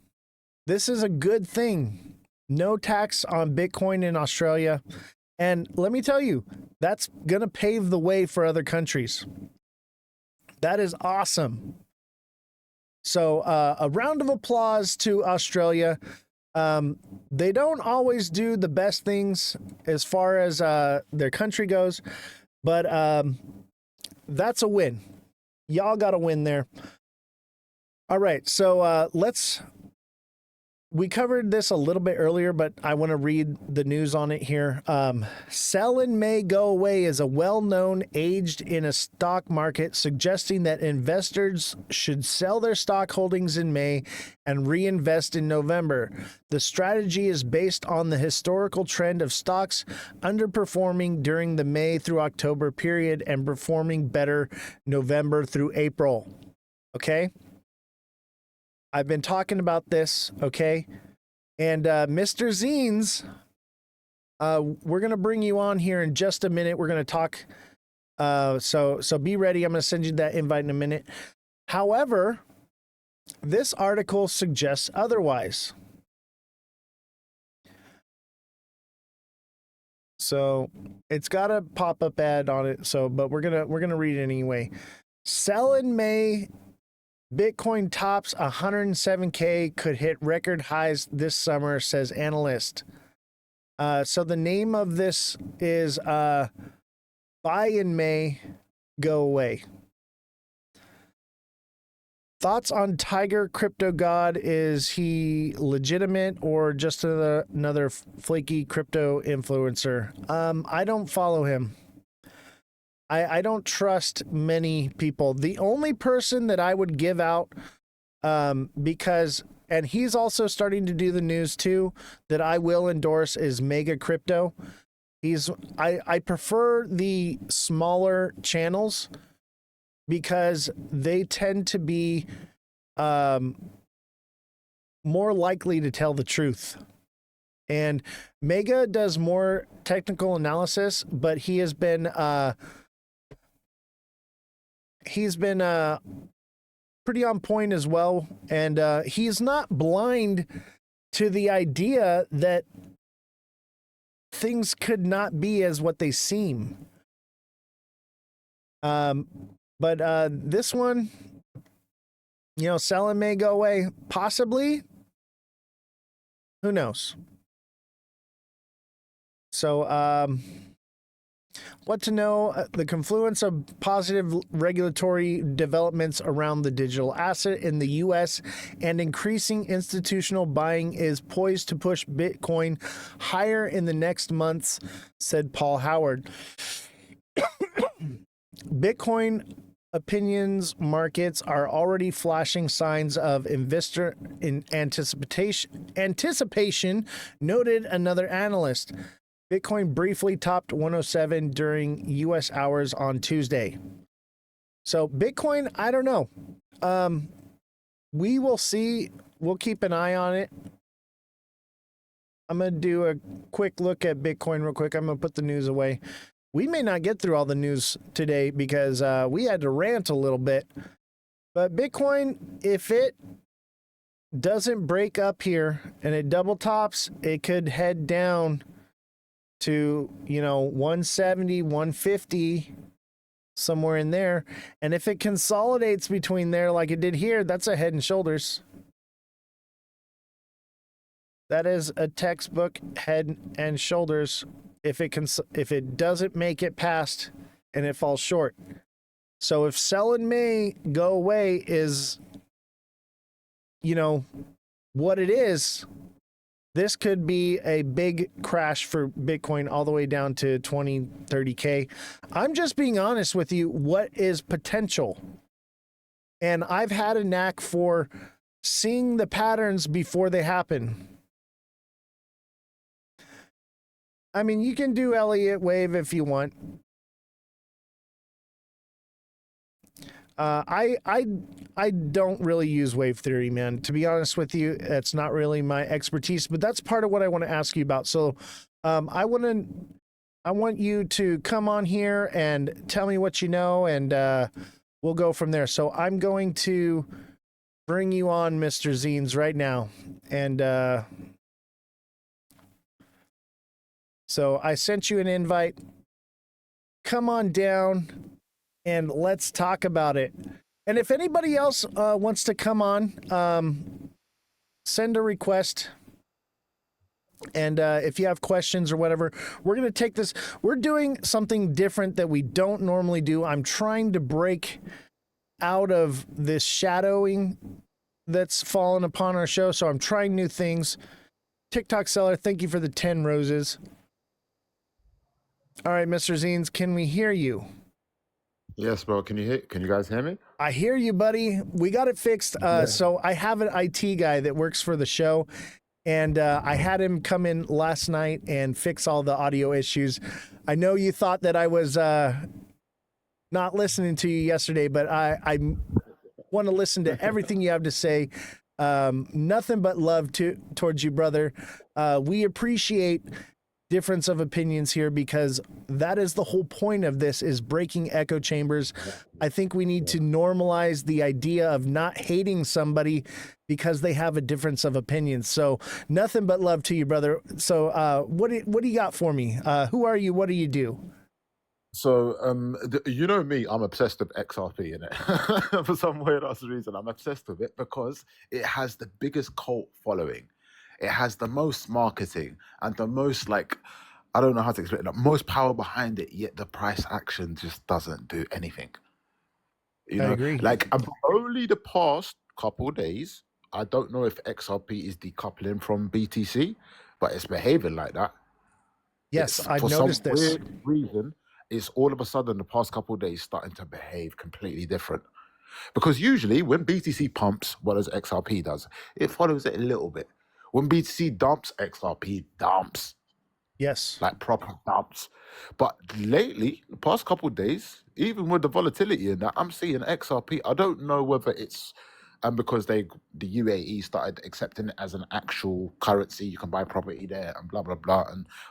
This is a good thing. No tax on Bitcoin in Australia. And let me tell you, that's going to pave the way for other countries. That is awesome. So a round of applause to Australia. They don't always do the best things as far as their country goes, but that's a win. Y'all got to win there. All right, so we covered this a little bit earlier, but I want to read the news on it here. Sell in May, go away is a well-known aged in a stock market, suggesting that investors should sell their stock holdings in May and reinvest in November. The strategy is based on the historical trend of stocks underperforming during the May through October period and performing better November through April. Okay? I've been talking about this, okay? And Mr. Zines, we're going to bring you on here in just a minute. We're going to talk. So be ready. I'm going to send you that invite in a minute. However, this article suggests otherwise. So it's got a pop-up ad on it. So, but we're gonna read it anyway. Sell in May. Bitcoin tops 107K, could hit record highs this summer, says analyst. So the name of this is Buy in May, Go Away. Thoughts on Tiger Crypto God? Is he legitimate or just another flaky crypto influencer? I don't follow him. I don't trust many people. The only person that I would give out, because, and he's also starting to do the news too, that I will endorse is Mega Crypto. I prefer the smaller channels because they tend to be more likely to tell the truth. And Mega does more technical analysis, but he has been pretty on point as well, and he's not blind to the idea that things could not be as what they seem. But this one, sell and may go away, possibly. Who knows? So, what to know, the confluence of positive regulatory developments around the digital asset in the U.S. and increasing institutional buying is poised to push Bitcoin higher in the next months, said Paul Howard. Bitcoin opinions markets are already flashing signs of investor in anticipation, noted another analyst. Bitcoin briefly topped 107 during U.S. hours on Tuesday. So Bitcoin, I don't know. We will see. We'll keep an eye on it. I'm going to do a quick look at Bitcoin real quick. I'm going to put the news away. We may not get through all the news today because we had to rant a little bit. But Bitcoin, if it doesn't break up here and it double tops, it could head down to 170, 150, somewhere in there. And if it consolidates between there like it did here, that's a head and shoulders. That is a textbook head and shoulders if it doesn't make it past and it falls short. So if sell in May, go away is what it is, this could be a big crash for Bitcoin all the way down to 20, 30K. I'm just being honest with you. What is potential? And I've had a knack for seeing the patterns before they happen. I mean, you can do Elliott wave if you want. I don't really use wave theory, man. To be honest with you, it's not really my expertise, but that's part of what I want to ask you about. So, I want you to come on here and tell me what you know, and we'll go from there. So I'm going to bring you on, Mr. Zines, right now, and so I sent you an invite. Come on down and let's talk about it. And if anybody else wants to come on, send a request. And if you have questions or whatever, we're going to take this. We're doing something different that we don't normally do. I'm trying to break out of this shadowing that's fallen upon our show. So I'm trying new things. TikTok seller, thank you for the 10 roses. All right, Mr. Zines, can we hear you? Yes, bro. Can you guys hear me? I hear you, buddy. We got it fixed. So I have an IT guy that works for the show, and I had him come in last night and fix all the audio issues. I know you thought that I was not listening to you yesterday, but I want to listen to everything you have to say. Nothing but love towards you, brother. We appreciate difference of opinions here, because that is the whole point of this, is breaking echo chambers. I think we need to normalize the idea of not hating somebody because they have a difference of opinions. So nothing but love to you, brother. So what do you got for me? Who are you? What do you do? So, you know me, I'm obsessed with XRP, innit? For some weird ass reason, I'm obsessed with it because it has the biggest cult following. It has the most marketing and the most, like, I don't know how to explain it, most power behind it, yet the price action just doesn't do anything. You I know, agree. like, only the past couple days, I don't know if XRP is decoupling from BTC, but it's behaving like that. Yes, I've For some noticed this. weird reason, it's all of a sudden the past couple of days starting to behave completely different. Because usually when BTC pumps, what does XRP does? It follows it a little bit. When BTC dumps, XRP dumps, Yes. like proper dumps. But lately, the past couple of days, even with the volatility in that, I'm seeing XRP. I don't know whether it's because the UAE started accepting it as an actual currency. You can buy property there and blah blah blah.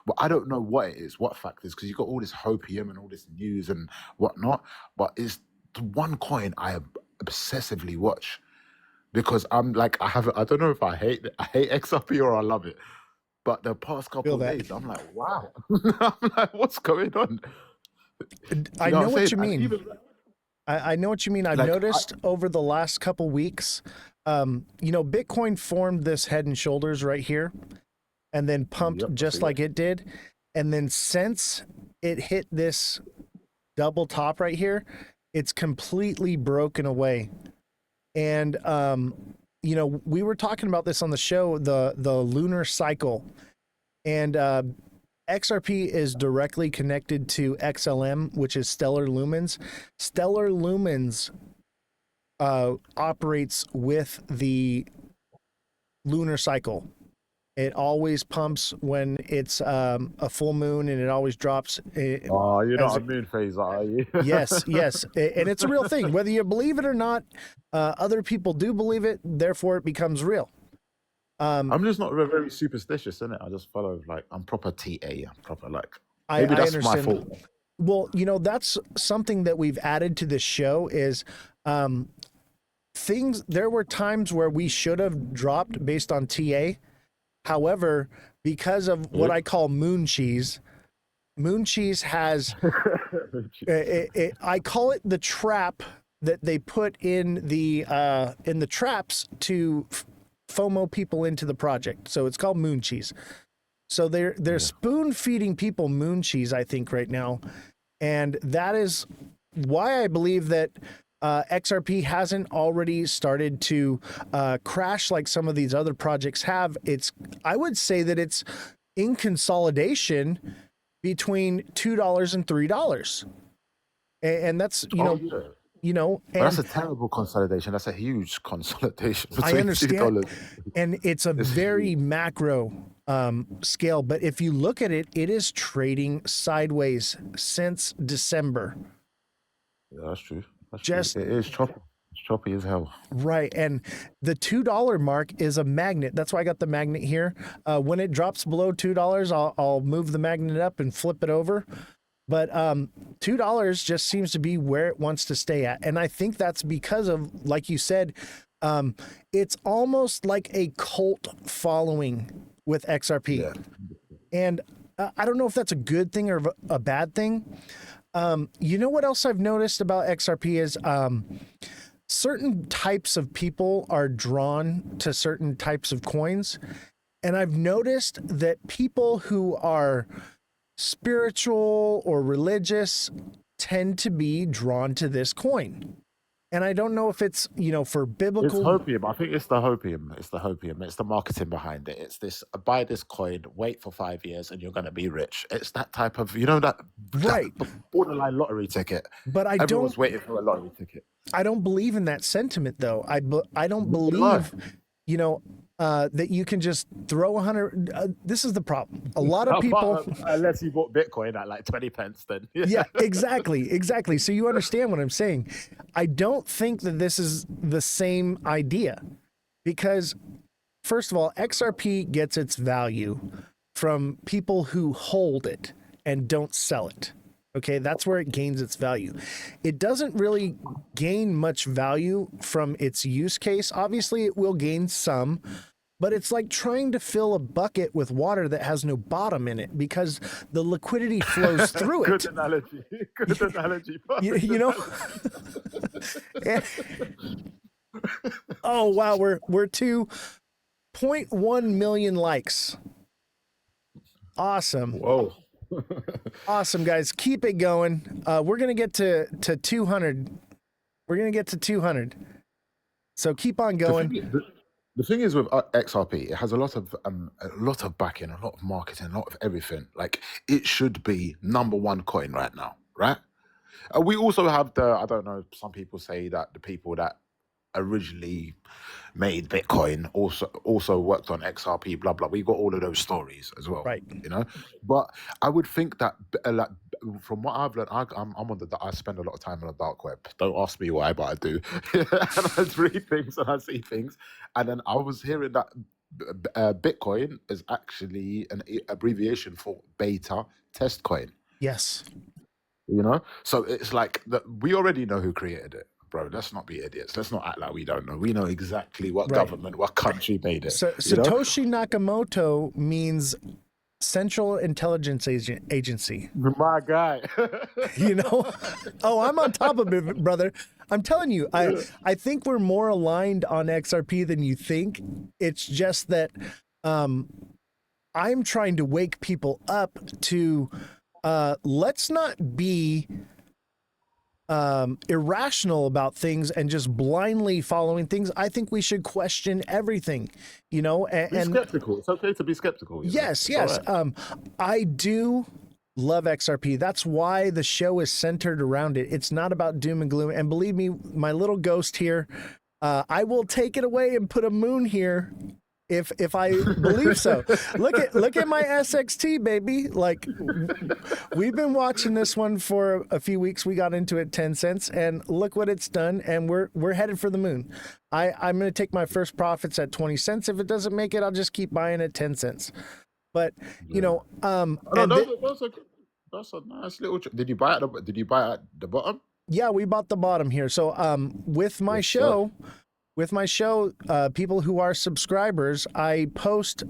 But I don't know what it is, what factors, because you got all this hopium and all this news and whatnot. But it's the one coin I obsessively watch. Because I'm like, I don't know if I hate XRP or I love it. But the past couple of days, I'm like, wow. I'm like, what's going on? I know what you mean. I know what you mean. I've noticed over the last couple weeks, Bitcoin formed this head and shoulders right here and then pumped just like it did. And then since it hit this double top right here, it's completely broken away. And, we were talking about this on the show, the lunar cycle, and XRP is directly connected to XLM, which is stellar lumens. Stellar lumens operates with the lunar cycle. It always pumps when it's a full moon, and it always drops. You're not a moon phase, are you? Yes. And it's a real thing. Whether you believe it or not, other people do believe it, therefore it becomes real. I'm just not very superstitious, innit? I just follow, like, I'm proper TA. I'm proper, like, maybe that's understand. my fault. Well, that's something that we've added to this show is there were times where we should have dropped based on TA. However, because of what I call moon cheese has, I call it the trap that they put in the traps to FOMO people into the project. So it's called moon cheese. So they're spoon feeding people moon cheese, I think, right now. And that is why I believe that XRP hasn't already started to crash like some of these other projects have. I would say that it's in consolidation between $2 and $3. And that's, But and that's a terrible consolidation. That's a huge consolidation I between understand. $2. And it's a very huge. macro scale. But if you look at it, it is trading sideways since December. Yeah, that's true. That's Just true. It is choppy. It's choppy as hell. right. And the $2 mark is a magnet. That's why I got the magnet here. When it drops below $2, I'll move the magnet up and flip it over. But $2 just seems to be where it wants to stay at. And I think that's because of, like you said, it's almost like a cult following with XRP. Yeah. And I don't know if that's a good thing or a bad thing. You know what else I've noticed about XRP is certain types of people are drawn to certain types of coins. And I've noticed that people who are spiritual or religious tend to be drawn to this coin. And I don't know if it's, for biblical. It's hopium. I think it's the hopium. It's the hopium. It's the marketing behind it. It's this: buy this coin, wait for 5 years, and you're going to be rich. It's that type of, that Right. borderline lottery ticket. But Everyone's waiting for a lottery ticket. I don't believe in that sentiment, though. I don't Right. believe, that you can just throw 100. This is the problem. A lot of people. Unless you bought Bitcoin at like 20 pence, then. Yeah, exactly. So you understand what I'm saying. I don't think that this is the same idea because, first of all, XRP gets its value from people who hold it and don't sell it. Okay, that's where it gains its value. It doesn't really gain much value from its use case. Obviously, it will gain some, but it's like trying to fill a bucket with water that has no bottom in it because the liquidity flows through it. Good analogy. Good analogy. Oh, wow, we're to 0.1 million likes. Awesome. Whoa. Awesome, guys. Keep it going. We're going to get to 200. We're going to get to 200. So keep on going. The thing is with XRP, it has a lot of backing, a lot of marketing, a lot of everything. Like, it should be #1 coin right now, right? We also have I don't know, some people say that the people that originally made Bitcoin also worked on XRP, blah blah. We got all of those stories as well, Right? But I would think that, like, from what I've learned, I spend a lot of time on the dark web. Don't ask me why, but I do. And I read things and I see things, and then I was hearing that Bitcoin is actually an abbreviation for beta test coin. Yes. So it's like we already know who created it. Bro, let's not be idiots. Let's not act like we don't know. We know exactly what government, what country made it. So Satoshi Nakamoto means Central Intelligence Agency. My guy. Oh, I'm on top of it, brother. I'm telling you, I think we're more aligned on XRP than you think. It's just that I'm trying to wake people up to let's not be irrational about things and just blindly following things. I think we should question everything, and be skeptical. It's okay to be skeptical. Yes. Right. I do love XRP. That's why the show is centered around it. It's not about doom and gloom. And believe me, my little ghost here, I will take it away and put a moon here if I believe so. Look at my SXT, baby. Like, we've been watching this one for a few weeks. We got into it 10 cents, and look what it's done. And we're headed for the moon. I'm going to take my first profits at 20 cents. If it doesn't make it, I'll just keep buying at 10 cents. But that's a nice little. Did you buy at the bottom? Yeah, we bought the bottom here. So with my show. With my show, people who are subscribers, I post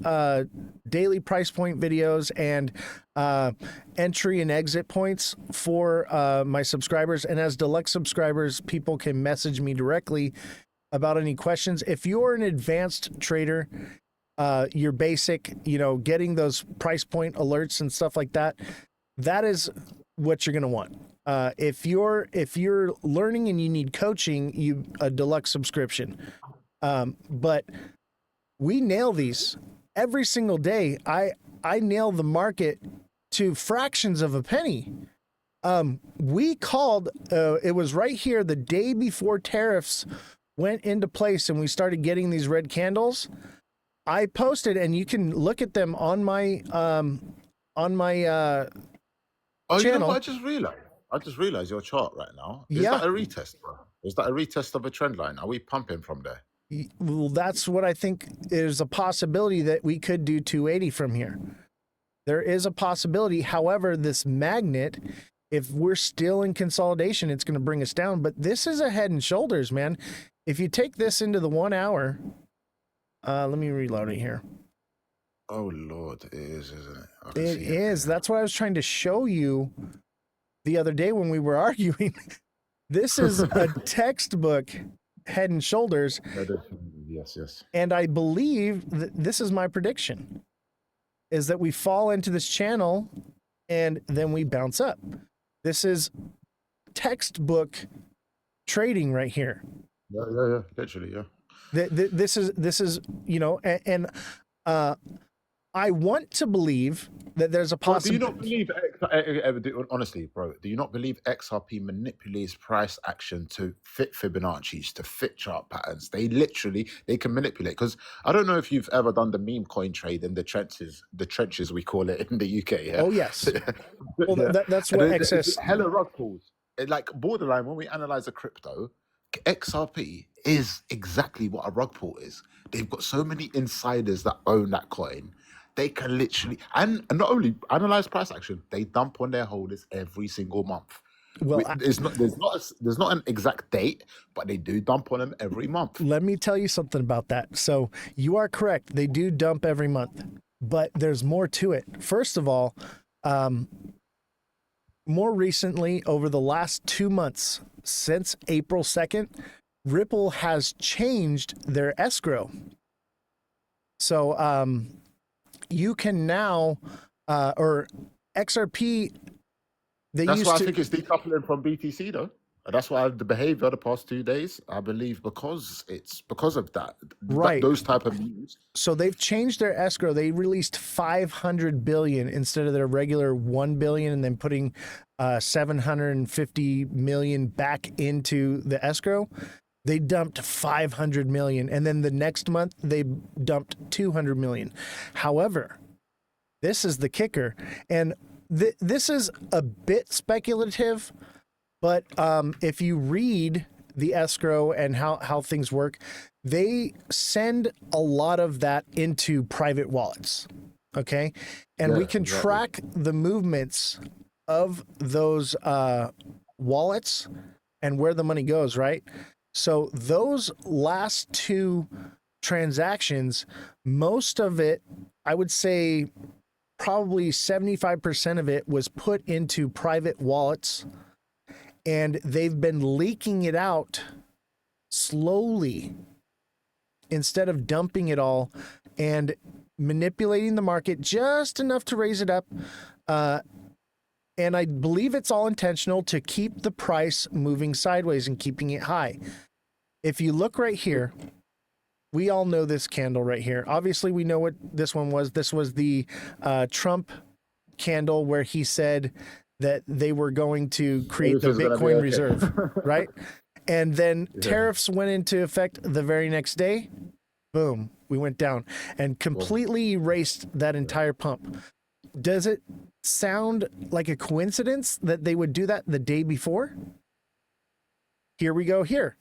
daily price point videos and entry and exit points for my subscribers. And as deluxe subscribers, people can message me directly about any questions. If you're an advanced trader, you're basic, getting those price point alerts and stuff like that, that is what you're going to want. If you're learning and you need coaching, a deluxe subscription. But we nail these every single day. I nail the market to fractions of a penny. We called, it was right here the day before tariffs went into place and we started getting these red candles. I posted, and you can look at them on my Oh, you know channel. what? I just realized your chart right now. Is Yeah. that a retest, bro? Is that a retest of a trend line? Are we pumping from there? Well, that's what I think is a possibility, that we could do 280 from here. There is a possibility. However, this magnet, if we're still in consolidation, it's going to bring us down. But this is a head and shoulders, man. If you take this into the 1 hour, let me reload it here. Oh Lord, it is, isn't it? I can It see is. That's what I was trying to show you the other day when we were arguing. This is a textbook head and shoulders. Yes, yes. And I believe this is my prediction, is that we fall into this channel and then we bounce up. This is textbook trading right here. Yeah, literally, yeah. This is, you know, and I want to believe that there's a Bro, do you possibility. not believe, honestly, bro, do you not believe XRP manipulates price action to fit Fibonacci's, to fit chart patterns? They can manipulate. Because I don't know if you've ever done the meme coin trade in the trenches we call it in the UK. Yeah? Oh, yes. Well, Yeah. that's And what it's excess. hella rug pulls. Like borderline, when we analyze a crypto, XRP is exactly what a rug pull is. They've got so many insiders that own that coin. They can literally, and not only analyze price action, they dump on their holders every single month. Well, There's not an exact date, but they do dump on them every month. let me tell you something about that. So you are correct. They do dump every month, but there's more to it. First of all, more recently, over the last 2 months, since April 2nd, Ripple has changed their escrow. So you can now, or XRP, That's why I think it's decoupling from BTC though. And that's why the behavior the past 2 days, I believe, because of that, Right. those type of news. So they've changed their escrow. They released 500 billion instead of their regular 1 billion, and then putting 750 million back into the escrow. They dumped 500 million, and then the next month they dumped 200 million. However, this is the kicker, and this is a bit speculative, but if you read the escrow and how things work, they send a lot of that into private wallets. Okay. And we can track the movements of those wallets and where the money goes, right? So those last two transactions, most of it, I would say probably 75% of it was put into private wallets, and they've been leaking it out slowly instead of dumping it all and manipulating the market just enough to raise it up. And I believe it's all intentional to keep the price moving sideways and keeping it high. If you look right here, we all know this candle right here. Obviously, we know what this one was. This was the Trump candle where he said that they were going to create the Bitcoin reserve, right? And then tariffs went into effect the very next day. Boom, we went down and completely erased that entire pump. Does it sound like a coincidence that they would do that the day before? Here we go here.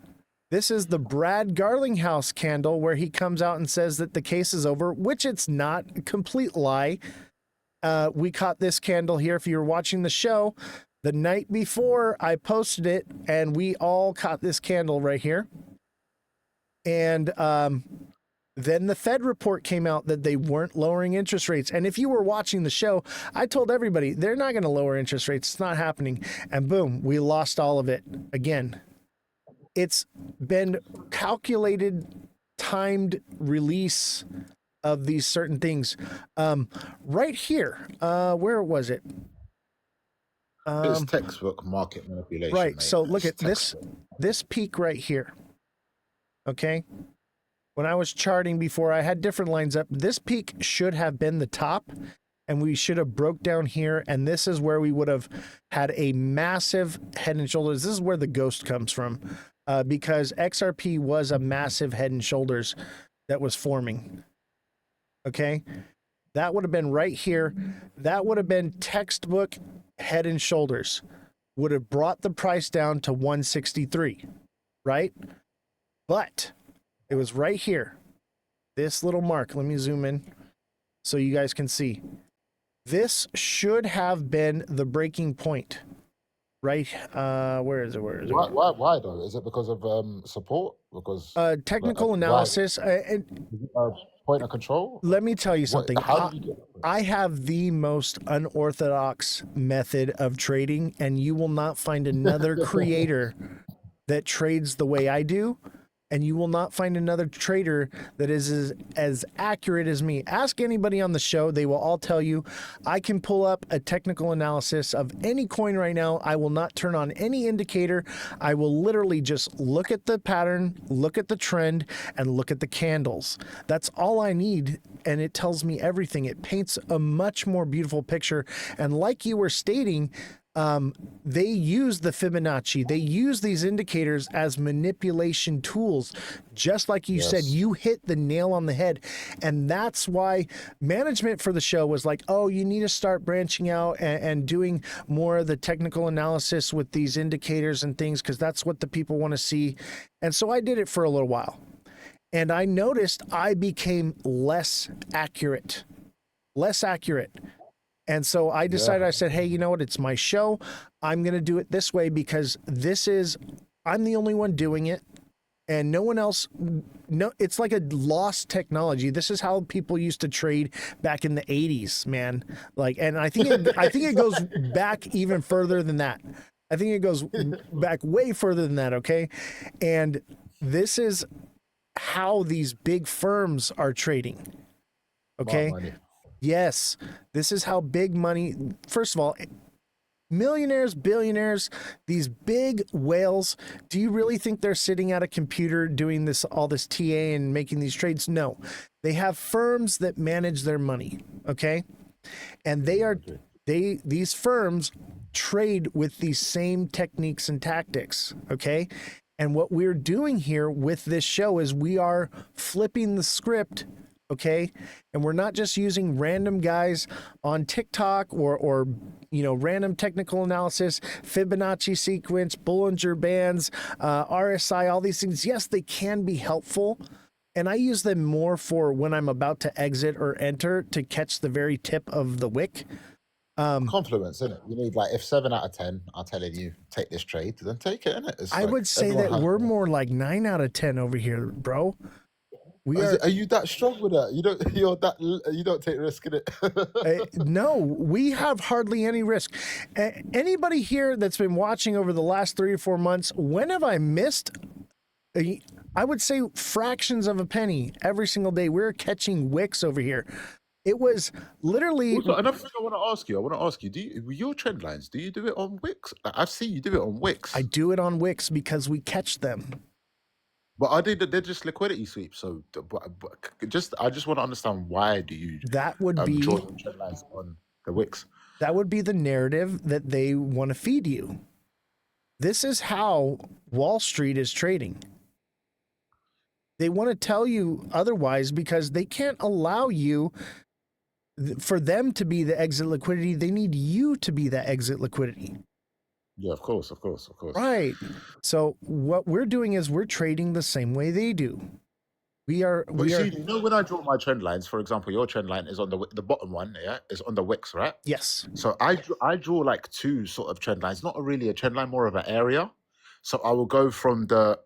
This is the Brad Garlinghouse candle where he comes out and says that the case is over, which it's not. A complete lie. We caught this candle here. If you were watching the show, the night before I posted it, and we all caught this candle right here. And then the Fed report came out that they weren't lowering interest rates. And if you were watching the show, I told everybody they're not going to lower interest rates. It's not happening. And boom, we lost all of it again. It's been calculated, timed release of these certain things. Right here, where was it? It's Um, textbook market manipulation, right. mate. So look It's at this textbook. this peak right here. Okay. When I was charting before, I had different lines up. This peak should have been the top, and we should have broke down here, and this is where we would have had a massive head and shoulders. This is where the ghost comes from, because XRP was a massive head and shoulders that was forming. Okay, that would have been right here. That would have been textbook head and shoulders. Would have brought the price down to 163, right? But it was right here. This little mark. Let me zoom in so you guys can see. This should have been the breaking point, right? Where is it? Where is it? Why though? Is it because of support? Because Technical why? analysis. And Point of control? let me tell you something. How did you get it? I have the most unorthodox method of trading, and you will not find another creator that trades the way I do. And you will not find another trader that is as accurate as me. Ask anybody on the show. They will all tell you, I can pull up a technical analysis of any coin right now. I will not turn on any indicator. I will literally just look at the pattern, look at the trend, and look at the candles. That's all I need. And it tells me everything. It paints a much more beautiful picture. And like you were stating, they use the Fibonacci. They use these indicators as manipulation tools. Just like you said, you hit the nail on the head. And that's why management for the show was like, oh, you need to start branching out and doing more of the technical analysis with these indicators and things, because that's what the people want to see. And so I did it for a little while. And I noticed I became less accurate. And so I decided, I said, hey, you know what? It's my show. I'm going to do it this way because I'm the only one doing it. And no one else, no, it's like a lost technology. This is how people used to trade back in the 80s, man. Like, and I think it goes back even further than that. I think it goes back way further than that, okay? And this is how these big firms are trading, okay? Money. Yes, this is how big money, first of all, millionaires, billionaires, these big whales, do you really think they're sitting at a computer doing all this TA and making these trades? No, they have firms that manage their money, okay? And these firms trade with these same techniques and tactics, okay? And what we're doing here with this show is we are flipping the script, okay? And we're not just using random guys on TikTok or random technical analysis, Fibonacci sequence, Bollinger Bands, RSI, all these things. Yes, they can be helpful. And I use them more for when I'm about to exit or enter to catch the very tip of the wick. Compliments, isn't it? You need, like, if 7 out of 10 are telling you take this trade, then take it, innit? I would say that we're more like 9 out of 10 over here, bro. Are you that strong with that? You don't take risk in it. No, we have hardly any risk. Anybody here that's been watching over the last 3 or 4 months, when have I missed? I would say fractions of a penny every single day. We're catching wicks over here. It was literally. Also, another thing I want to ask you, do you, your trend lines, do you do it on Wix? I've seen you do it on Wix. I do it on Wix because we catch them. But they're just liquidity sweeps. So, I just want to understand, why do you that would be draw your trend lines on the Wix? That would be the narrative that they want to feed you. This is how Wall Street is trading. They want to tell you otherwise because they can't allow you. For them to be the exit liquidity, they need you to be that exit liquidity. Yeah, of course. Right. So what we're doing is we're trading the same way they do. When I draw my trend lines, for example, your trend line is on the bottom one, yeah, is on the Wix, right? Yes. So I draw like 2 sort of trend lines, not really a trend line, more of an area. So I will go from the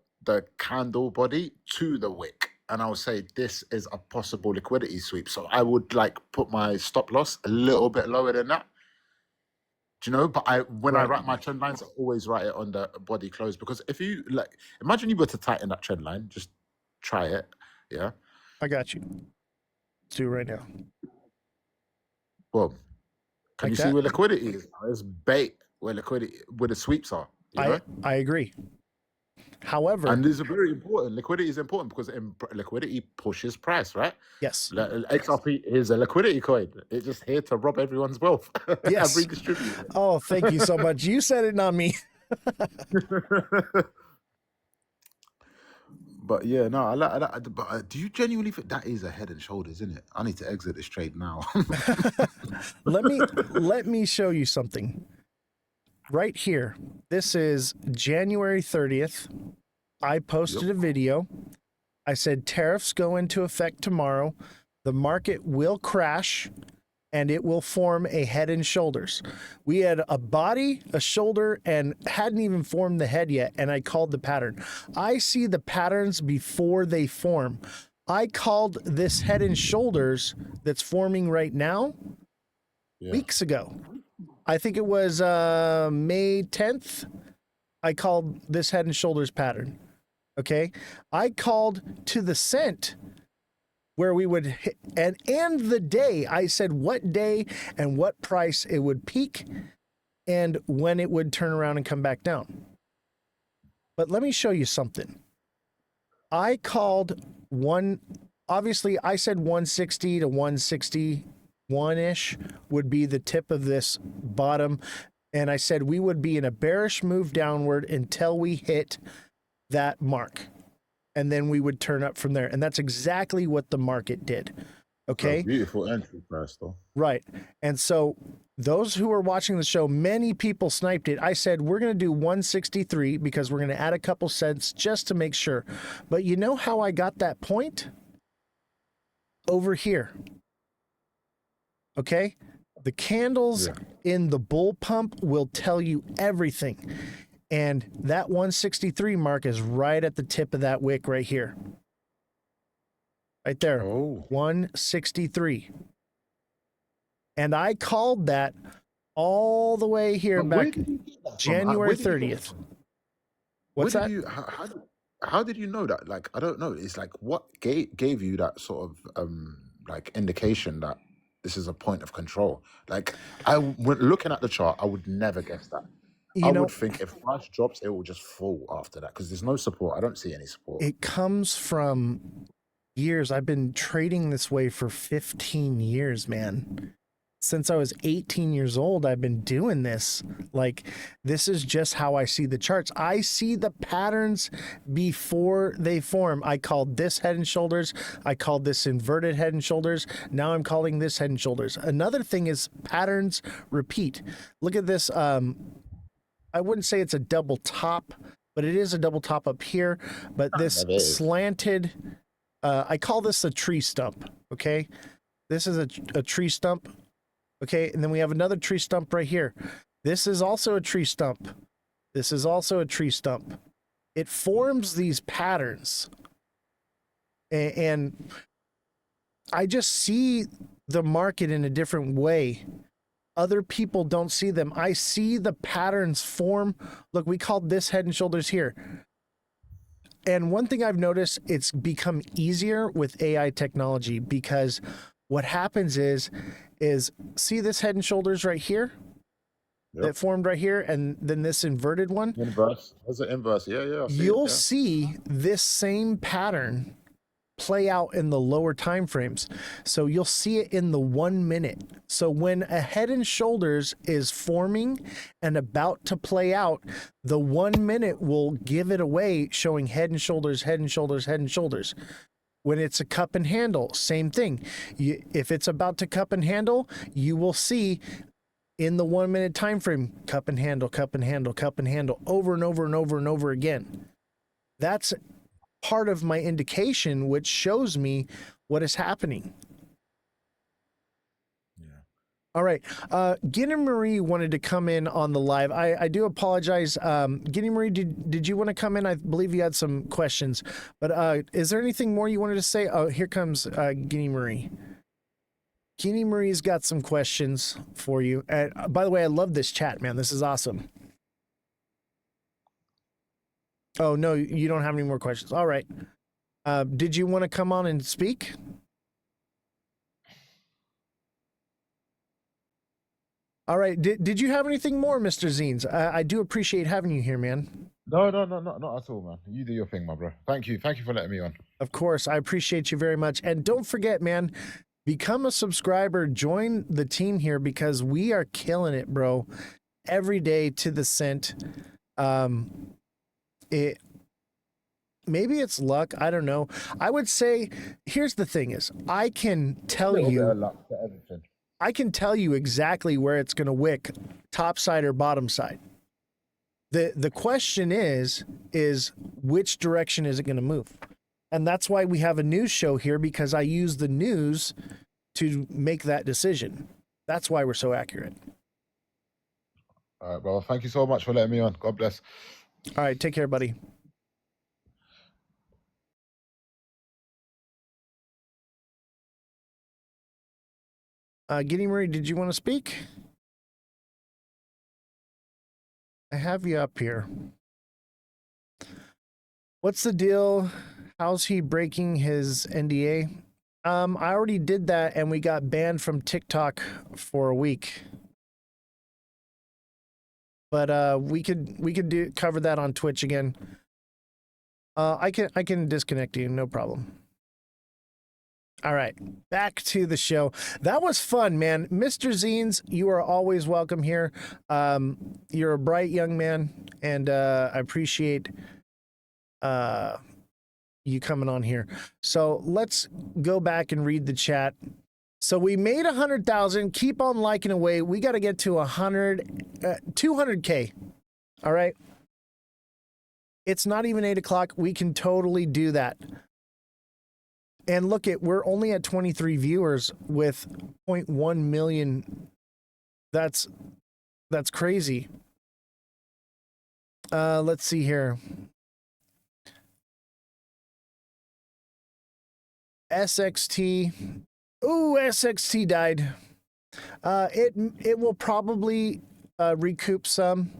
candle body to the wick, and I'll say this is a possible liquidity sweep. So I would like put my stop loss a little bit lower than that. Do you know? But when I write my trend lines, I always write it on the body close, because if you imagine you were to tighten that trend line, just try it. Yeah. I got you. Let's do it right now. Well, can you see where liquidity is? It's bait. where the sweeps are. You know? I agree. However, And this is very important. Liquidity is important because liquidity pushes price, right? yes, XRP is a liquidity coin. It's just here to rob everyone's wealth and yes. redistribute it. Oh, thank you so much. You said it, not me. But yeah, no, I like. But do you genuinely think that is a head and shoulders, isn't it? I need to exit this trade now. Let me show you something. Right here. This is January 30th. I posted a video. I said tariffs go into effect tomorrow. The market will crash and it will form a head and shoulders. We had a body, a shoulder, and hadn't even formed the head yet, and I called the pattern. I see the patterns before they form. I called this head and shoulders that's forming right now weeks ago. I think it was May 10th. I called this head and shoulders pattern. Okay. I called to the cent where we would hit, and the day. I said what day and what price it would peak and when it would turn around and come back down. But let me show you something. I called obviously I said 160 to 161-ish would be the tip of this bottom. And I said we would be in a bearish move downward until we hit that mark. And then we would turn up from there. And that's exactly what the market did. Okay. Beautiful entry price, though. Right. And so those who are watching the show, many people sniped it. I said, we're going to do 163 because we're going to add a couple cents just to make sure. But you know how I got that point? Over here. Okay. The candles in the bull pump will tell you everything. And that 163 mark is right at the tip of that wick right here. Right there. 163. And I called that all the way here back January 30th. What's that? How did you know that? Like, I don't know. It's like, what gave you that sort of like indication that this is a point of control? Like, when looking at the chart, I would never guess that. I would think if price drops, it will just fall after that because there's no support. I don't see any support. It comes from years. I've been trading this way for 15 years, man. Since I was 18 years old, I've been doing this. Like, this is just how I see the charts. I see the patterns before they form. I called this head and shoulders. I called this inverted head and shoulders. Now I'm calling this head and shoulders. Another thing is patterns repeat. Look at this. I wouldn't say it's a double top, but it is a double top up here. But this slanted, I call this a tree stump. Okay. This is a tree stump. Okay. And then we have another tree stump right here. This is also a tree stump. This is also a tree stump. It forms these patterns. And I just see the market in a different way. Other people don't see them. I see the patterns form. Look, we called this head and shoulders here. And one thing I've noticed, it's become easier with AI technology because what happens is see this head and shoulders right here that formed right here, and then this inverted one. Inverse. That's an inverse. Yeah. You'll see this same pattern play out in the lower time frames. So you'll see it in the 1 minute. So when a head and shoulders is forming and about to play out, the 1 minute will give it away, showing head and shoulders, head and shoulders, head and shoulders. When it's a cup and handle, same thing. If it's about to cup and handle, you will see in the 1 minute time frame, cup and handle, cup and handle, cup and handle, over and over and over and over again. That's part of my indication, which shows me what is happening. All right. Guinea Marie wanted to come in on the live. I do apologize. Guinea Marie, did you want to come in? I believe you had some questions, but is there anything more you wanted to say? Oh, here comes Guinea Marie. Guinea Marie's got some questions for you. By the way, I love this chat, man. This is awesome. Oh, no, you don't have any more questions. All right. Did you want to come on and speak? All right. Did you have anything more, Mr. Zines? I do appreciate having you here, man. No, not at all, man. You do your thing, my bro. Thank you for letting me on. Of course, I appreciate you very much. And don't forget, man, become a subscriber. Join the team here because we are killing it, bro. Every day to the cent. Maybe it's luck. I don't know. I would say, here's the thing: is I can tell you. Luck to everything. I can tell you exactly where it's going to wick, top side or bottom side. The question is which direction is it going to move? And that's why we have a news show here, because I use the news to make that decision. That's why we're so accurate. All right, brother. Thank you so much for letting me on. God bless. All right, take care, buddy. Giddy Murray, did you want to speak? I have you up here. What's the deal? How's he breaking his NDA? I already did that, and we got banned from TikTok for a week. But we could cover that on Twitch again. I can disconnect you, no problem. All right, back to the show. That was fun, man. Mr. Zines, you are always welcome here. You're a bright young man, and I appreciate you coming on here. So let's go back and read the chat. So we made 100,000. Keep on liking away. We got to get to 200K. All right. It's not even 8 o'clock. We can totally do that. And look we're only at 23 viewers with 0.1 million. That's crazy. Let's see here. SXT. Ooh, SXT died. It will probably recoup some.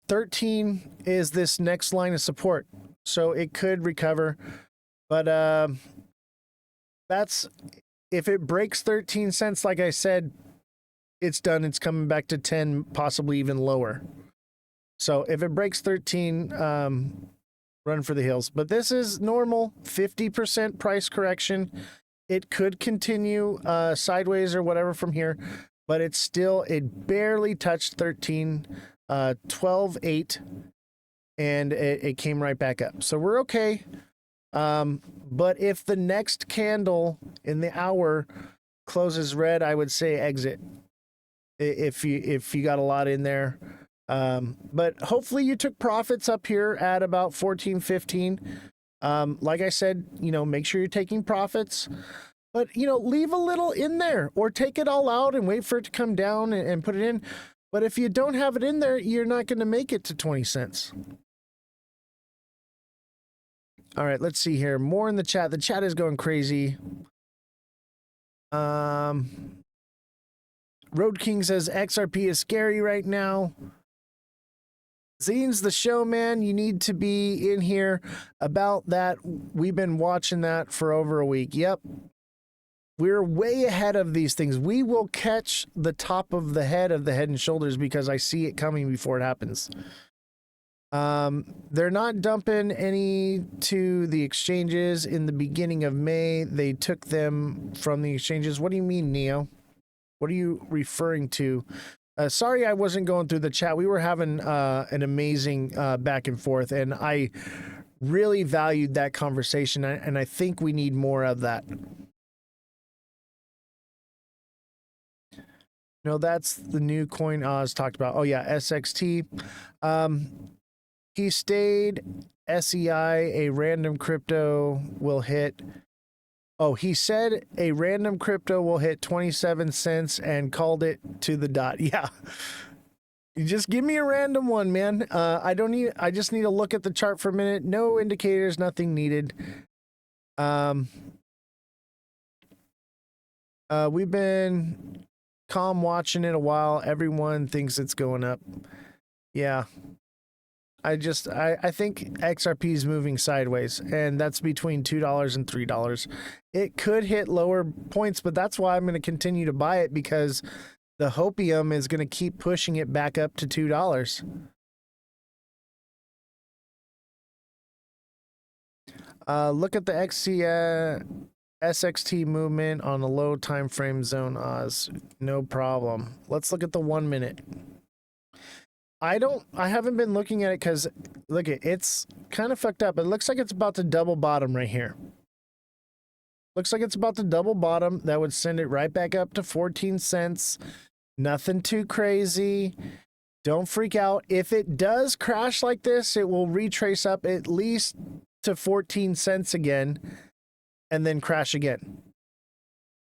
13 is this next line of support, so it could recover, but that's if it breaks 13 cents, like I said, it's done. It's coming back to 10, possibly even lower. So if it breaks 13, run for the hills. But this is normal 50% price correction. It could continue sideways or whatever from here, but it barely touched 13. 12.8, and it came right back up. So we're okay. But if the next candle in the hour closes red, I would say exit. If you got a lot in there. But hopefully you took profits up here at about 14, 15. Like I said, make sure you're taking profits. But, leave a little in there or take it all out and wait for it to come down and put it in. But if you don't have it in there, you're not going to make it to 20 cents. All right, let's see here. More in the chat. The chat is going crazy. Road King says XRP is scary right now. Zines the show, man. You need to be in here about that. We've been watching that for over a week. Yep. We're way ahead of these things. We will catch the top of the Head and Shoulders because I see it coming before it happens. They're not dumping any to the exchanges in the beginning of May. They took them from the exchanges. What do you mean, Neo? What are you referring to? Sorry I wasn't going through the chat. We were having an amazing back and forth, and I really valued that conversation, and I think we need more of that. No, that's the new coin Oz talked about. Oh, yeah, SXT. He stayed SEI, a random crypto will hit. Oh, he said a random crypto will hit 27 cents and called it to the dot. Yeah. You just give me a random one, man. I just need to look at the chart for a minute. No indicators, nothing needed. We've been calm watching it a while. Everyone thinks it's going up. Yeah. I think XRP is moving sideways, and that's between $2 and $3. It could hit lower points, but that's why I'm going to continue to buy it, because the hopium is going to keep pushing it back up to $2. Look at the SXT movement on a low time frame zone, Oz. No problem. Let's look at the 1 minute. I haven't been looking at it because look, it's kind of fucked up. It looks like it's about to double bottom right here. Looks like it's about to double bottom. That would send it right back up to 14 cents. Nothing too crazy. Don't freak out. If it does crash like this, it will retrace up at least to 14 cents again and then crash again.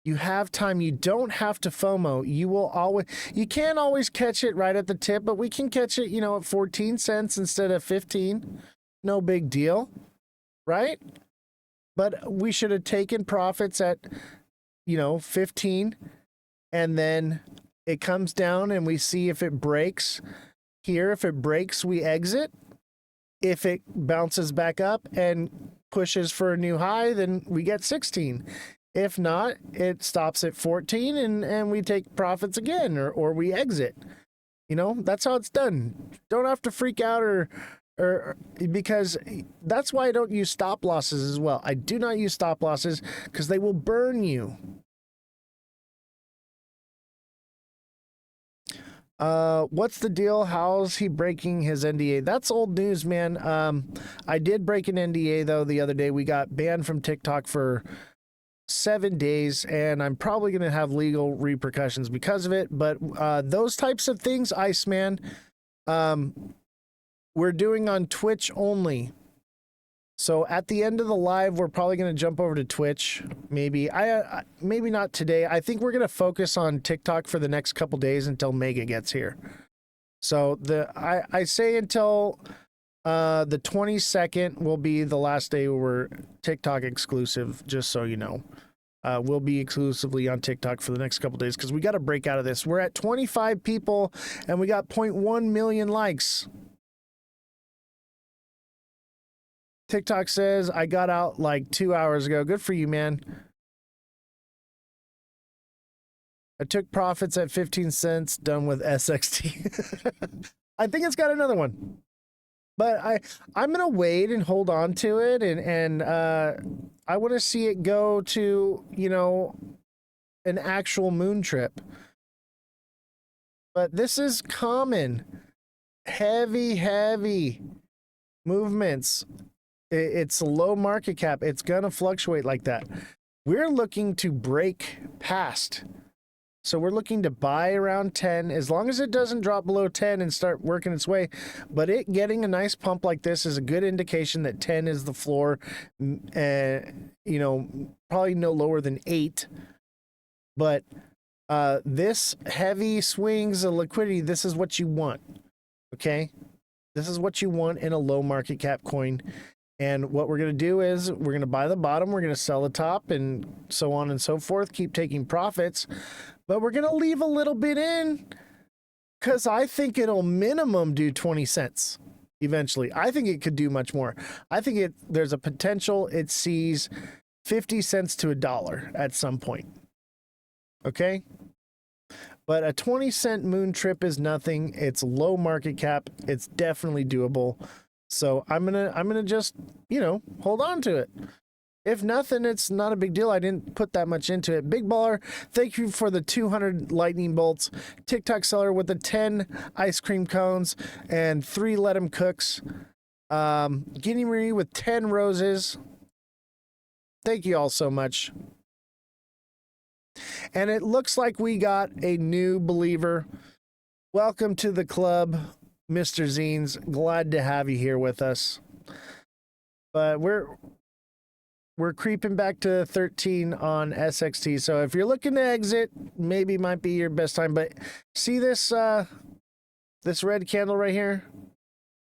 You have time. You don't have to FOMO. You can't always catch it right at the tip, but we can catch it, you know, at 14 cents instead of 15. No big deal, right? But we should have taken profits at, you know, 15, and then it comes down and we see if it breaks here. If it breaks, we exit. If it bounces back up and pushes for a new high, then we get 16. If not, it stops at 14 and we take profits again, or we exit. You know, that's how it's done. Don't have to freak out or because that's why I don't use stop losses as well. I do not use stop losses because they will burn you. What's the deal? How's he breaking his NDA? That's old news, man. I did break an NDA though the other day. We got banned from TikTok for 7 days, and I'm probably going to have legal repercussions because of it. But those types of things, Iceman, we're doing on Twitch only. So at the end of the live, we're probably going to jump over to Twitch. Maybe maybe not today. I think we're going to focus on TikTok for the next couple days until Mega gets here. So I say until the 22nd will be the last day we're TikTok exclusive, just so you know. We'll be exclusively on TikTok for the next couple days because we got to break out of this. We're at 25 people and we got 0.1 million likes. TikTok says I got out like 2 hours ago. Good for you, man. I took profits at 15 cents, done with SXT. I think it's got another one. But I'm going to wait and hold on to it. And I want to see it go to, you know, an actual moon trip. But this is common. Heavy movements. It's a low market cap. It's going to fluctuate like that. We're looking to break past. So we're looking to buy around 10, as long as it doesn't drop below 10 and start working its way. But it getting a nice pump like this is a good indication that 10 is the floor. You know, probably no lower than 8. But this heavy swings of liquidity, this is what you want. Okay? This is what you want in a low market cap coin. And what we're going to do is we're going to buy the bottom, we're going to sell the top, and so on and so forth, keep taking profits. But we're going to leave a little bit in because I think it'll minimum do 20 cents eventually. I think it could do much more. I think there's a potential it sees 50 cents to $1 at some point. Okay? But a 20-cent moon trip is nothing. It's low market cap. It's definitely doable. So I'm gonna just, you know, hold on to it. If nothing, it's not a big deal. I didn't put that much into it. Big Baller, thank you for the 200 lightning bolts. TikTok seller with the 10 ice cream cones and 3 let 'em cooks. Guinea Marie with 10 roses. Thank you all so much. And it looks like we got a new believer. Welcome to the club, Mr. Zines. Glad to have you here with us. But we're creeping back to 13 on SXT. So if you're looking to exit, maybe might be your best time. But see this this red candle right here?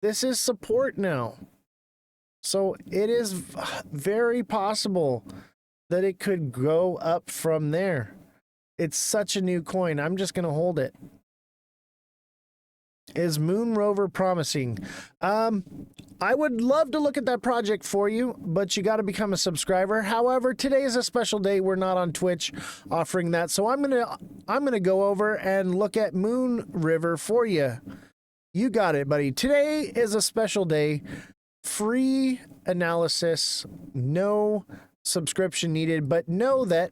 This is support now. So it is very possible that it could go up from there. It's such a new coin. I'm just going to hold it. Is Moon Rover promising? I would love to look at that project for you, but you got to become a subscriber. However, today is a special day. We're not on Twitch offering that, so I'm gonna go over and look at Moon River for you. You got it, buddy. Today is a special day. Free analysis, no subscription needed, but know that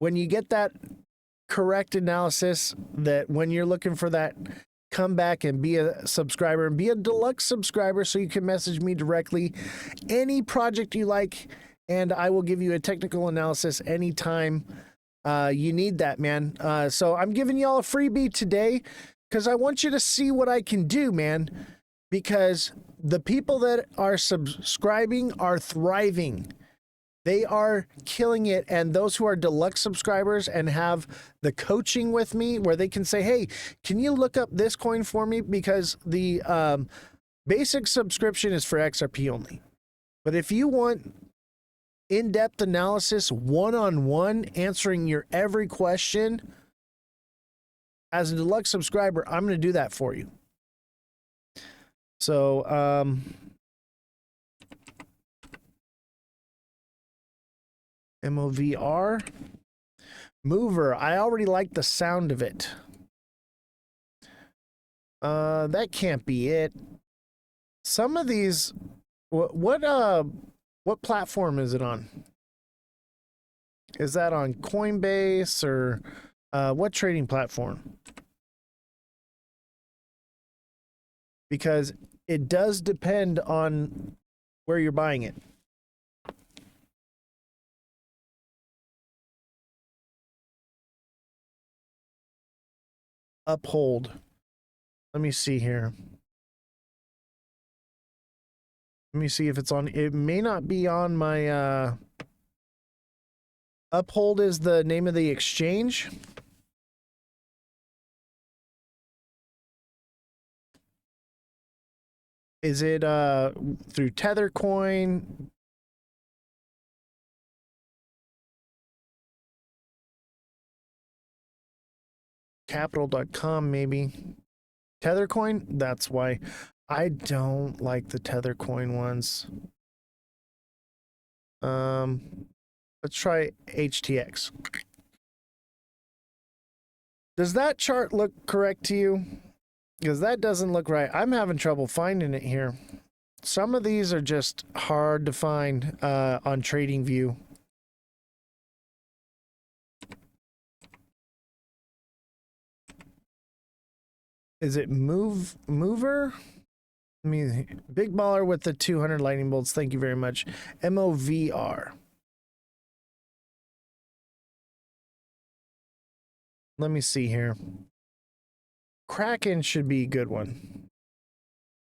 when you get that correct analysis, that when you're looking for that, come back and be a subscriber and be a deluxe subscriber so you can message me directly any project you like, and I will give you a technical analysis anytime you need that, man. So I'm giving y'all a freebie today because I want you to see what I can do, man, because the people that are subscribing are thriving. They are killing it, and those who are deluxe subscribers and have the coaching with me where they can say, hey, can you look up this coin for me? Because the basic subscription is for XRP only. But if you want in-depth analysis, one-on-one, answering your every question, as a deluxe subscriber, I'm going to do that for you. So, MOVR mover. I already like the sound of it. That can't be it. Some of these, what platform is it on? Is that on Coinbase or what trading platform? Because it does depend on where you're buying it. Uphold. Let me see here. Let me see if it's on. It may not be on my Uphold is the name of the exchange. Is it through Tethercoin? Capital.com maybe. Tethercoin? That's why I don't like the Tethercoin ones. Let's try HTX. Does that chart look correct to you? Because that doesn't look right. I'm having trouble finding it here. Some of these are just hard to find on TradingView. Is it mover? I mean, big baller with the 200 lightning bolts. Thank you very much. MOVR. Let me see here. Kraken should be a good one.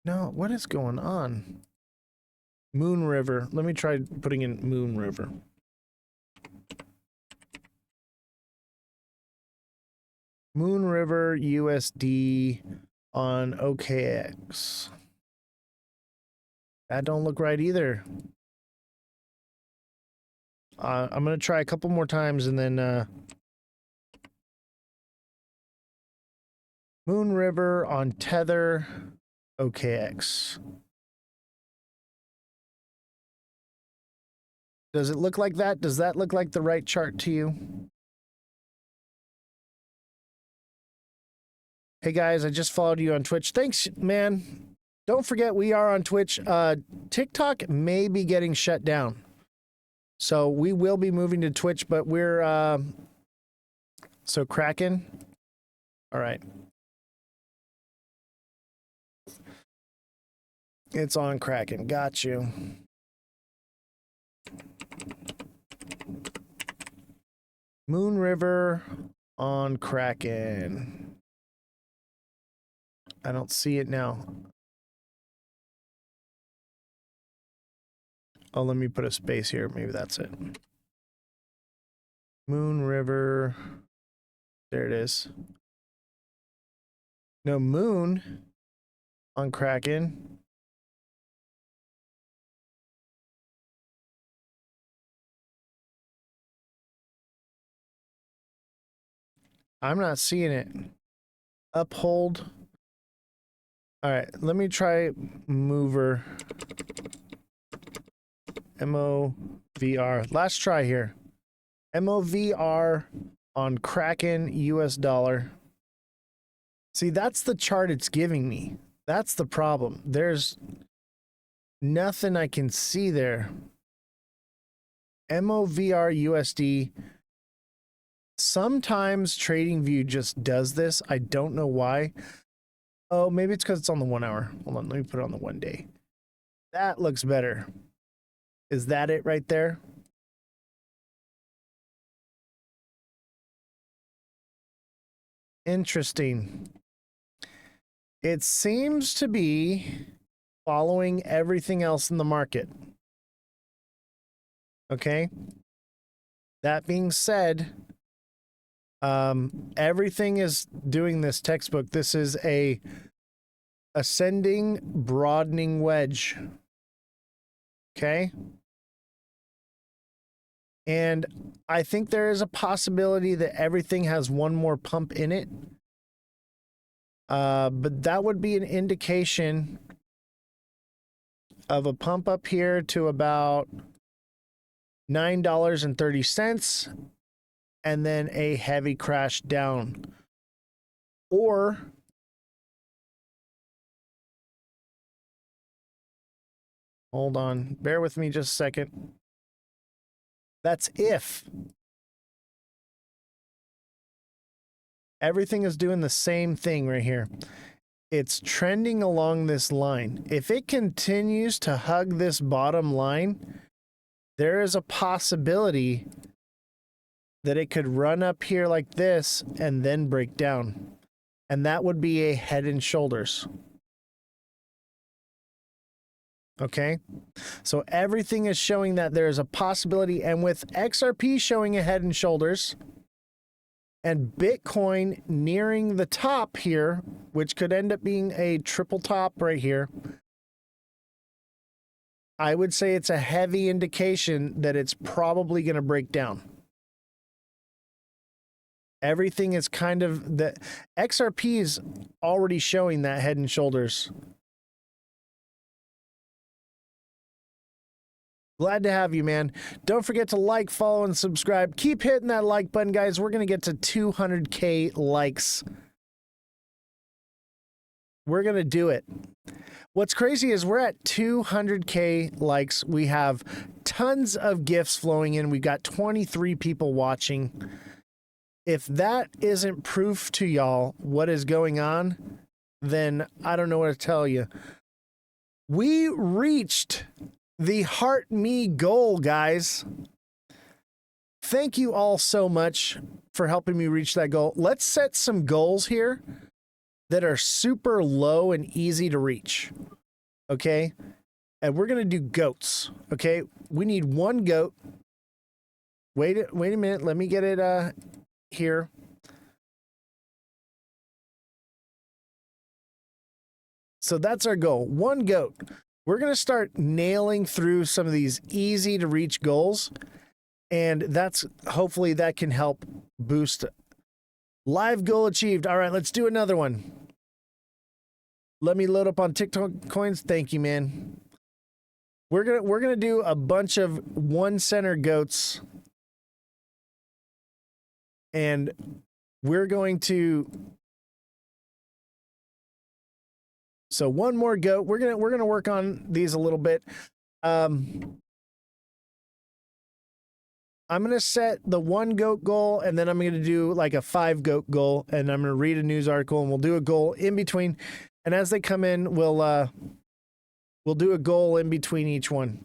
No, what is going on? Moon River. Let me try putting in Moon River. Moon River USD on OKX. That don't look right either. I'm going to try a couple more times and then Moon River on Tether OKX. Does it look like that? Does that look like the right chart to you? Hey guys, I just followed you on Twitch. Thanks, man. Don't forget we are on Twitch. TikTok may be getting shut down. So we will be moving to Twitch, but we're so Kraken. All right. It's on Kraken. Got you. Moon River on Kraken. I don't see it now. Oh, let me put a space here. Maybe that's it. Moon River. There it is. No, Moon on Kraken. I'm not seeing it. Uphold. All right, let me try mover. MOVR. Last try here. MOVR on Kraken US dollar. See, that's the chart it's giving me. That's the problem. There's nothing I can see there. MOVR USD. Sometimes TradingView just does this. I don't know why. Oh, maybe it's because it's on the 1 hour. Hold on, let me put it on the 1 day. That looks better. Is that it right there? Interesting. It seems to be following everything else in the market. Okay. That being said, everything is doing this textbook. This is a ascending, broadening wedge. Okay. And I think there is a possibility that everything has one more pump in it. But that would be an indication of a pump up here to about $9.30 and then a heavy crash down. Or hold on, bear with me just a second. That's if everything is doing the same thing right here. It's trending along this line. If it continues to hug this bottom line, there is a possibility that it could run up here like this and then break down. And that would be a head and shoulders. Okay, so everything is showing that there's a possibility, and with XRP showing a head and shoulders and Bitcoin nearing the top here, which could end up being a triple top right here, I would say it's a heavy indication that it's probably going to break down. Everything is kind of, the XRP is already showing that head and shoulders. Glad to have you, man. Don't forget to like, follow, and subscribe. Keep hitting that like button, guys. We're going to get to 200K likes. We're going to do it. What's crazy is we're at 200K likes. We have tons of gifts flowing in. We got 23 people watching. If that isn't proof to y'all what is going on, then I don't know what to tell you. We reached the Heart Me goal, guys. Thank you all so much for helping me reach that goal. Let's set some goals here that are super low and easy to reach. Okay? And we're going to do goats. Okay? We need one goat. Wait a minute. Let me get it here. So that's our goal. One goat. We're going to start nailing through some of these easy to reach goals. And that's hopefully that can help boost. Live goal achieved. All right, let's do another one. Let me load up on TikTok coins. Thank you, man. We're going to do a bunch of 1 center goats. And we're going to, so one more goat. We're gonna work on these a little bit. I'm gonna set the 1 goat goal, and then I'm gonna do like a 5 goat goal, and I'm gonna read a news article, and we'll do a goal in between. And as they come in, we'll do a goal in between each one.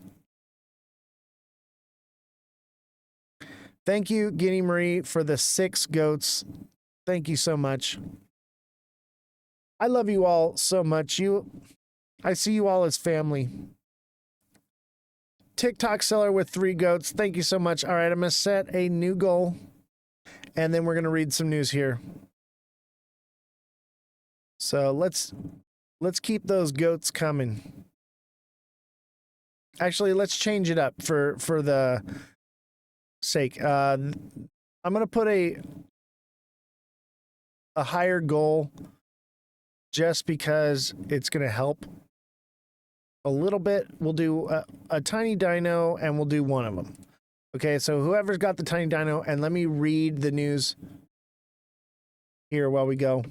Thank you, Guinea Marie, for the 6 goats. Thank you so much. I love you all so much. I see you all as family. TikTok seller with 3 goats. Thank you so much. All right, I'm going to set a new goal, and then we're going to read some news here. So let's keep those goats coming. Actually, let's change it up for the sake. I'm going to put a higher goal just because it's going to help a little bit. We'll do a tiny dino and we'll do one of them. Okay, so whoever's got the tiny dino, and let me read the news here while we go.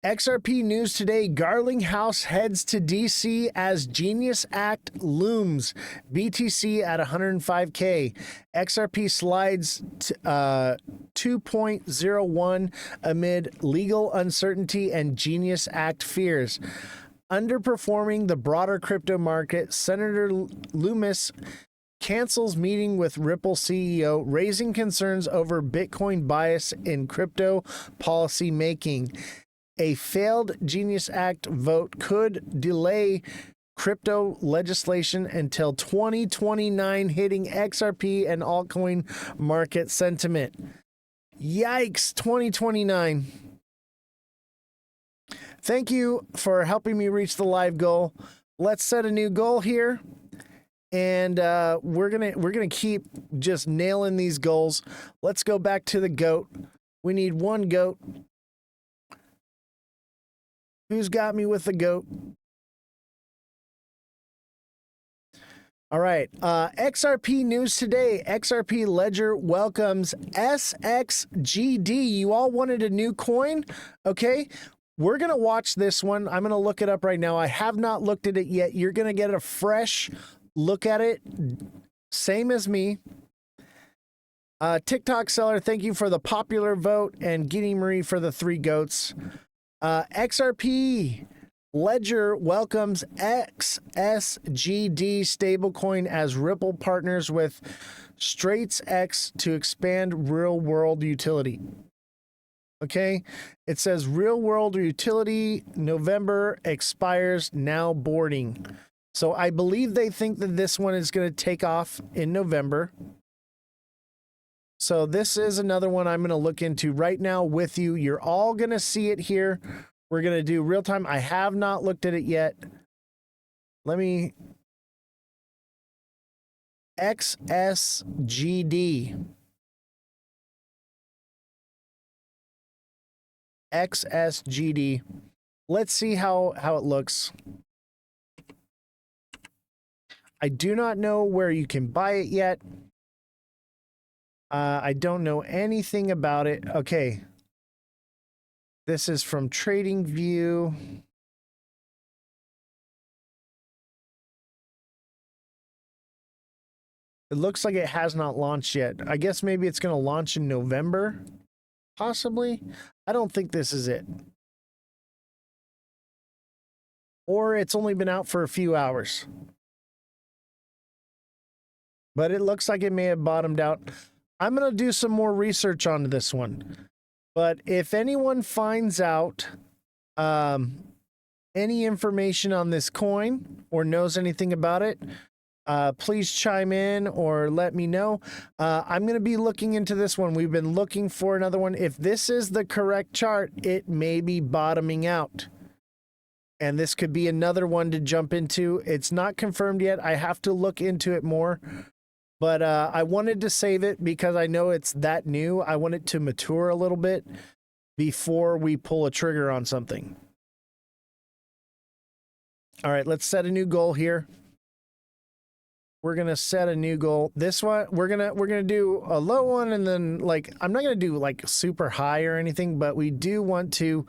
XRP news today. Garlinghouse heads to DC as Genius Act looms. BTC at 105K. XRP slides 2.01 amid legal uncertainty and Genius Act fears. Underperforming the broader crypto market, Senator Loomis cancels meeting with Ripple CEO, raising concerns over Bitcoin bias in crypto policy making. A failed Genius Act vote could delay crypto legislation until 2029, hitting XRP and altcoin market sentiment. Yikes, 2029. Thank you for helping me reach the live goal. Let's set a new goal here. And we're gonna keep just nailing these goals. Let's go back to the goat. We need one goat. Who's got me with the goat? All right. XRP news today. XRP Ledger welcomes SXGD. You all wanted a new coin? Okay. We're going to watch this one. I'm going to look it up right now. I have not looked at it yet. You're going to get a fresh look at it. Same as me. TikTok seller, thank you for the popular vote, and Guinea Marie for the 3 goats. XRP Ledger welcomes XSGD stablecoin as Ripple partners with StraitsX to expand real world utility. Okay, it says real world utility November expires now boarding. So I believe they think that this one is going to take off in November. So this is another one I'm going to look into right now with you. You're all going to see it here. We're going to do real time. I have not looked at it yet. Let me... XSGD. XSGD. Let's see how it looks. I do not know where you can buy it yet. I don't know anything about it. Okay. This is from TradingView. It looks like it has not launched yet. I guess maybe it's going to launch in November. Possibly. I don't think this is it. Or it's only been out for a few hours. But it looks like it may have bottomed out. I'm going to do some more research on this one. But if anyone finds out any information on this coin or knows anything about it, please chime in or let me know. I'm going to be looking into this one. We've been looking for another one. If this is the correct chart, it may be bottoming out. And this could be another one to jump into. It's not confirmed yet. I have to look into it more. But I wanted to save it because I know it's that new. I want it to mature a little bit before we pull a trigger on something. All right, let's set a new goal here. We're gonna set a new goal. This one, we're gonna do a low one, and then like I'm not gonna do like super high or anything, but we do want to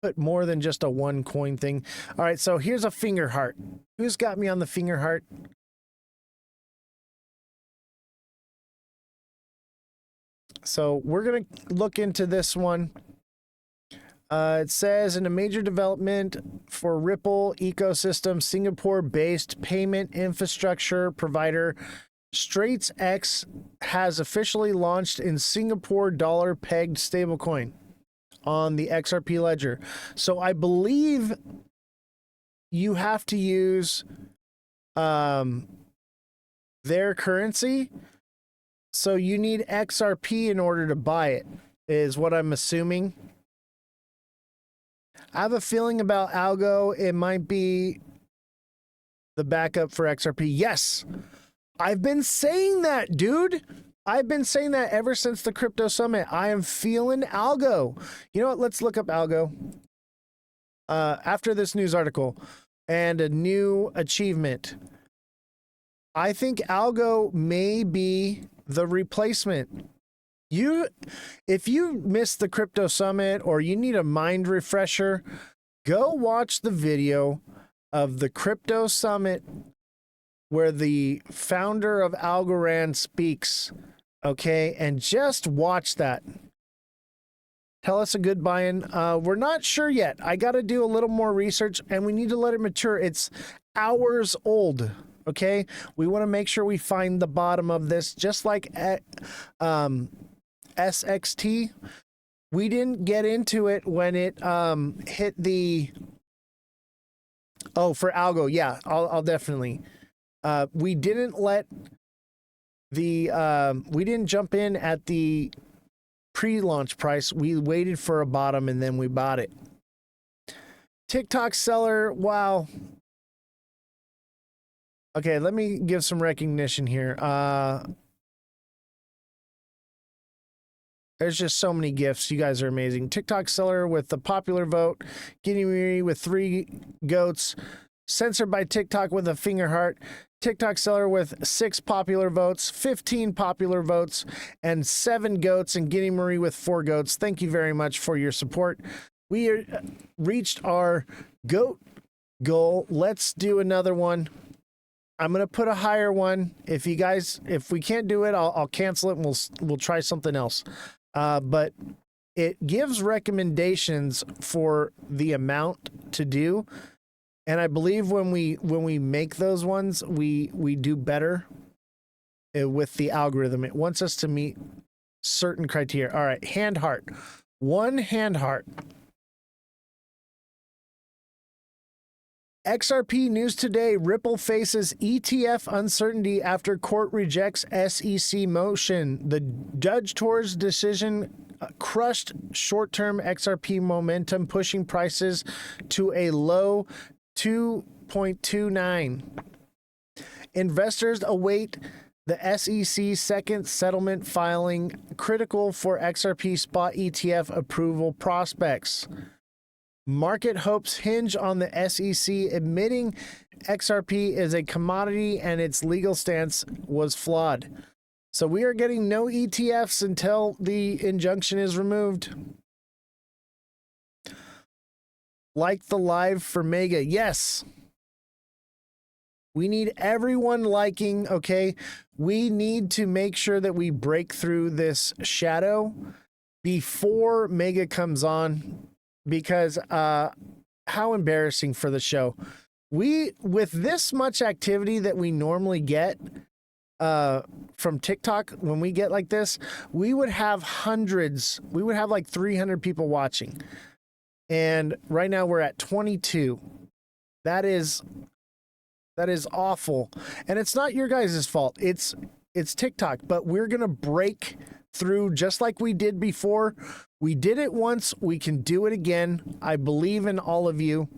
put more than just a one coin thing. All right, so here's a finger heart. Who's got me on the finger heart? So we're going to look into this one. It says, in a major development for Ripple ecosystem, Singapore-based payment infrastructure provider StraitsX has officially launched in Singapore dollar-pegged stablecoin on the XRP ledger. So I believe you have to use their currency. So you need XRP in order to buy it, is what I'm assuming. I have a feeling about Algo. It might be the backup for XRP. Yes, I've been saying that, dude. I've been saying that ever since the crypto summit. I am feeling algo. You know what? Let's look up algo after this news article and a new achievement. I think algo may be the replacement. If you missed the crypto summit or you need a mind refresher, go watch the video of the crypto summit where the founder of Algorand speaks, okay? And just watch that. Tell us a good buy-in. We're not sure yet. I got to do a little more research, and we need to let it mature. It's hours old, okay? We want to make sure we find the bottom of this, just like at SXT. We didn't get into it when it hit the... Oh, for algo, yeah, I'll definitely... we didn't let the we didn't jump in at the pre-launch price. We waited for a bottom and then we bought it. TikTok seller, wow. Okay, let me give some recognition here. There's just so many gifts. You guys are amazing. TikTok seller with the popular vote. Guinea Miri with 3 goats. Censored by TikTok with a finger heart. TikTok seller with 6 popular votes, 15 popular votes, and 7 goats, and Guinea Marie with 4 goats. Thank you very much for your support. We reached our goat goal. Let's do another one. I'm going to put a higher one. If we can't do it, I'll cancel it and we'll try something else. But it gives recommendations for the amount to do. And I believe when we make those ones, we do better with the algorithm. It wants us to meet certain criteria. All right, hand heart. 1 hand heart. XRP news today. Ripple faces ETF uncertainty after court rejects SEC motion. The Judge Torres decision crushed short-term XRP momentum, pushing prices to a low 2.29. Investors await the SEC second settlement filing, critical for XRP spot ETF approval prospects. Market hopes hinge on the SEC admitting XRP is a commodity and its legal stance was flawed. So we are getting no ETFs until the injunction is removed. Like the live for Mega. Yes. We need everyone liking, okay? We need to make sure that we break through this shadow before Mega comes on, because how embarrassing for the show. With this much activity that we normally get from TikTok, when we get like this, we would have hundreds. We would have like 300 people watching. And right now we're at 22. That is awful. And it's not your guys' fault. It's TikTok, but we're going to break through just like we did before. We did it once. We can do it again. I believe in all of you.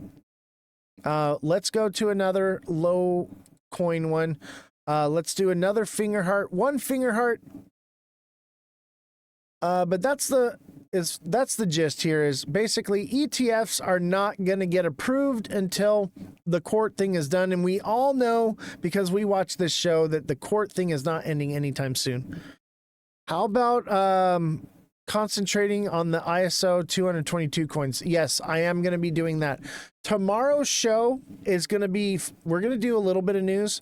Let's go to another low coin one. Let's do another finger heart. 1 finger heart. But that's the gist here, is basically ETFs are not going to get approved until the court thing is done. And we all know, because we watch this show, that the court thing is not ending anytime soon. How about concentrating on the ISO 222 coins? Yes, I am going to be doing that. Tomorrow's show is going to be, we're going to do a little bit of news,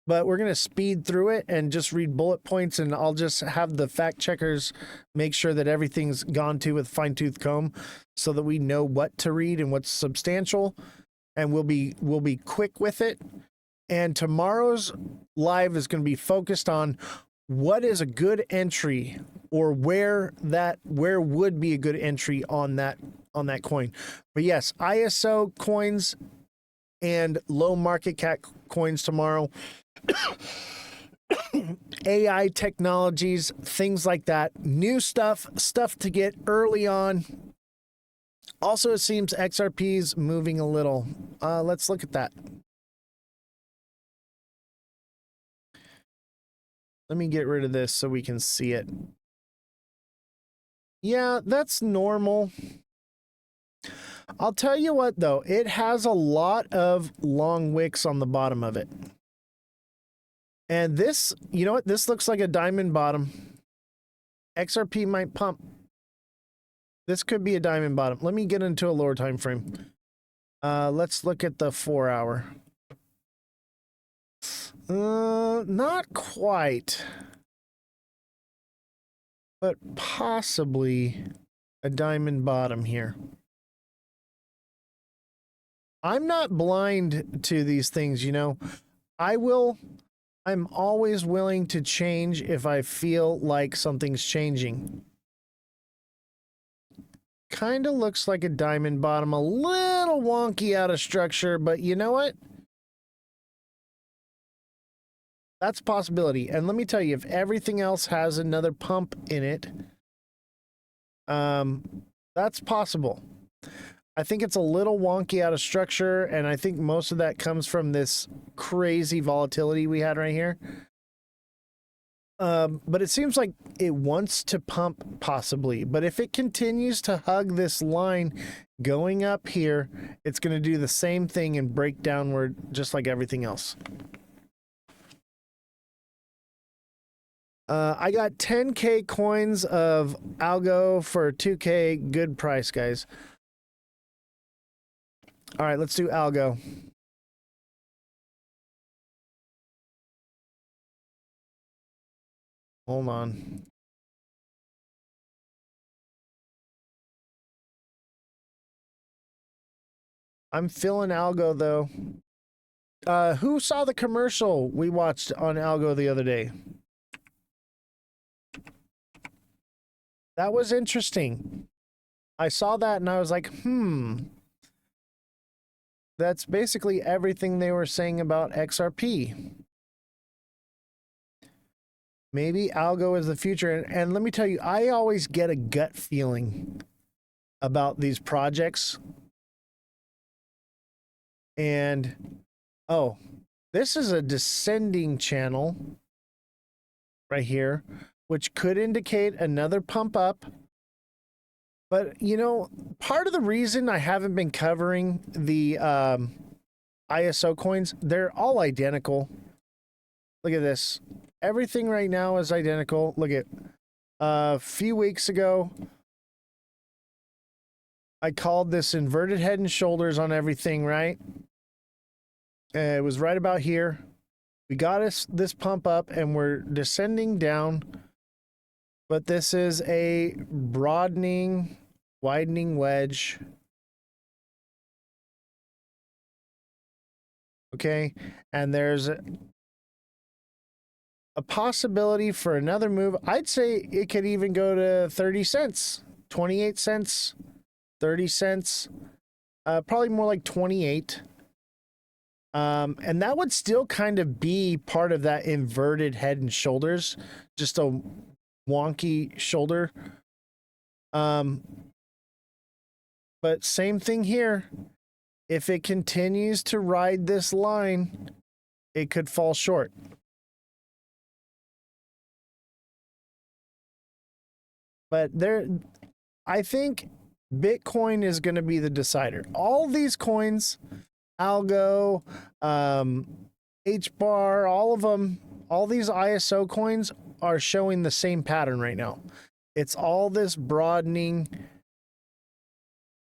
but we're going to speed through it and just read bullet points, and I'll just have the fact checkers make sure that everything's gone to with fine-tooth comb so that we know what to read and what's substantial, and we'll be quick with it. And tomorrow's live is going to be focused on what is a good entry, or where would be a good entry on that coin. But yes, ISO coins and low market cap coins tomorrow. AI technologies, things like that. New stuff to get early on. Also, it seems XRP's moving a little. Let's look at that. Let me get rid of this so we can see it. Yeah, that's normal. I'll tell you what, though. It has a lot of long wicks on the bottom of it. And this, you know what? This looks like a diamond bottom. XRP might pump. This could be a diamond bottom. Let me get into a lower time frame. Let's look at the 4-hour. Not quite. But possibly a diamond bottom here. I'm not blind to these things, you know. I'm always willing to change if I feel like something's changing. Kind of looks like a diamond bottom, a little wonky out of structure, but you know what? That's a possibility. And let me tell you, if everything else has another pump in it, that's possible. I think it's a little wonky out of structure, and I think most of that comes from this crazy volatility we had right here. But it seems like it wants to pump, possibly. But if it continues to hug this line going up here, it's going to do the same thing and break downward just like everything else. I got 10K coins of Algo for 2K. Good price, guys. All right, let's do Algo. Hold on. I'm feeling Algo, though. Who saw the commercial we watched on Algo the other day? That was interesting. I saw that and I was like, that's basically everything they were saying about XRP. Maybe Algo is the future. And let me tell you, I always get a gut feeling about these projects. And, oh, this is a descending channel right here, which could indicate another pump up. But, you know, part of the reason I haven't been covering the ISO coins, they're all identical. Look at this. Everything right now is identical. Look at a few weeks ago, I called this inverted head and shoulders on everything, right? It was right about here. We got us this pump up and we're descending down. But this is a broadening, widening wedge. Okay, and there's a possibility for another move. I'd say it could even go to 30 cents, 28 cents, 30 cents, probably more like 28. And that would still kind of be part of that inverted head and shoulders, just a wonky shoulder. But same thing here. If it continues to ride this line, it could fall short. But I think Bitcoin is going to be the decider. All these coins, Algo, HBAR, all of them, all these ISO coins are showing the same pattern right now. It's all this broadening,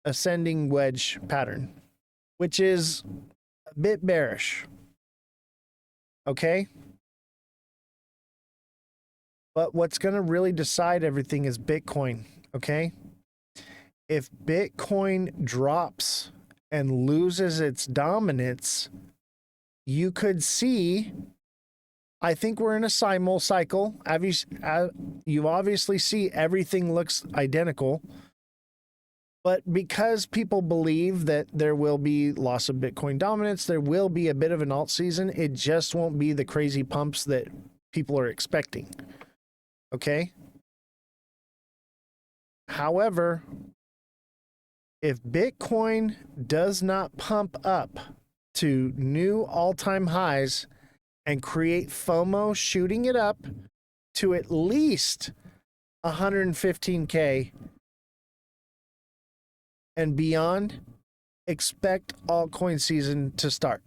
ascending wedge pattern, which is a bit bearish. Okay? But what's going to really decide everything is Bitcoin. Okay? If Bitcoin drops and loses its dominance, you could see, I think we're in a simul cycle. You obviously see everything looks identical. But because people believe that there will be loss of Bitcoin dominance, there will be a bit of an alt season. It just won't be the crazy pumps that people are expecting. Okay? However, if Bitcoin does not pump up to new all-time highs and create FOMO shooting it up, to at least 115K and beyond, expect altcoin season to start.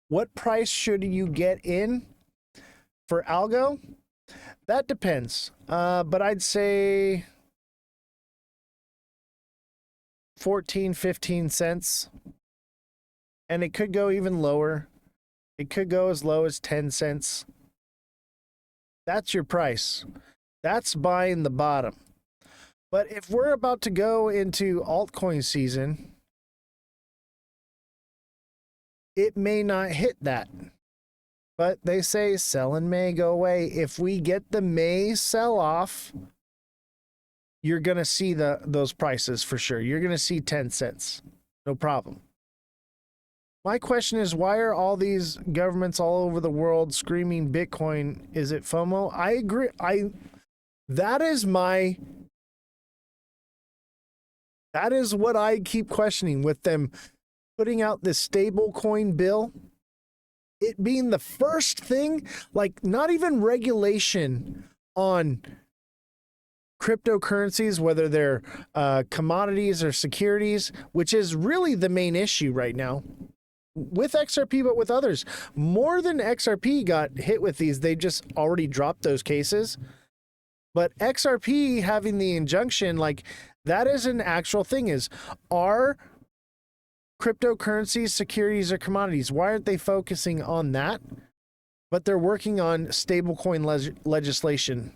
What price should you get in for algo? That depends. But I'd say 14, 15 cents. And it could go even lower. It could go as low as 10 cents. That's your price. That's buying the bottom. But if we're about to go into altcoin season, it may not hit that. But they say sell in May, go away. If we get the May sell off, you're going to see those prices for sure. You're going to see 10 cents. No problem. My question is, why are all these governments all over the world screaming Bitcoin? Is it FOMO? I agree. That is what I keep questioning with them putting out this stable coin bill. It being the first thing, like not even regulation on cryptocurrencies, whether they're commodities or securities, which is really the main issue right now with XRP, but with others. More than XRP got hit with these, they just already dropped those cases. But XRP having the injunction, like that is an actual thing, is are cryptocurrencies, securities, or commodities? Why aren't they focusing on that? But they're working on stablecoin legislation.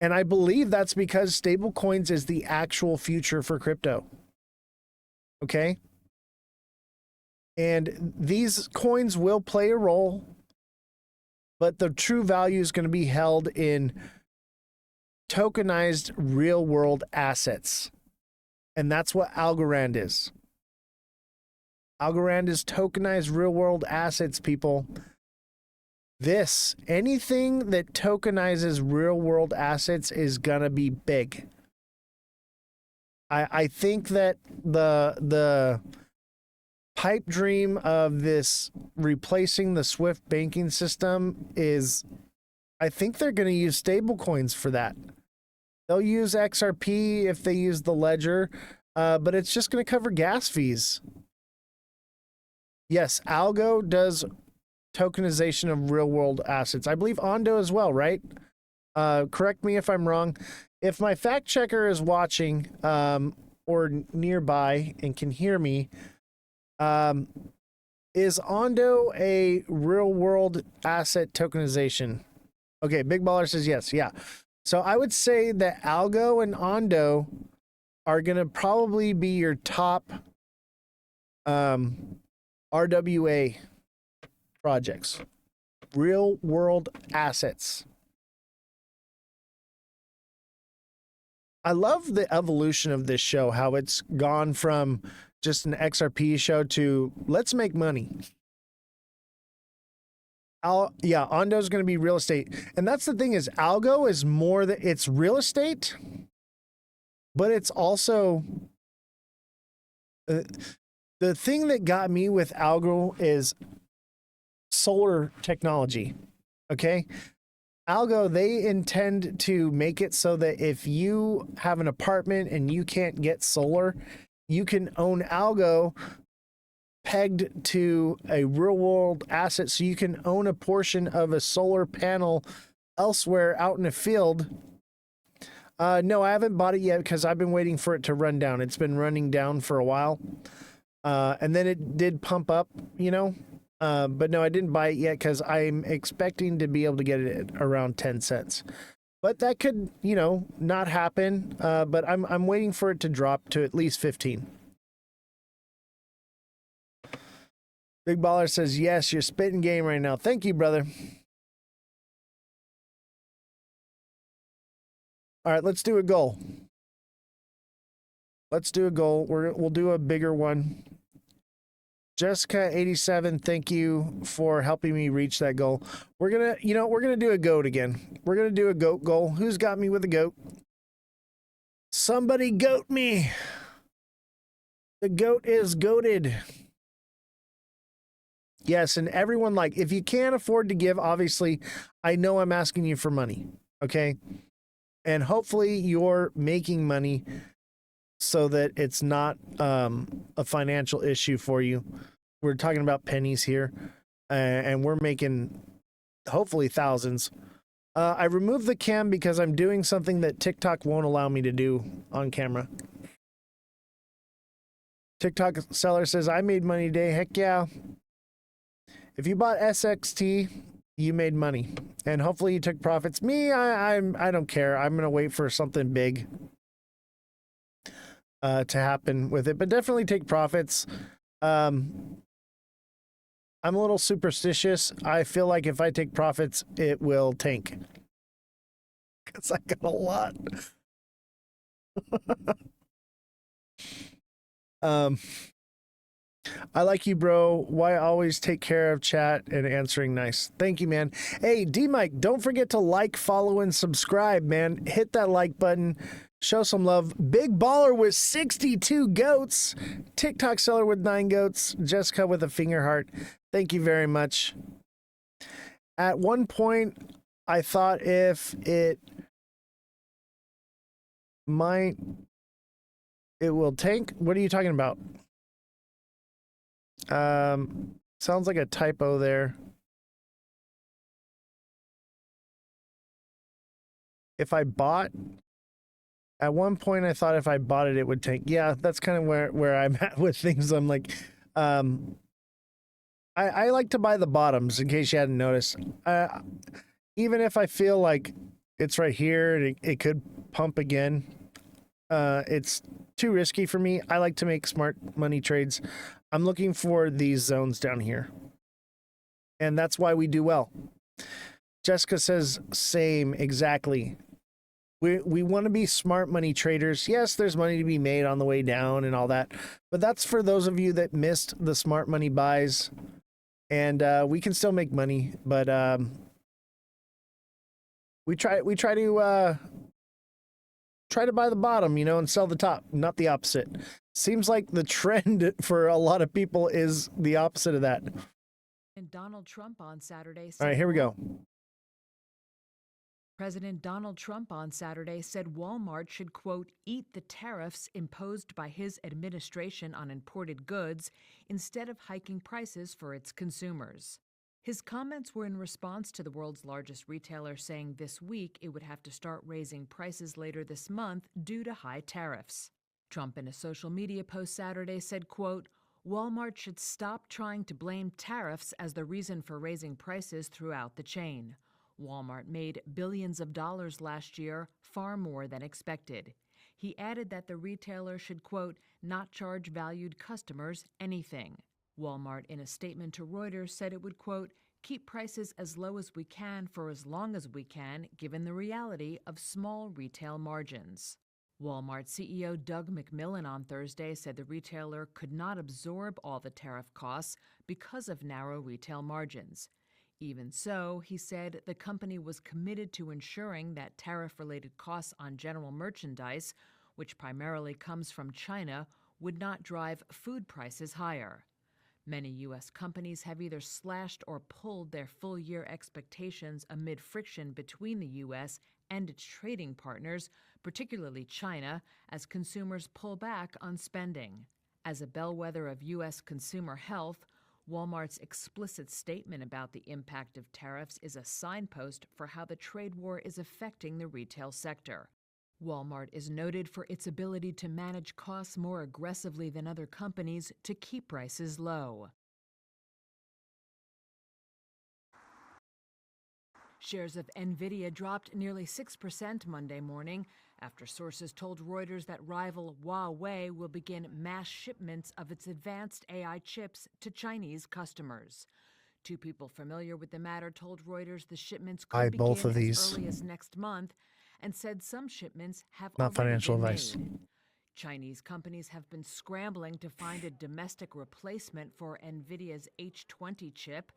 And I believe that's because stablecoins is the actual future for crypto. Okay? And these coins will play a role, but the true value is going to be held in tokenized real-world assets. And that's what Algorand is. Algorand is tokenized real-world assets, people. Anything that tokenizes real-world assets is gonna be big. I think that the pipe dream of this replacing the SWIFT banking system is, I think they're gonna use stable coins for that. They'll use XRP if they use the ledger, but it's just gonna cover gas fees. Yes, Algo does tokenization of real-world assets. I believe Ondo as well, right? Correct me if I'm wrong. If my fact checker is watching or nearby and can hear me, is Ondo a real-world asset tokenization? Okay, Big Baller says yes. Yeah. So I would say that Algo and Ondo are going to probably be your top RWA projects, real world assets. I love the evolution of this show, how it's gone from just an XRP show to let's make money. Ondo's going to be real estate. And that's the thing, is Algo is more that it's real estate, but it's also the thing that got me with Algo is solar technology. Okay. Algo, they intend to make it so that if you have an apartment and you can't get solar, you can own Algo pegged to a real world asset. So you can own a portion of a solar panel elsewhere out in a field. No, I haven't bought it yet because I've been waiting for it to run down. It's been running down for a while. And then it did pump up, but no, I didn't buy it yet because I'm expecting to be able to get it at around 10 cents. But that could, not happen. But I'm waiting for it to drop to at least 15. Big Baller says, yes, you're spitting game right now. Thank you, brother. All right, let's do a goal. Let's do a goal. We'll do a bigger one. Jessica 87, thank you for helping me reach that goal. We're gonna do a goat again. We're gonna do a goat goal. Who's got me with a goat? Somebody goat me. The goat is goated. Yes, and everyone, like, if you can't afford to give, obviously, I know I'm asking you for money, okay? And hopefully you're making money so that it's not a financial issue for you. We're talking about pennies here, and we're making hopefully thousands. I removed the cam because I'm doing something that TikTok won't allow me to do on camera. TikTok seller says, I made money today. Heck yeah. If you bought SXT, you made money. And hopefully you took profits. Me, I don't care. I'm going to wait for something big to happen with it. But definitely take profits. I'm a little superstitious. I feel like if I take profits, it will tank. Because I got a lot. I like you, bro. Why always take care of chat and answering nice. Thank you, man. Hey, D-Mike, don't forget to like, follow, and subscribe, man. Hit that like button. Show some love. Big Baller with 62 goats. TikTok seller with 9 goats. Jessica with a finger heart. Thank you very much. At one point, I thought if it might, it will tank. What are you talking about? Sounds like a typo there. If I bought, at one point I thought if I bought it, it would tank. Yeah, that's kind of where I'm at with things. I'm like, I like to buy the bottoms in case you hadn't noticed. Even if I feel like it's right here and it could pump again, it's too risky for me. I like to make smart money trades. I'm looking for these zones down here. And that's why we do well. Jessica says, same, exactly. We want to be smart money traders. Yes, there's money to be made on the way down and all that. But that's for those of you that missed the smart money buys. And we can still make money. But we try to buy the bottom, you know, and sell the top, not the opposite. Seems like the trend for a lot of people is the opposite of that. And Donald Trump on Saturday said, all right, here we go. President Donald Trump on Saturday said Walmart should, quote, eat the tariffs imposed by his administration on imported goods instead of hiking prices for its consumers. His comments were in response to the world's largest retailer saying this week it would have to start raising prices later this month due to high tariffs. Trump in a social media post Saturday said, quote, Walmart should stop trying to blame tariffs as the reason for raising prices throughout the chain. Walmart made billions of dollars last year, far more than expected. He added that the retailer should, quote, not charge valued customers anything. Walmart, in a statement to Reuters, said it would, quote, keep prices as low as we can for as long as we can, given the reality of small retail margins. Walmart CEO Doug McMillon on Thursday said the retailer could not absorb all the tariff costs because of narrow retail margins. Even so, he said the company was committed to ensuring that tariff-related costs on general merchandise, which primarily comes from China, would not drive food prices higher. Many U.S. companies have either slashed or pulled their full-year expectations amid friction between the U.S. and its trading partners, particularly China, as consumers pull back on spending. As a bellwether of U.S. consumer health, Walmart's explicit statement about the impact of tariffs is a signpost for how the trade war is affecting the retail sector. Walmart is noted for its ability to manage costs more aggressively than other companies to keep prices low. Shares of Nvidia dropped nearly 6% Monday morning after sources told Reuters that rival Huawei will begin mass shipments of its advanced AI chips to Chinese customers. Two people familiar with the matter told Reuters the shipments could begin both of as these. early as next month, and said some shipments have Not already financial been advice. made. Chinese companies have been scrambling to find a domestic replacement for Nvidia's H20 chip,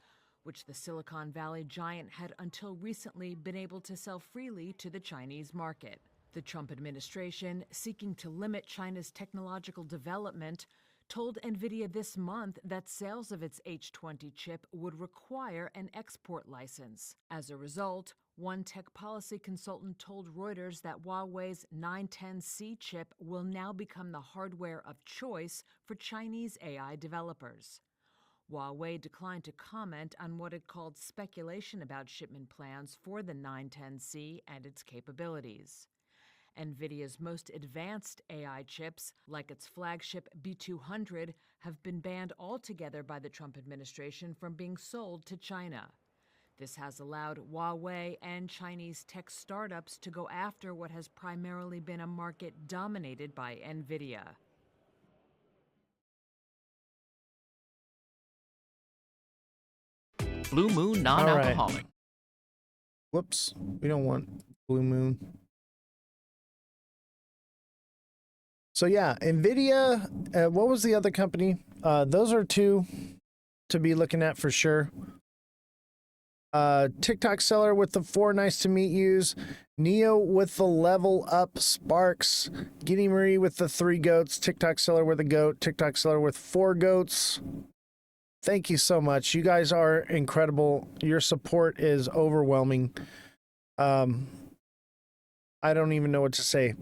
which the Silicon Valley giant had until recently been able to sell freely to the Chinese market. The Trump administration, seeking to limit China's technological development, told NVIDIA this month that sales of its H20 chip would require an export license. As a result, one tech policy consultant told Reuters that Huawei's 910C chip will now become the hardware of choice for Chinese AI developers. Huawei declined to comment on what it called speculation about shipment plans for the 910C and its capabilities. NVIDIA's most advanced AI chips, like its flagship B200, have been banned altogether by the Trump administration from being sold to China. This has allowed Huawei and Chinese tech startups to go after what has primarily been a market dominated by NVIDIA. Blue Moon non-alcoholic. Whoops. We don't want Blue Moon. So yeah, NVIDIA, what was the other company? Those are two to be looking at for sure. TikTok seller with the 4 nice to meet yous. Neo with the level up Sparks. Guinea Marie with the 3 goats. TikTok seller with a goat. TikTok seller with 4 goats. Thank you so much. You guys are incredible. Your support is overwhelming. I don't even know what to say.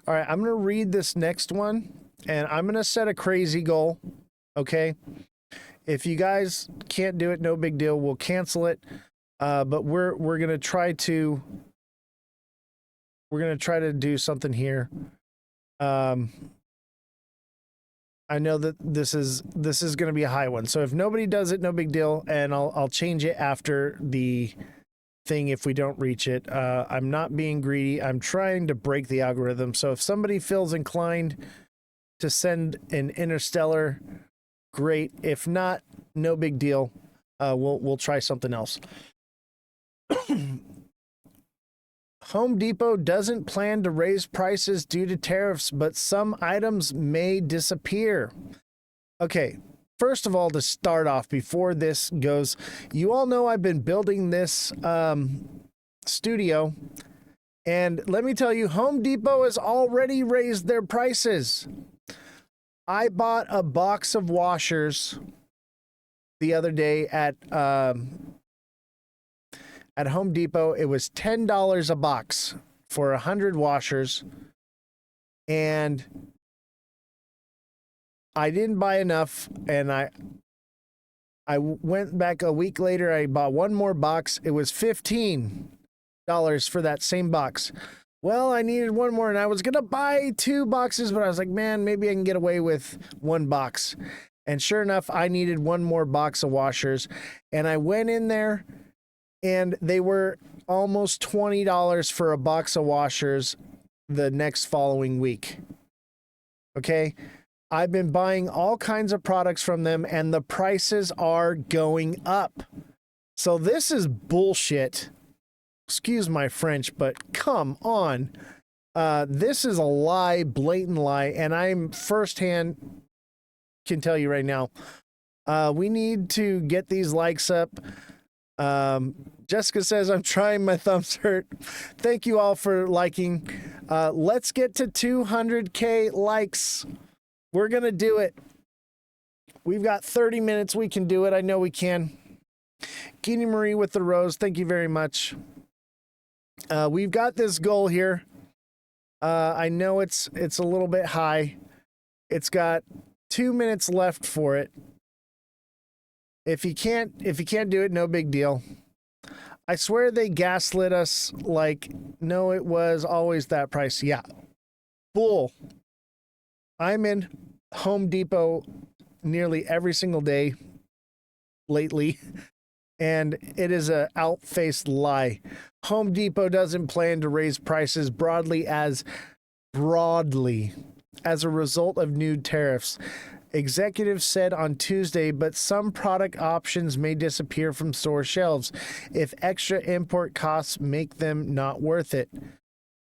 All right, I'm going to read this next one, and I'm going to set a crazy goal, okay? If you guys can't do it, no big deal. We'll cancel it. But we're going to try to do something here. I know that this is going to be a high one. So if nobody does it, no big deal, and I'll change it after the thing if we don't reach it. I'm not being greedy. I'm trying to break the algorithm. So if somebody feels inclined to send an interstellar, great. If not, no big deal. We'll try something else. Home Depot doesn't plan to raise prices due to tariffs, but some items may disappear. Okay, first of all, to start off, before this goes, you all know I've been building this studio, and let me tell you, Home Depot has already raised their prices. I bought a box of washers the other day at Home Depot. It was $10 a box for 100 washers, and I didn't buy enough, and I went back a week later. I bought one more box. It was $15 for that same box. Well, I needed one more, and I was gonna buy 2 boxes, but I was like, man, maybe I can get away with 1 box. And sure enough, I needed 1 more box of washers, and I went in there, and they were almost $20 for a box of washers the next following week. Okay? I've been buying all kinds of products from them, and the prices are going up. So this is bullshit. Excuse my French, but come on. This is a lie, blatant lie, and I'm firsthand can tell you right now, we need to get these likes up. Jessica says, I'm trying, my thumbs hurt. Thank you all for liking. Let's get to 200K likes. We're going to do it. We've got 30 minutes. We can do it. I know we can. Guinea Marie with the rose. Thank you very much. We've got this goal here. I know it's a little bit high. It's got 2 minutes left for it. If you can't do it, no big deal. I swear they gaslit us like, no, it was always that price. Yeah. Bull. I'm in Home Depot nearly every single day lately, and it is a out-faced lie. Home Depot doesn't plan to raise prices broadly as a result of new tariffs. Executives said on Tuesday, but some product options may disappear from store shelves if extra import costs make them not worth it.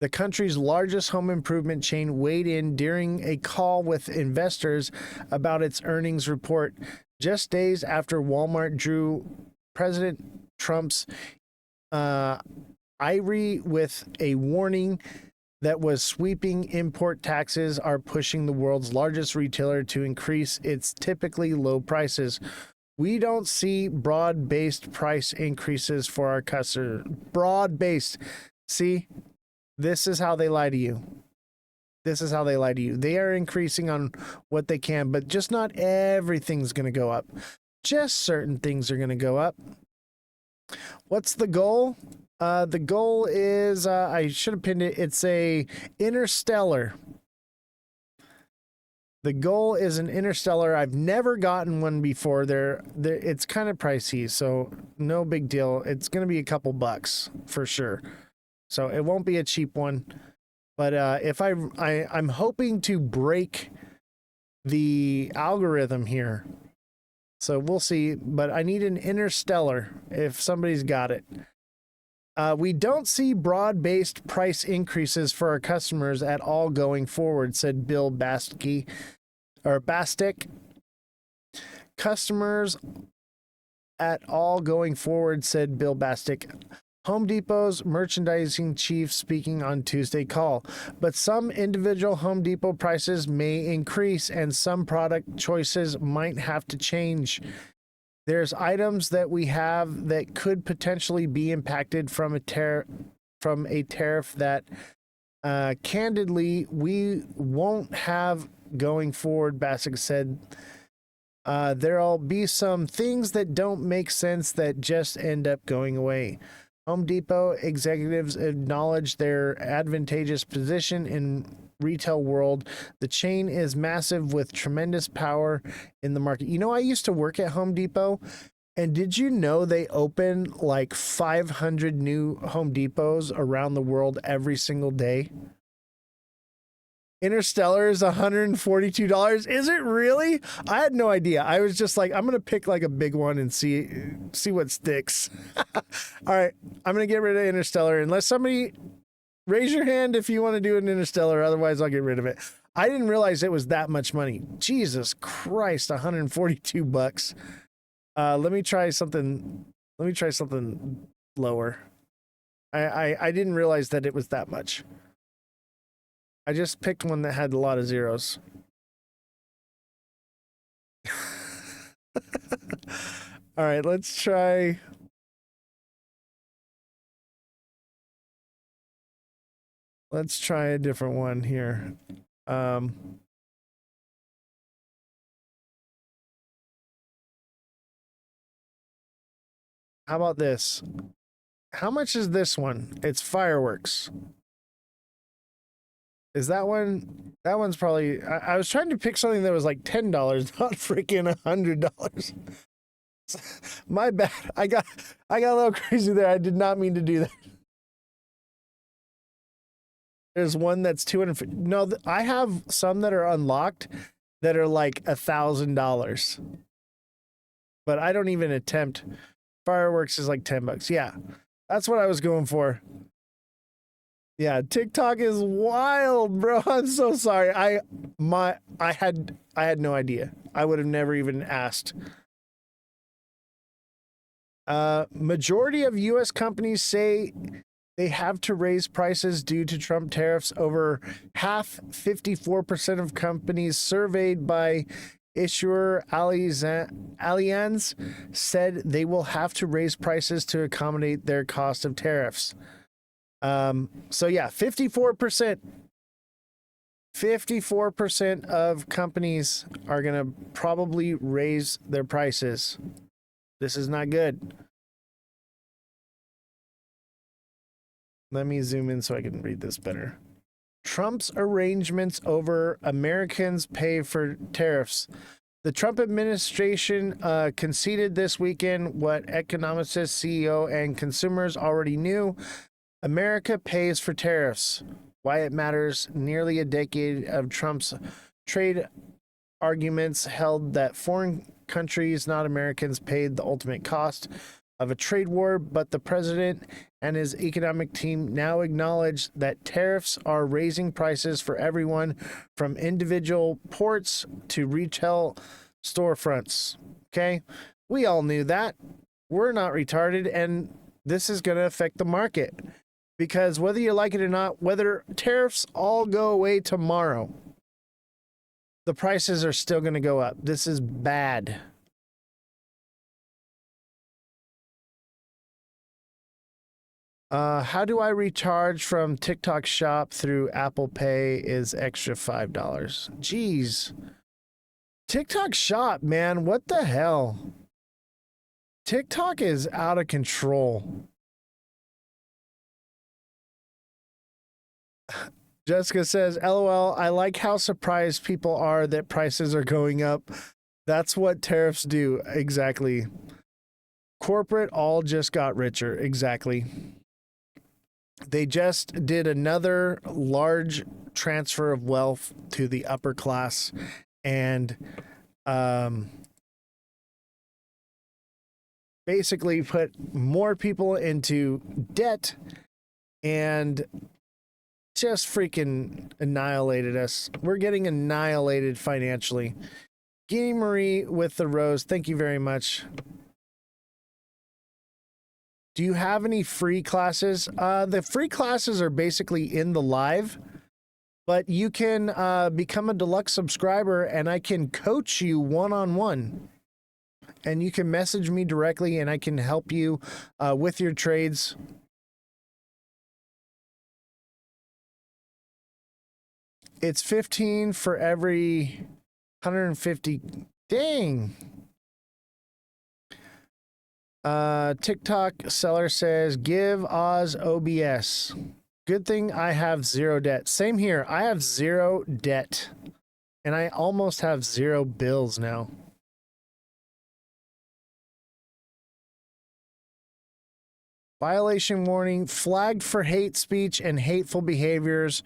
The country's largest home improvement chain weighed in during a call with investors about its earnings report just days after Walmart drew President Trump's ire with a warning that was sweeping import taxes are pushing the world's largest retailer to increase its typically low prices. We don't see broad-based price increases for our customers. Broad-based. See, this is how they lie to you. This is how they lie to you. They are increasing on what they can, but just not everything's going to go up. Just certain things are going to go up. What's the goal? The goal is, I should have pinned it. It's a interstellar. The goal is an interstellar. I've never gotten one before. It's kind of pricey, so no big deal. It's going to be a couple bucks for sure. So it won't be a cheap one. But if I'm hoping to break the algorithm here. So we'll see. But I need an interstellar if somebody's got it. We don't see broad-based price increases for our customers at all going forward, said Bill Bastick. Customers at all going forward, said Bill Bastick. Home Depot's merchandising chief speaking on Tuesday call. But some individual Home Depot prices may increase and some product choices might have to change. There's items that we have that could potentially be impacted from a tariff that candidly we won't have going forward, Bastick said. There'll be some things that don't make sense that just end up going away. Home Depot executives acknowledge their advantageous position in retail world. The chain is massive with tremendous power in the market. You know, I used to work at Home Depot, and did you know they open like 500 new Home Depots around the world every single day? Interstellar is $142. Is it really? I had no idea. I was just like, I'm going to pick like a big one and see what sticks. All right. I'm going to get rid of Interstellar unless somebody raise your hand if you want to do an Interstellar. Otherwise, I'll get rid of it. I didn't realize it was that much money. Jesus Christ, 142 bucks. Let me try something. Let me try something lower. I didn't realize that it was that much. I just picked one that had a lot of zeros. All right, let's try. Let's try a different one here. How about this? How much is this one? It's fireworks. Is that one? That one's probably. I was trying to pick something that was like $10, not freaking $100. My bad. I got a little crazy there. I did not mean to do that. There's one that's $250. No, I have some that are unlocked that are like $1,000. But I don't even attempt. Fireworks is like $10. Yeah, that's what I was going for. Yeah, TikTok is wild, bro. I'm so sorry. I had no idea. I would have never even asked. Majority of U.S. companies say they have to raise prices due to Trump tariffs. Over half, 54% of companies surveyed by issuer Allianz said they will have to raise prices to accommodate their cost of tariffs. So yeah, 54% of companies are going to probably raise their prices. This is not good. Let me zoom in so I can read this better. Trump's arrangements over Americans pay for tariffs. The Trump administration conceded this weekend what economists, CEO, and consumers already knew. America pays for tariffs. Why it matters. Nearly a decade of Trump's trade arguments held that foreign countries, not Americans, paid the ultimate cost of a trade war, but the president and his economic team now acknowledge that tariffs are raising prices for everyone from individual ports to retail storefronts. Okay? We all knew that. We're not retarded, and this is going to affect the market. Because whether you like it or not, whether tariffs all go away tomorrow, the prices are still going to go up. This is bad. How do I recharge from TikTok Shop through Apple Pay is extra $5. Jeez. TikTok Shop, man, what the hell? TikTok is out of control. Jessica says, LOL, I like how surprised people are that prices are going up. That's what tariffs do. Exactly. Corporate all just got richer. Exactly. They just did another large transfer of wealth to the upper class and basically put more people into debt and just freaking annihilated us. We're getting annihilated financially. Guinea Marie with the rose. Thank you very much. Do you have any free classes? The free classes are basically in the live, but you can become a deluxe subscriber and I can coach you one-on-one. And you can message me directly and I can help you with your trades. It's 15 for every 150. Dang. TikTok seller says, give Oz OBS. Good thing I have zero debt. Same here. I have zero debt. And I almost have zero bills now. Violation warning. Flagged for hate speech and hateful behaviors.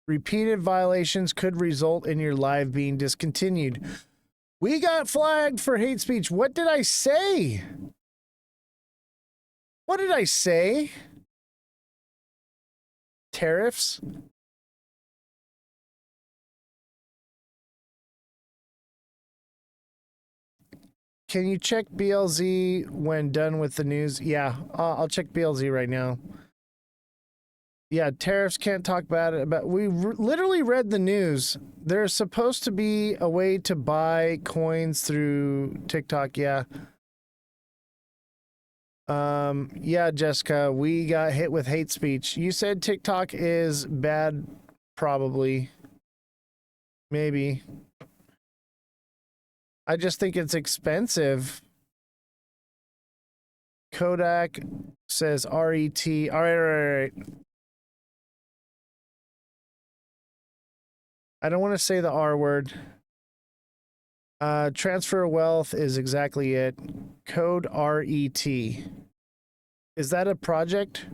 Repeated violations could result in your live being discontinued. We got flagged for hate speech. What did I say? What did I say? Tariffs? Can you check BLZ when done with the news? Yeah, I'll check BLZ right now. Yeah, tariffs can't talk bad about. We literally read the news. There's supposed to be a way to buy coins through TikTok. Yeah. Yeah, Jessica, we got hit with hate speech. You said TikTok is bad, probably. Maybe. I just think it's expensive. Kodak says RET. All right. I don't want to say the R word. Transfer of wealth is exactly it. Code RET. Is that a project?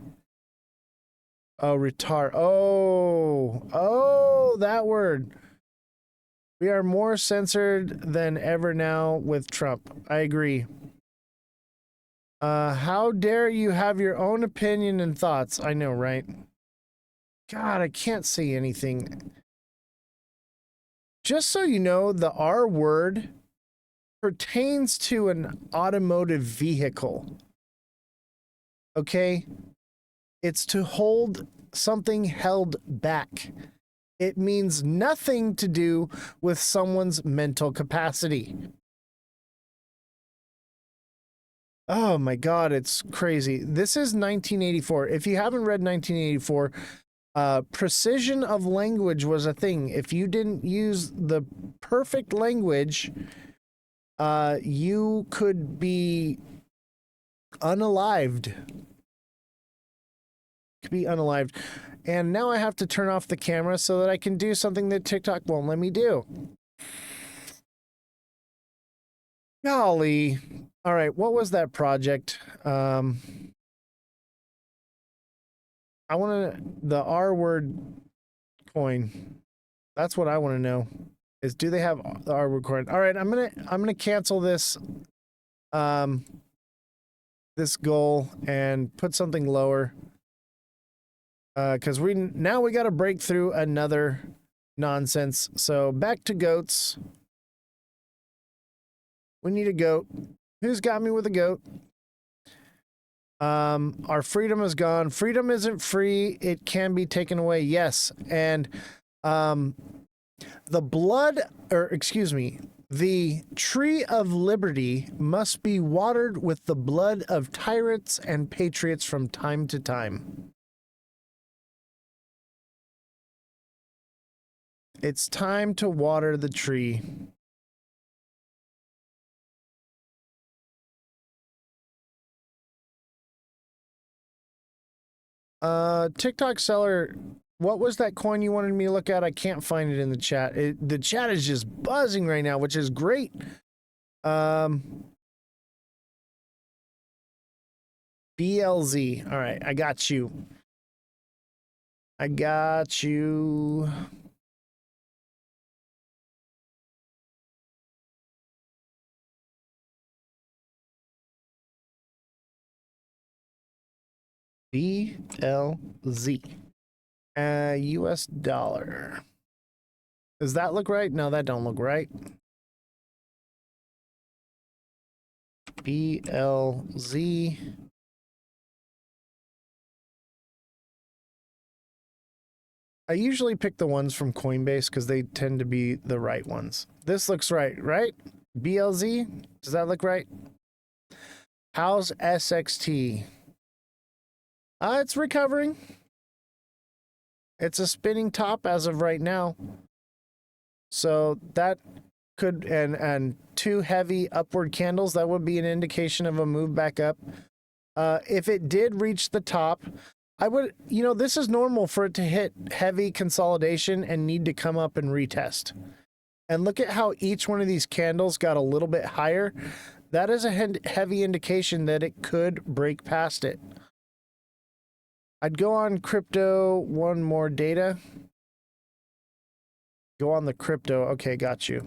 Oh, retard. Oh, that word. We are more censored than ever now with Trump. I agree. How dare you have your own opinion and thoughts? I know, right? God, I can't say anything. Just so you know, the R word pertains to an automotive vehicle. Okay? It's to hold something held back. It means nothing to do with someone's mental capacity. Oh my God, it's crazy. This is 1984. If you haven't read 1984, precision of language was a thing. If you didn't use the perfect language, you could be unalived. Could be unalived. And now I have to turn off the camera so that I can do something that TikTok won't let me do. Golly. All right, what was that project? I want to the R word coin. That's what I want to know. Is do they have the R word coin? All right, I'm gonna cancel this this goal and put something lower. Because we got to break through another nonsense. So back to goats. We need a goat. Who's got me with a goat? Our freedom is gone. Freedom isn't free. It can be taken away. Yes. And the blood, or excuse me, the tree of liberty must be watered with the blood of tyrants and patriots from time to time. It's time to water the tree. TikTok seller, what was that coin you wanted me to look at? I can't find it in the chat. The chat is just buzzing right now, which is great. BLZ. All right, I got you. I got you. BLZ. US dollar. Does that look right? No, that don't look right. BLZ. I usually pick the ones from Coinbase because they tend to be the right ones. This looks right, right? BLZ? Does that look right? How's SXT? It's recovering. It's a spinning top as of right now. So that could, and two heavy upward candles, that would be an indication of a move back up. If it did reach the top, I would, you know, this is normal for it to hit heavy consolidation and need to come up and retest. And look at how each one of these candles got a little bit higher. That is a heavy indication that it could break past it. I'd go on crypto, one more data. Go on the crypto. Okay, got you.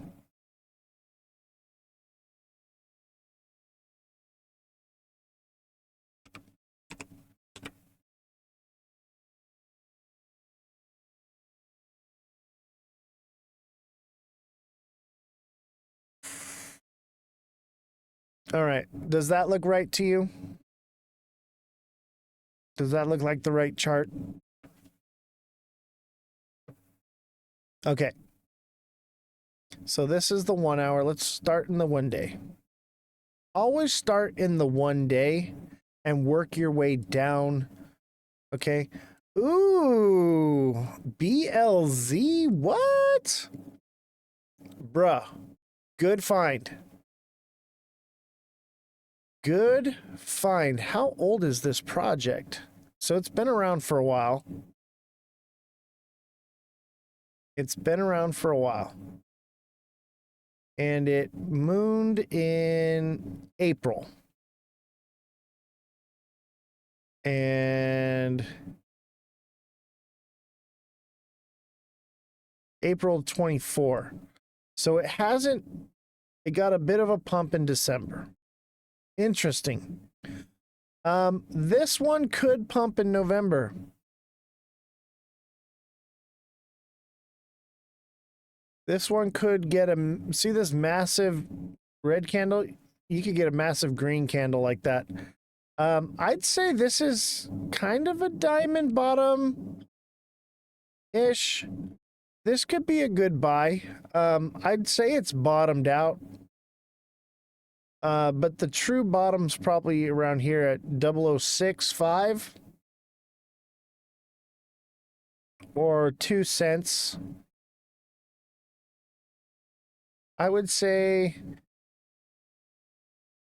All right. Does that look right to you? Does that look like the right chart? Okay. So this is the 1 hour. Let's start in the 1 day. Always start in the 1 day and work your way down. Okay. Ooh, BLZ. What? Bruh. Good find. Good find. How old is this project? So it's been around for a while. It's been around for a while. And it mooned in April. And April 24. So it hasn't, it got a bit of a pump in December. Interesting. This one could pump in November. This one could get a, see this massive red candle? You could get a massive green candle like that. I'd say this is kind of a diamond bottom-ish. This could be a good buy. I'd say it's bottomed out. But the true bottom's probably around here at 0.065 or 2 cents. I would say,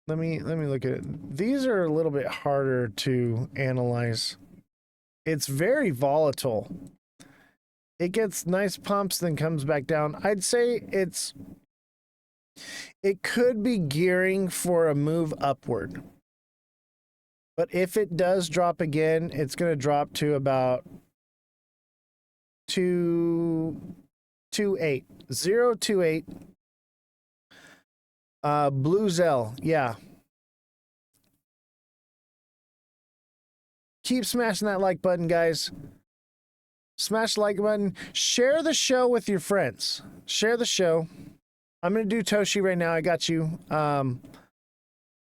let me look at it. These are a little bit harder to analyze. It's very volatile. It gets nice pumps, then comes back down. I'd say it could be gearing for a move upward. But if it does drop again, it's going to drop to about 2.28. 0.28. Blue Zell, yeah. Keep smashing that like button, guys. Smash the like button. Share the show with your friends. Share the show. I'm going to do Toshi right now. I got you.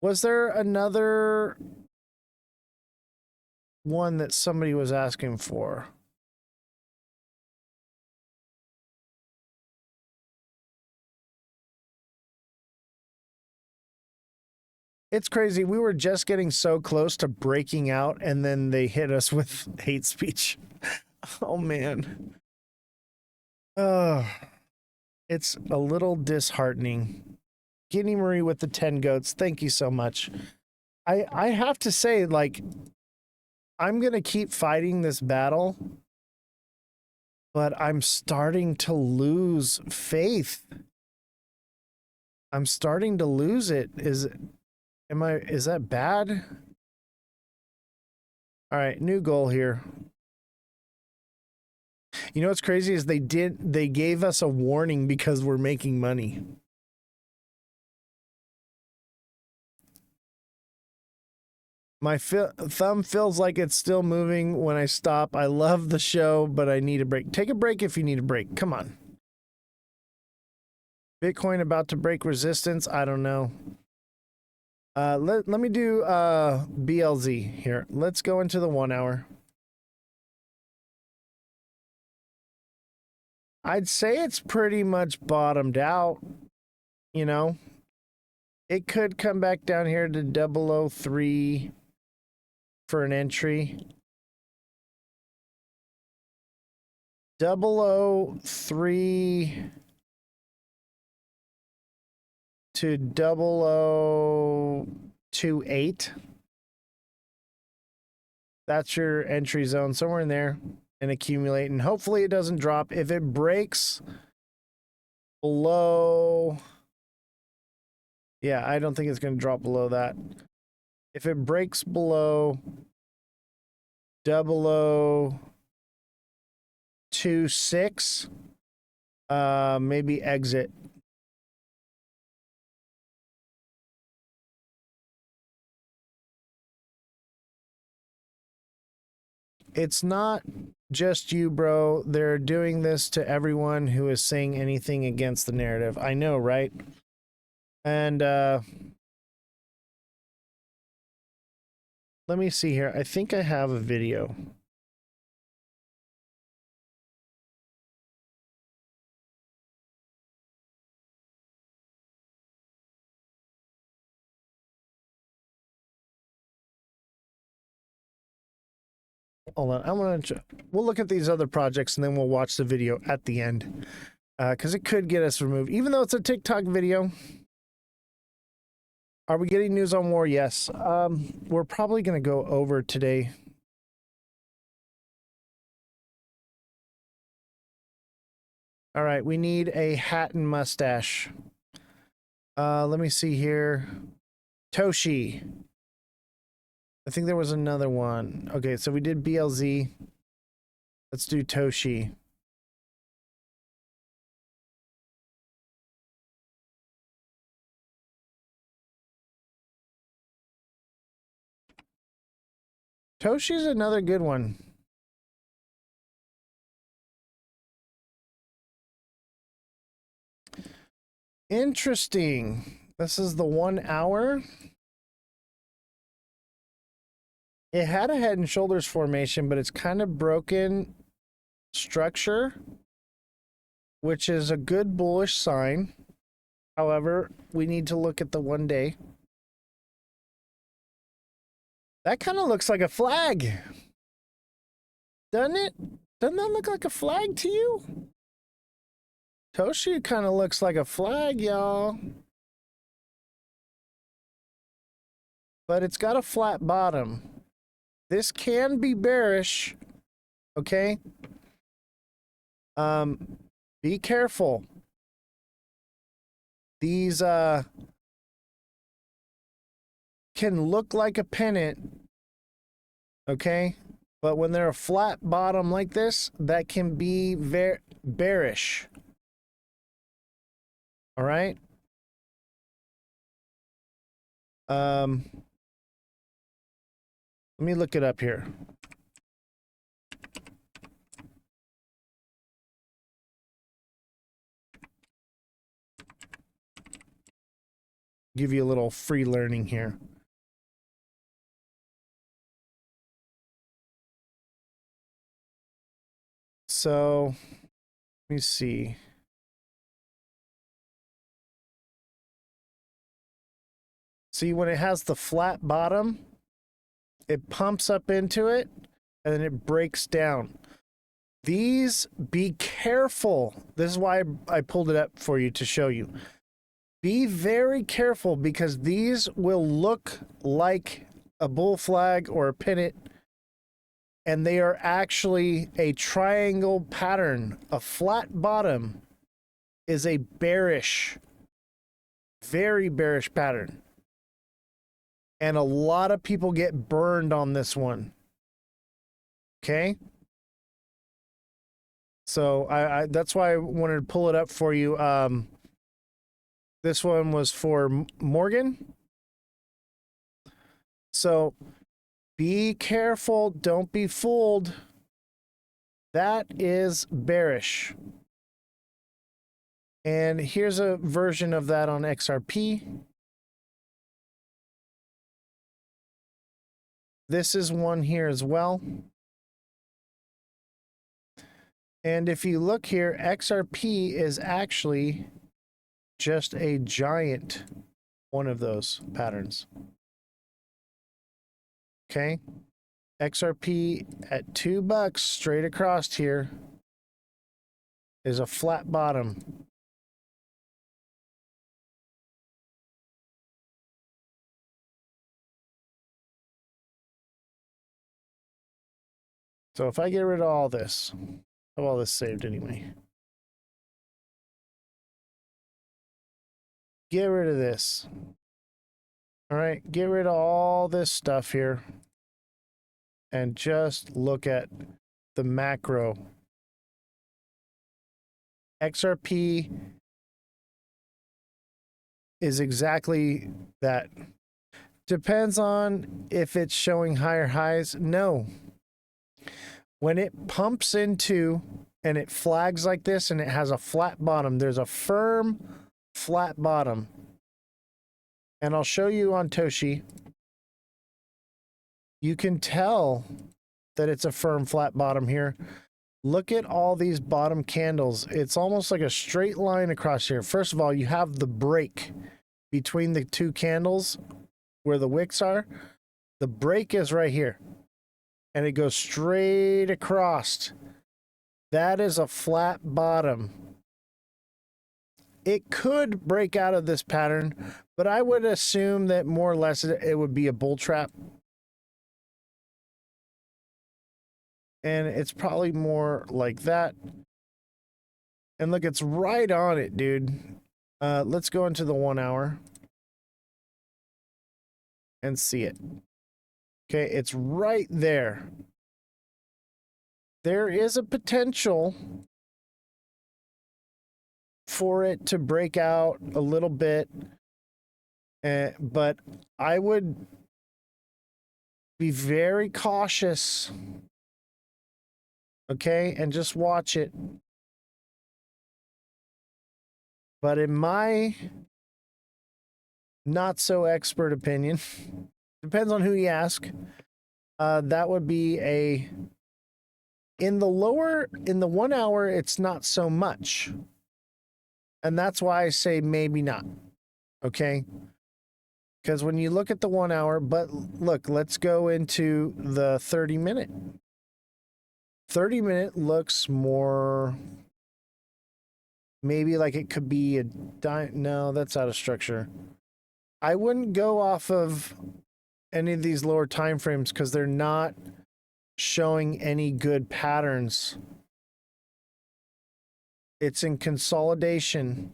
Was there another one that somebody was asking for. It's crazy. We were just getting so close to breaking out, and then they hit us with hate speech. Oh, man. It's a little disheartening. Guinea Marie with the 10 goats. Thank you so much. I have to say, like, I'm going to keep fighting this battle, but I'm starting to lose faith. I'm starting to lose it. Is that bad? All right, new goal here. You know what's crazy is they gave us a warning because we're making money. My thumb feels like it's still moving when I stop. I love the show, but I need a break. Take a break if you need a break. Come on. Bitcoin about to break resistance. I don't know. Let me do BLZ here. Let's go into the 1 hour. I'd say it's pretty much bottomed out, you know. It could come back down here to WW3 for an entry. WW3 to WW28. That's your entry zone, somewhere in there, and accumulate. And hopefully it doesn't drop. If it breaks below, yeah, I don't think it's going to drop below that. If it breaks below WW26, maybe exit. It's not just you, bro. They're doing this to everyone who is saying anything against the narrative. I know, right? And let me see here. I think I have a video. Hold on. We'll look at these other projects and then we'll watch the video at the end. Because it could get us removed. Even though it's a TikTok video. Are we getting news on war? Yes. We're probably going to go over today. All right. We need a hat and mustache. Let me see here. Toshi. I think there was another one. Okay, so we did BLZ. Let's do Toshi. Toshi's another good one. Interesting. This is the 1 hour. It had a head and shoulders formation, but it's kind of broken structure, which is a good bullish sign. However, we need to look at the 1 day. That kind of looks like a flag. Doesn't it? Doesn't that look like a flag to you? Toshi kind of looks like a flag, y'all. But it's got a flat bottom. This can be bearish, okay? Be careful. These can look like a pennant, okay? But when they're a flat bottom like this, that can be very bearish. All right? Let me look it up here. Give you a little free learning here. So let me see. See, when it has the flat bottom, it pumps up into it and then it breaks down. These, be careful. This is why I pulled it up for you to show you. Be very careful because these will look like a bull flag or a pennant, and they are actually a triangle pattern. A flat bottom is a bearish, very bearish pattern. And a lot of people get burned on this one. Okay? So that's why I wanted to pull it up for you. This one was for Morgan. So be careful. Don't be fooled. That is bearish. And here's a version of that on XRP. This is one here as well. And if you look here, XRP is actually just a giant one of those patterns. Okay. XRP at $2 straight across here is a flat bottom. So if I get rid of all this, I have all this saved anyway. Get rid of this. All right, get rid of all this stuff here and just look at the macro. XRP is exactly that. Depends on if it's showing higher highs. No. When it pumps into and it flags like this and it has a flat bottom, there's a firm flat bottom. And I'll show you on Toshi. You can tell that it's a firm flat bottom here. Look at all these bottom candles. It's almost like a straight line across here. First of all, you have the break between the two candles where the wicks are. The break is right here. And it goes straight across. That is a flat bottom. It could break out of this pattern, but I would assume that more or less it would be a bull trap. And it's probably more like that. And look, it's right on it, dude. Let's go into the 1 hour and see it. Okay, it's right there. There is a potential for it to break out a little bit, but I would be very cautious, okay, and just watch it. But in my not so expert opinion, depends on who you ask, that would be a, in the 1 hour, it's not so much. And that's why I say maybe not. Okay. Because when you look at the 1 hour, but look, let's go into the 30-minute. 30-minute looks more, maybe like it could be no, that's out of structure. I wouldn't go off of any of these lower time frames because they're not showing any good patterns. It's in consolidation.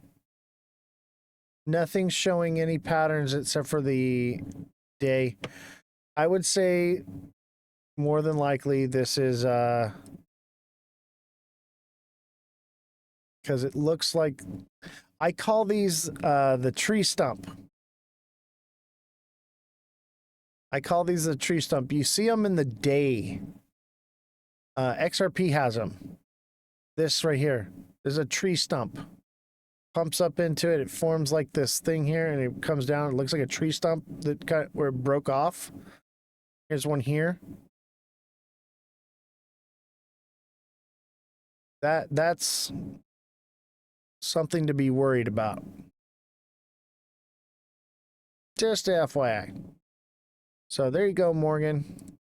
Nothing's showing any patterns except for the day. I would say more than likely this is because it looks like, I call these the tree stump. I call these the tree stump. You see them in the day. XRP has them. This right here is a tree stump. Pumps up into it. It forms like this thing here, and it comes down. It looks like a tree stump that kind of, where it broke off. Here's one here. That's something to be worried about. Just FYI. So there you go, Morgan.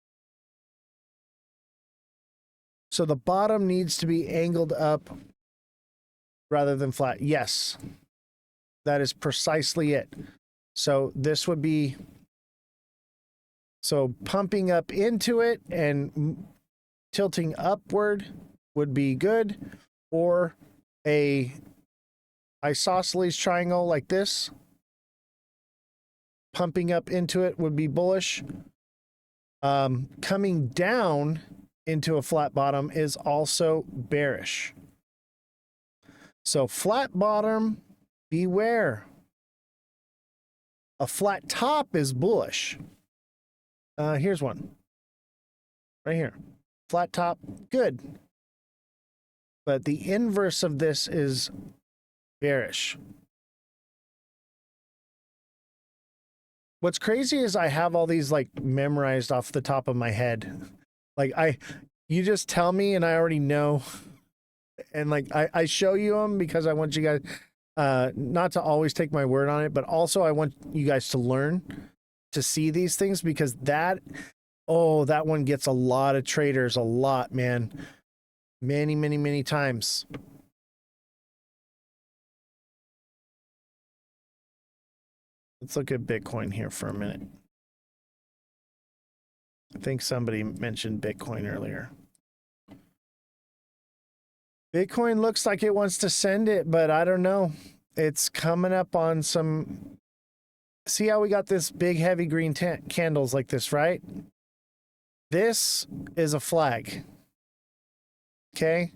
So the bottom needs to be angled up rather than flat. Yes, that is precisely it. So this would be, so pumping up into it and tilting upward would be good, or a isosceles triangle like this, pumping up into it would be bullish. Coming down into a flat bottom is also bearish. So flat bottom, beware. A flat top is bullish. Here's one. Right here. Flat top, good. But the inverse of this is bearish. What's crazy is I have all these like memorized off the top of my head. Like you just tell me and I already know. And like I show you them because I want you guys not to always take my word on it, but also I want you guys to learn to see these things, because that one gets a lot of traders a lot, man. Many times. Let's look at Bitcoin here for a minute. I think somebody mentioned Bitcoin earlier. Bitcoin looks like it wants to send it, but I don't know. It's coming up on some... See how we got this big heavy green candles like this, right? This is a flag. Okay?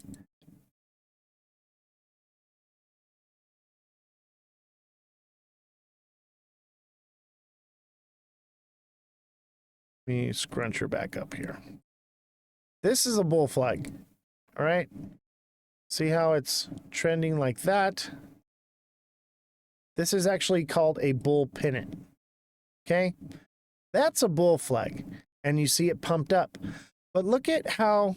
Let me scrunch her back up here. This is a bull flag. All right? See how it's trending like that? This is actually called a bull pennant. Okay? That's a bull flag. And you see it pumped up. But look at how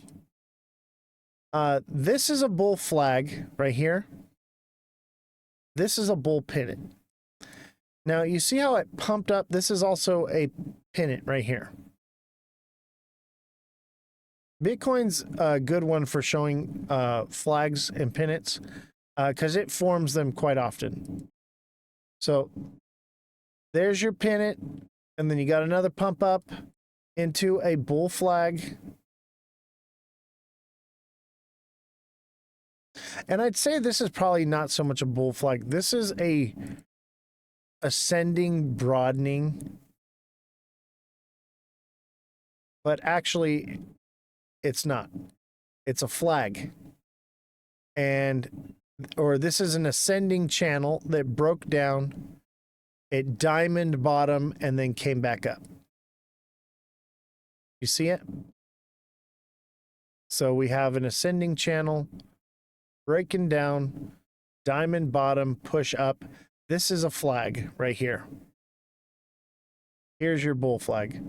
this is a bull flag right here. This is a bull pennant. Now, you see how it pumped up? This is also a pennant right here. Bitcoin's a good one for showing flags and pennants because it forms them quite often. So there's your pennant, and then you got another pump up into a bull flag. And I'd say this is probably not so much a bull flag. This is a ascending, broadening. But actually, it's not. It's a flag. Or this is an ascending channel that broke down, it diamond bottom, and then came back up. You see it? So we have an ascending channel, breaking down, diamond bottom, push up. This is a flag right here. Here's your bull flag.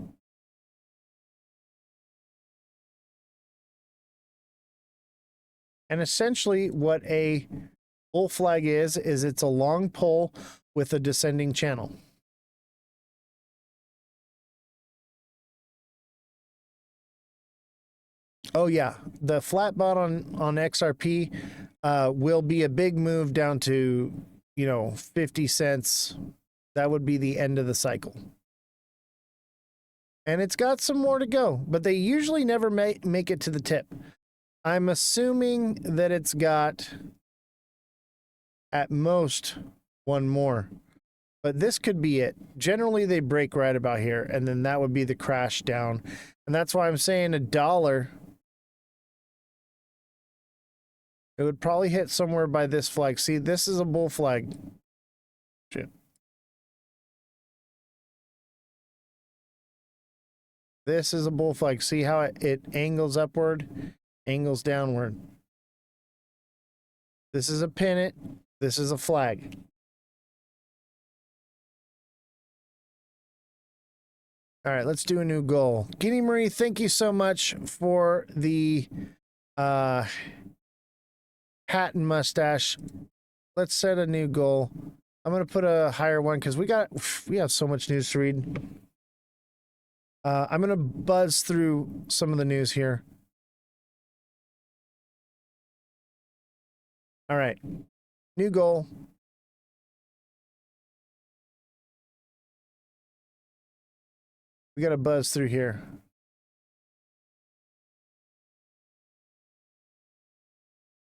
And essentially what a bull flag is it's a long pole with a descending channel. Oh yeah, the flat bottom on XRP will be a big move down to, 50 cents. That would be the end of the cycle. And it's got some more to go, but they usually never make it to the tip. I'm assuming that it's got at most one more, but this could be it. Generally, they break right about here, and then that would be the crash down. And that's why I'm saying $1. It would probably hit somewhere by this flag. See, this is a bull flag. Shit. This is a bull flag. See how it angles upward, angles downward. This is a pennant. This is a flag. All right, let's do a new goal. Guinea Marie, thank you so much for the hat and mustache. Let's set a new goal. I'm going to put a higher one because we have so much news to read. I'm going to buzz through some of the news here. All right. New goal. We got to buzz through here.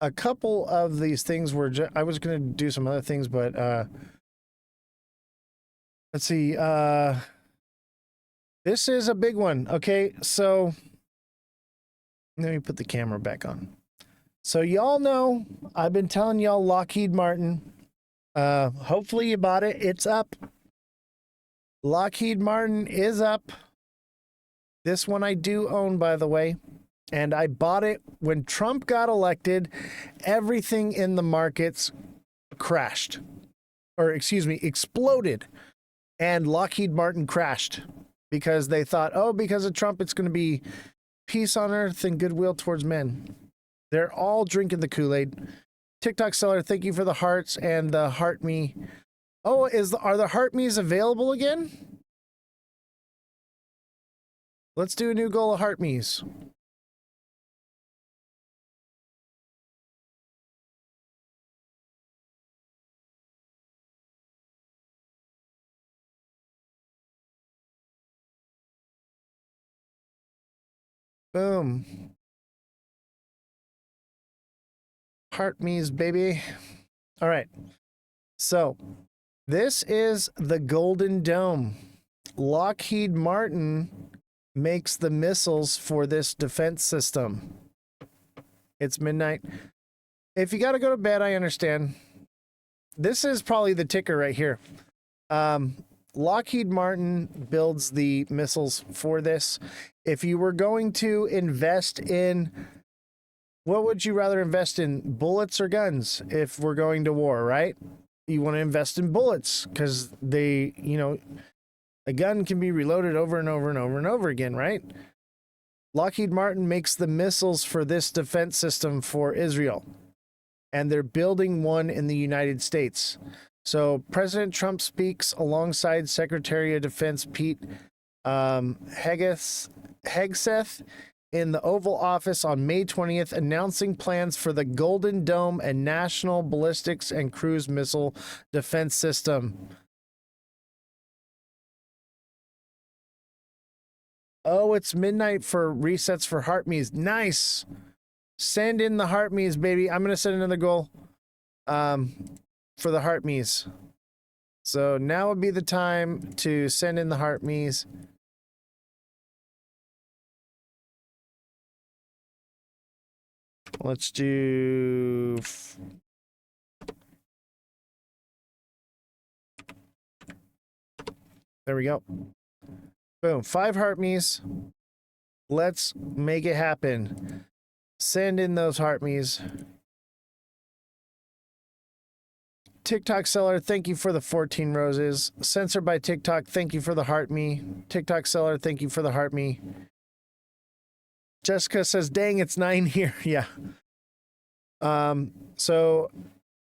A couple of these things were I was going to do some other things, but let's see. This is a big one. Okay, so let me put the camera back on. So y'all know I've been telling y'all Lockheed Martin. Hopefully you bought it. It's up. Lockheed Martin is up. This one I do own, by the way. And I bought it when Trump got elected. Everything in the markets crashed. Or, excuse me, exploded. And Lockheed Martin crashed. Because they thought, oh, because of Trump, it's going to be peace on earth and goodwill towards men. They're all drinking the Kool-Aid. TikTok seller, thank you for the hearts and the heart me. Oh, are the heart me's available again? Let's do a new goal of heart me's. Boom. Heart me's, baby. All right. So, this is the Golden Dome. Lockheed Martin makes the missiles for this defense system. It's midnight. If you got to go to bed, I understand. This is probably the ticker right here. Lockheed Martin builds the missiles for this. If you were going to invest in, what would you rather invest in, bullets or guns if we're going to war, right? You want to invest in bullets because they, a gun can be reloaded over and over and over and over again, right? Lockheed Martin makes the missiles for this defense system for Israel, and they're building one in the United States. So President Trump speaks alongside Secretary of Defense Pete Hegseth in the Oval Office on May 20th, announcing plans for the Golden Dome and National Ballistics and Cruise Missile Defense System. Oh, it's midnight for resets for heart me's. Nice. Send in the heart me's, baby. I'm going to set another goal for the heart me's. So now would be the time to send in the heart me's. Let's do... There we go. Boom. 5 heart me's. Let's make it happen. Send in those heart me's. TikTok seller, thank you for the 14 roses. Censor by TikTok, thank you for the heart me. TikTok seller, thank you for the heart me. Jessica says, dang, it's 9 here. Yeah. So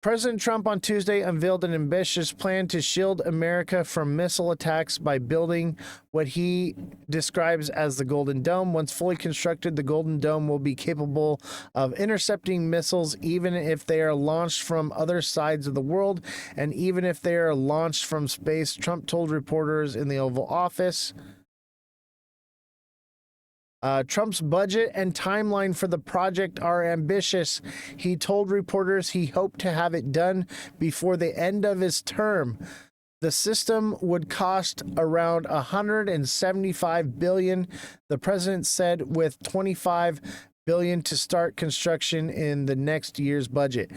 President Trump on Tuesday unveiled an ambitious plan to shield America from missile attacks by building what he describes as the Golden Dome. Once fully constructed, the Golden Dome will be capable of intercepting missiles even if they are launched from other sides of the world and even if they are launched from space, Trump told reporters in the Oval Office. Trump's budget and timeline for the project are ambitious. He told reporters he hoped to have it done before the end of his term. The system would cost around $175 billion, the president said, with $25 billion to start construction in the next year's budget.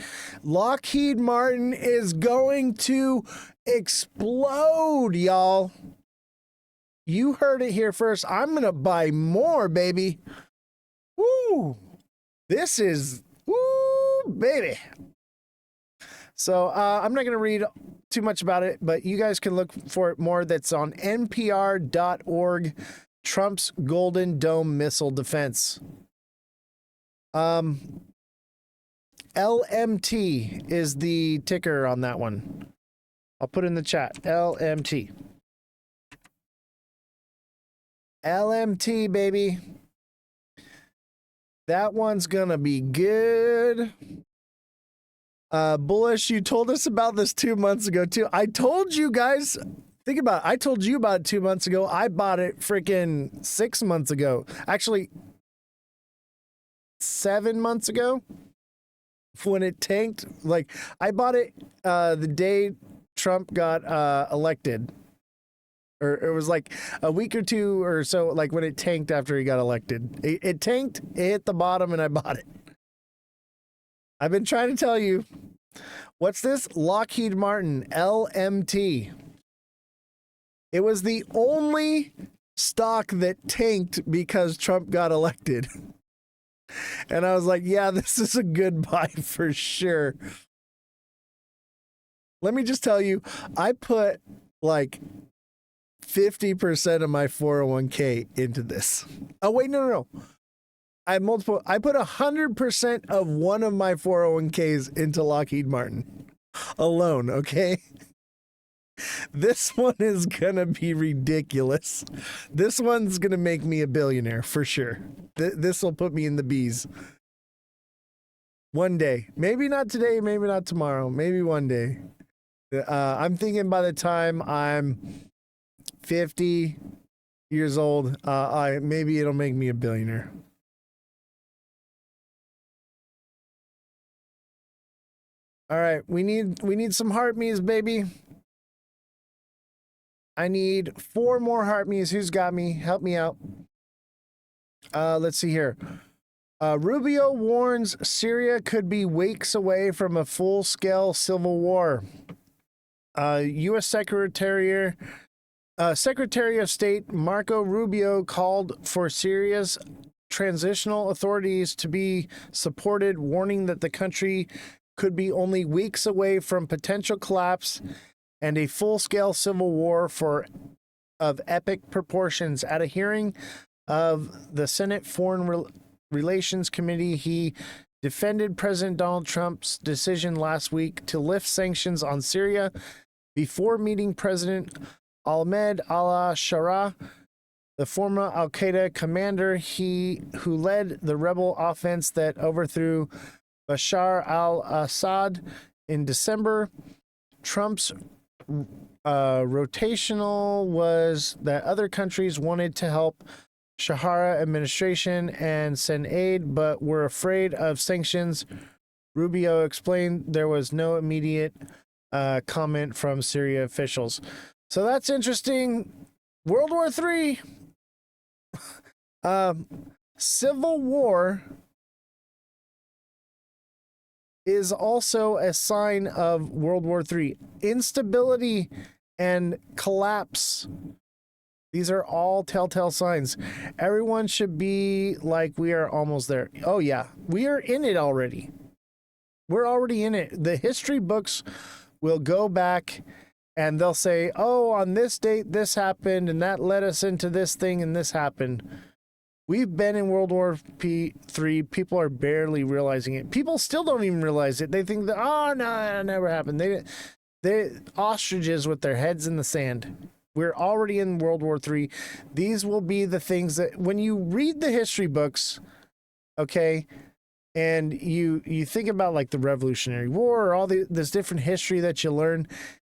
Lockheed Martin is going to explode, y'all. You heard it here first. I'm going to buy more, baby. Woo! This is, woo, baby. So I'm not going to read too much about it, but you guys can look for it more. That's on npr.org, Trump's Golden Dome Missile Defense. LMT is the ticker on that one. I'll put in the chat. LMT. LMT, baby. That one's gonna be good. Bullish, you told us about this 2 months ago too. I told you guys, think about it. I told you about it 2 months ago. I bought it freaking 6 months ago. Actually, 7 months ago when it tanked. Like, I bought it the day Trump got elected. Or it was like a week or two or so, like when it tanked after he got elected. It tanked, it hit the bottom, and I bought it. I've been trying to tell you. What's this? Lockheed Martin, LMT. It was the only stock that tanked because Trump got elected. And I was like, yeah, this is a good buy for sure. Let me just tell you, I put like 50% of my 401k into this. Oh, wait, no. I put 100% of one of my 401ks into Lockheed Martin alone, okay? This one is gonna be ridiculous. This one's gonna make me a billionaire for sure. This will put me in the B's. One day. Maybe not today, maybe not tomorrow, maybe one day. I'm thinking by the time I'm 50 years old, maybe it'll make me a billionaire. All right, we need some heart me's, baby. I need 4 more heart me's. Who's got me? Help me out. Let's see here. Rubio warns Syria could be weeks away from a full-scale civil war. U.S. Secretary of State Marco Rubio called for Syria's transitional authorities to be supported, warning that the country could be only weeks away from potential collapse and a full-scale civil war of epic proportions. At a hearing of the Senate Foreign Relations Committee, he defended President Donald Trump's decision last week to lift sanctions on Syria before meeting President Ahmed al-Sharaa, the former al-Qaeda commander who led the rebel offense that overthrew Bashar al-Assad in December. Trump's rotational was that other countries wanted to help Shahara administration and send aid, but were afraid of sanctions. Rubio explained there was no immediate comment from Syria officials. So that's interesting. World War III. Civil war is also a sign of World War III. Instability and collapse. These are all telltale signs. Everyone should be like, we are almost there. Oh yeah, we are in it already. We're already in it. The history books will go back and they'll say, oh, on this date, this happened, and that led us into this thing, and this happened. We've been in World War III. People are barely realizing it. People still don't even realize it. They think that, oh, no, it never happened. They ostriches with their heads in the sand. We're already in World War III. These will be the things that, when you read the history books, okay, and you think about like the Revolutionary War or all this different history that you learn,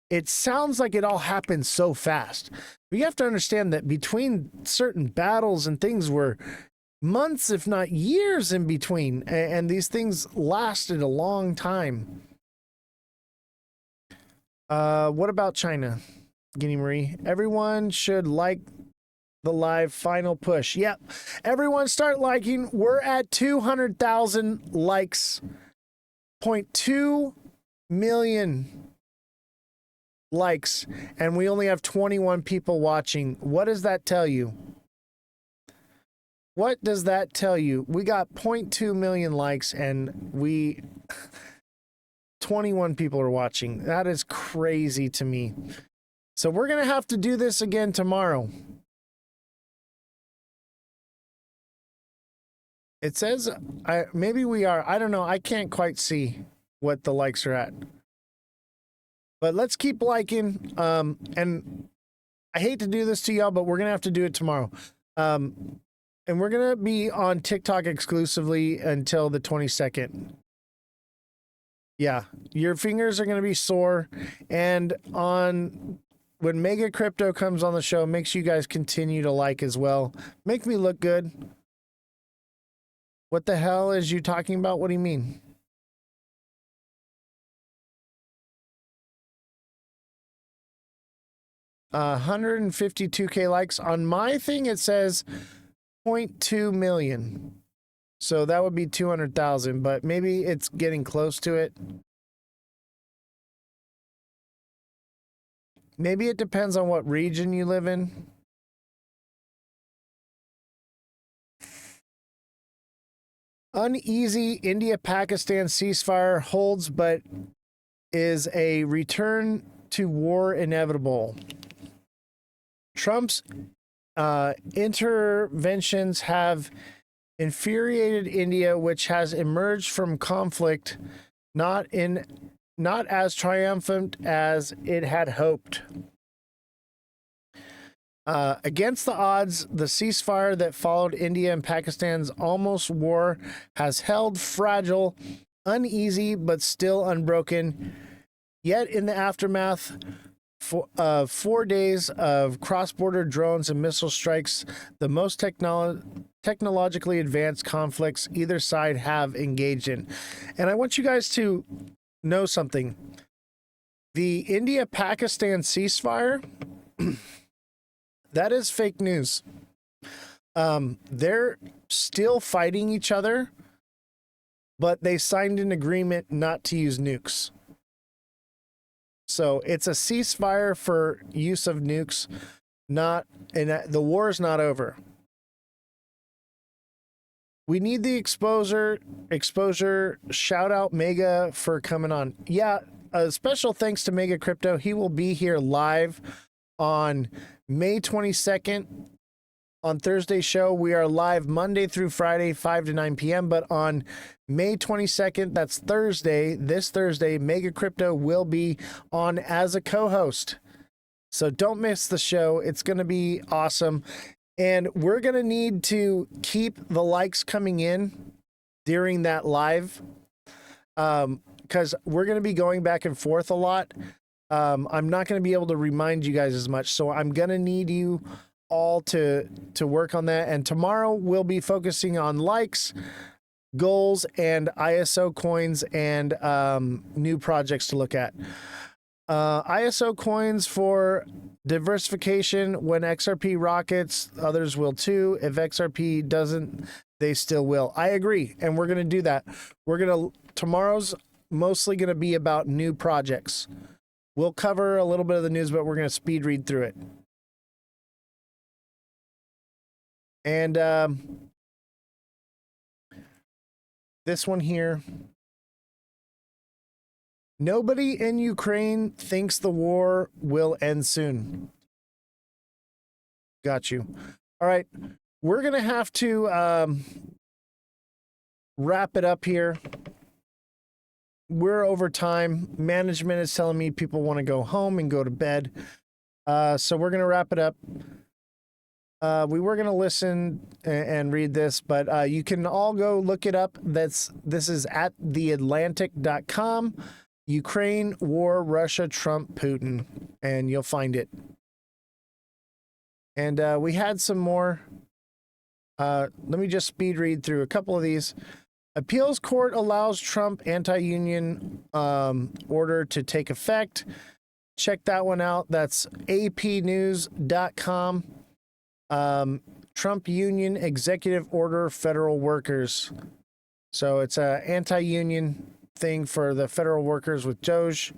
it sounds like it all happened so fast. But you have to understand that between certain battles and things were months, if not years in between, and these things lasted a long time. What about China? Guinea Marie. Everyone should like the live final push. Yep. Everyone start liking. We're at 200,000 likes. 0.2 million likes, and we only have 21 people watching. What does that tell you? What does that tell you? We got 0.2 million likes and 21 people are watching. That is crazy to me. So we're going to have to do this again tomorrow. It says, maybe we are. I don't know. I can't quite see what the likes are at. But let's keep liking. And I hate to do this to y'all, but we're going to have to do it tomorrow. And we're going to be on TikTok exclusively until the 22nd. Yeah, your fingers are going to be sore. And when Mega Crypto comes on the show, make sure you guys continue to like as well. Make me look good. What the hell is you talking about? What do you mean? Uh, 152K likes. On my thing, it says 0.2 million. So that would be 200,000, but maybe it's getting close to it. Maybe it depends on what region you live in. Uneasy India-Pakistan ceasefire holds, but is a return to war inevitable? Trump's interventions have infuriated India, which has emerged from conflict not as triumphant as it had hoped. Against the odds, the ceasefire that followed India and Pakistan's almost war has held fragile, uneasy, but still unbroken. Yet in the aftermath of 4 days of cross-border drones and missile strikes, the most technologically advanced conflicts either side have engaged in. And I want you guys to know something. The India-Pakistan ceasefire, that is fake news. They're still fighting each other, but they signed an agreement not to use nukes. So it's a ceasefire for use of nukes, and the war is not over. We need the exposure. Shout out Mega for coming on. Yeah, a special thanks to Mega Crypto. He will be here live on May 22nd on Thursday's show. We are live Monday through Friday, 5 to 9 p.m. But on May 22nd, that's Thursday, this Thursday, Mega Crypto will be on as a co-host. So don't miss the show. It's going to be awesome. And we're going to need to keep the likes coming in during that live because we're going to be going back and forth a lot. I'm not going to be able to remind you guys as much. So I'm going to need you all to work on that. And tomorrow we'll be focusing on likes, goals, and ISO coins and new projects to look at. ISO coins for diversification. When XRP rockets, others will too. If XRP doesn't, they still will. I agree. And we're going to do that. Tomorrow's mostly going to be about new projects. We'll cover a little bit of the news, but we're going to speed read through it. And this one here. Nobody in Ukraine thinks the war will end soon. Got you. All right. We're going to have to wrap it up here. We're over time. Management is telling me people want to go home and go to bed. So we're going to wrap it up. We were going to listen and read this, but you can all go look it up. This is at theatlantic.com. Ukraine, war, Russia, Trump, Putin, and you'll find it. And we had some more. Let me just speed read through a couple of these. Appeals court allows Trump anti-union order to take effect. Check that one out. That's apnews.com. Trump union executive order federal workers. So it's a anti-union thing for the federal workers with Doge.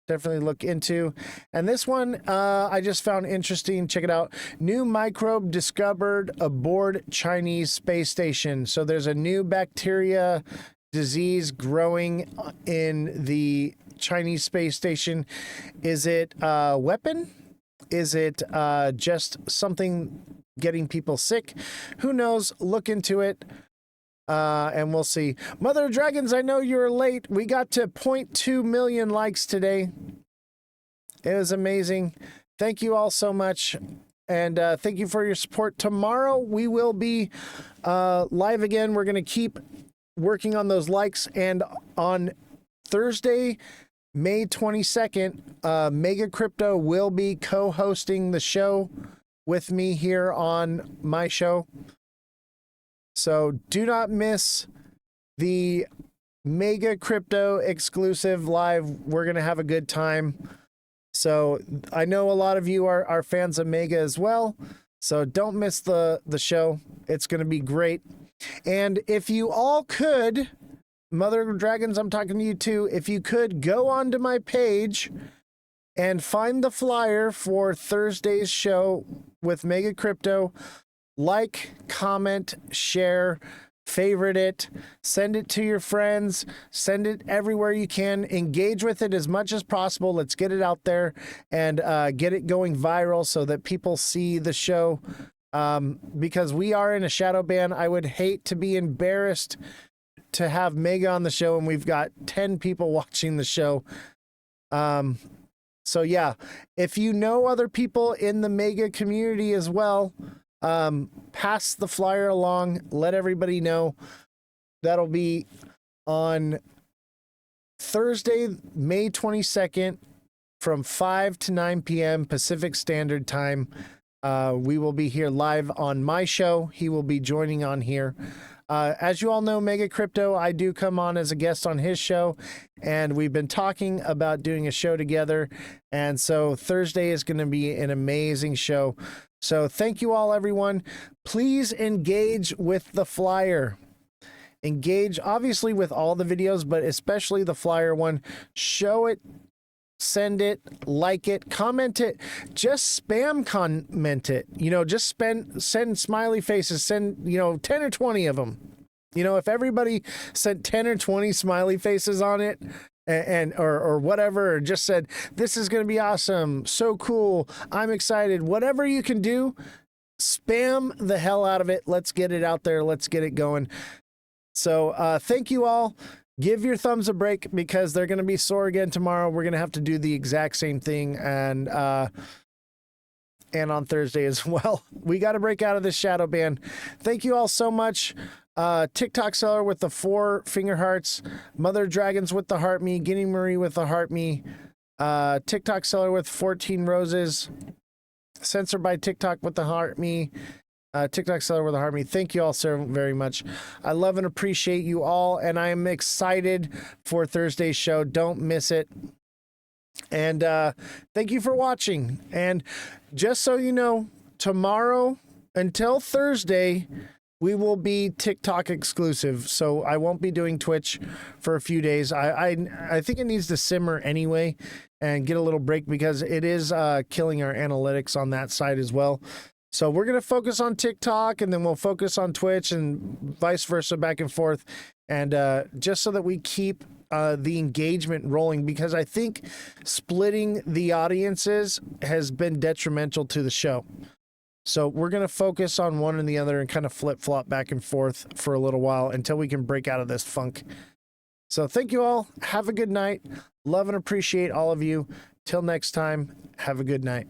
Definitely look into. And this one I just found interesting. Check it out. New microbe discovered aboard Chinese space station. So there's a new bacteria disease growing in the Chinese space station. Is it a weapon? Is it just something getting people sick? Who knows? Look into it. And we'll see. Mother of Dragons, I know you're late. We got to 0.2 million likes today. It was amazing. Thank you all so much. And thank you for your support. Tomorrow, we will be live again. We're going to keep working on those likes. And on Thursday, May 22nd, Mega Crypto will be co-hosting the show with me here on my show. So do not miss the Mega Crypto exclusive live. We're going to have a good time. So I know a lot of you are fans of Mega as well. So don't miss the show. It's going to be great. And if you all could, Mother of Dragons, I'm talking to you too. If you could go onto my page and find the flyer for Thursday's show with Mega Crypto, like, comment, share, favorite it, send it to your friends, send it everywhere you can, engage with it as much as possible. Let's get it out there and get it going viral so that people see the show, because we are in a shadow ban. I would hate to be embarrassed to have Mega on the show and we've got 10 people watching the show. So yeah, if you know other people in the Mega community as well, pass the flyer along, let everybody know. That'll be on Thursday, May 22nd from 5 to 9 p.m. Pacific Standard Time. We will be here live on my show. He will be joining on here. As you all know, Mega Crypto, I do come on as a guest on his show, and we've been talking about doing a show together. And so Thursday is going to be an amazing show. So thank you all, everyone. Please engage with the flyer. Engage, obviously, with all the videos, but especially the flyer one. Show it, send it, like it, comment it, just spam comment it. You know, just send smiley faces, send, 10 or 20 of them. If everybody sent 10 or 20 smiley faces on it, or whatever, or just said, this is going to be awesome, so cool, I'm excited, whatever you can do, spam the hell out of it. Let's get it out there. Let's get it going. So thank you all. Give your thumbs a break because they're going to be sore again tomorrow. We're going to have to do the exact same thing. And on Thursday as well. We got to break out of this shadow ban. Thank you all so much. TikTok seller with the 4 finger hearts, Mother Dragons with the heart me, Guinea Marie with the heart me, TikTok seller with 14 roses, Censor by TikTok with the heart me, TikTok seller with the heart me. Thank you all so very much. I love and appreciate you all, and I am excited for Thursday's show. Don't miss it. And thank you for watching. And just so you know, tomorrow until Thursday, we will be TikTok exclusive, so I won't be doing Twitch for a few days. I think it needs to simmer anyway and get a little break because it is killing our analytics on that side as well. So we're going to focus on TikTok, and then we'll focus on Twitch and vice versa, back and forth. And just so that we keep the engagement rolling, because I think splitting the audiences has been detrimental to the show. So we're going to focus on one and the other and kind of flip-flop back and forth for a little while until we can break out of this funk. So thank you all. Have a good night. Love and appreciate all of you. Till next time, have a good night.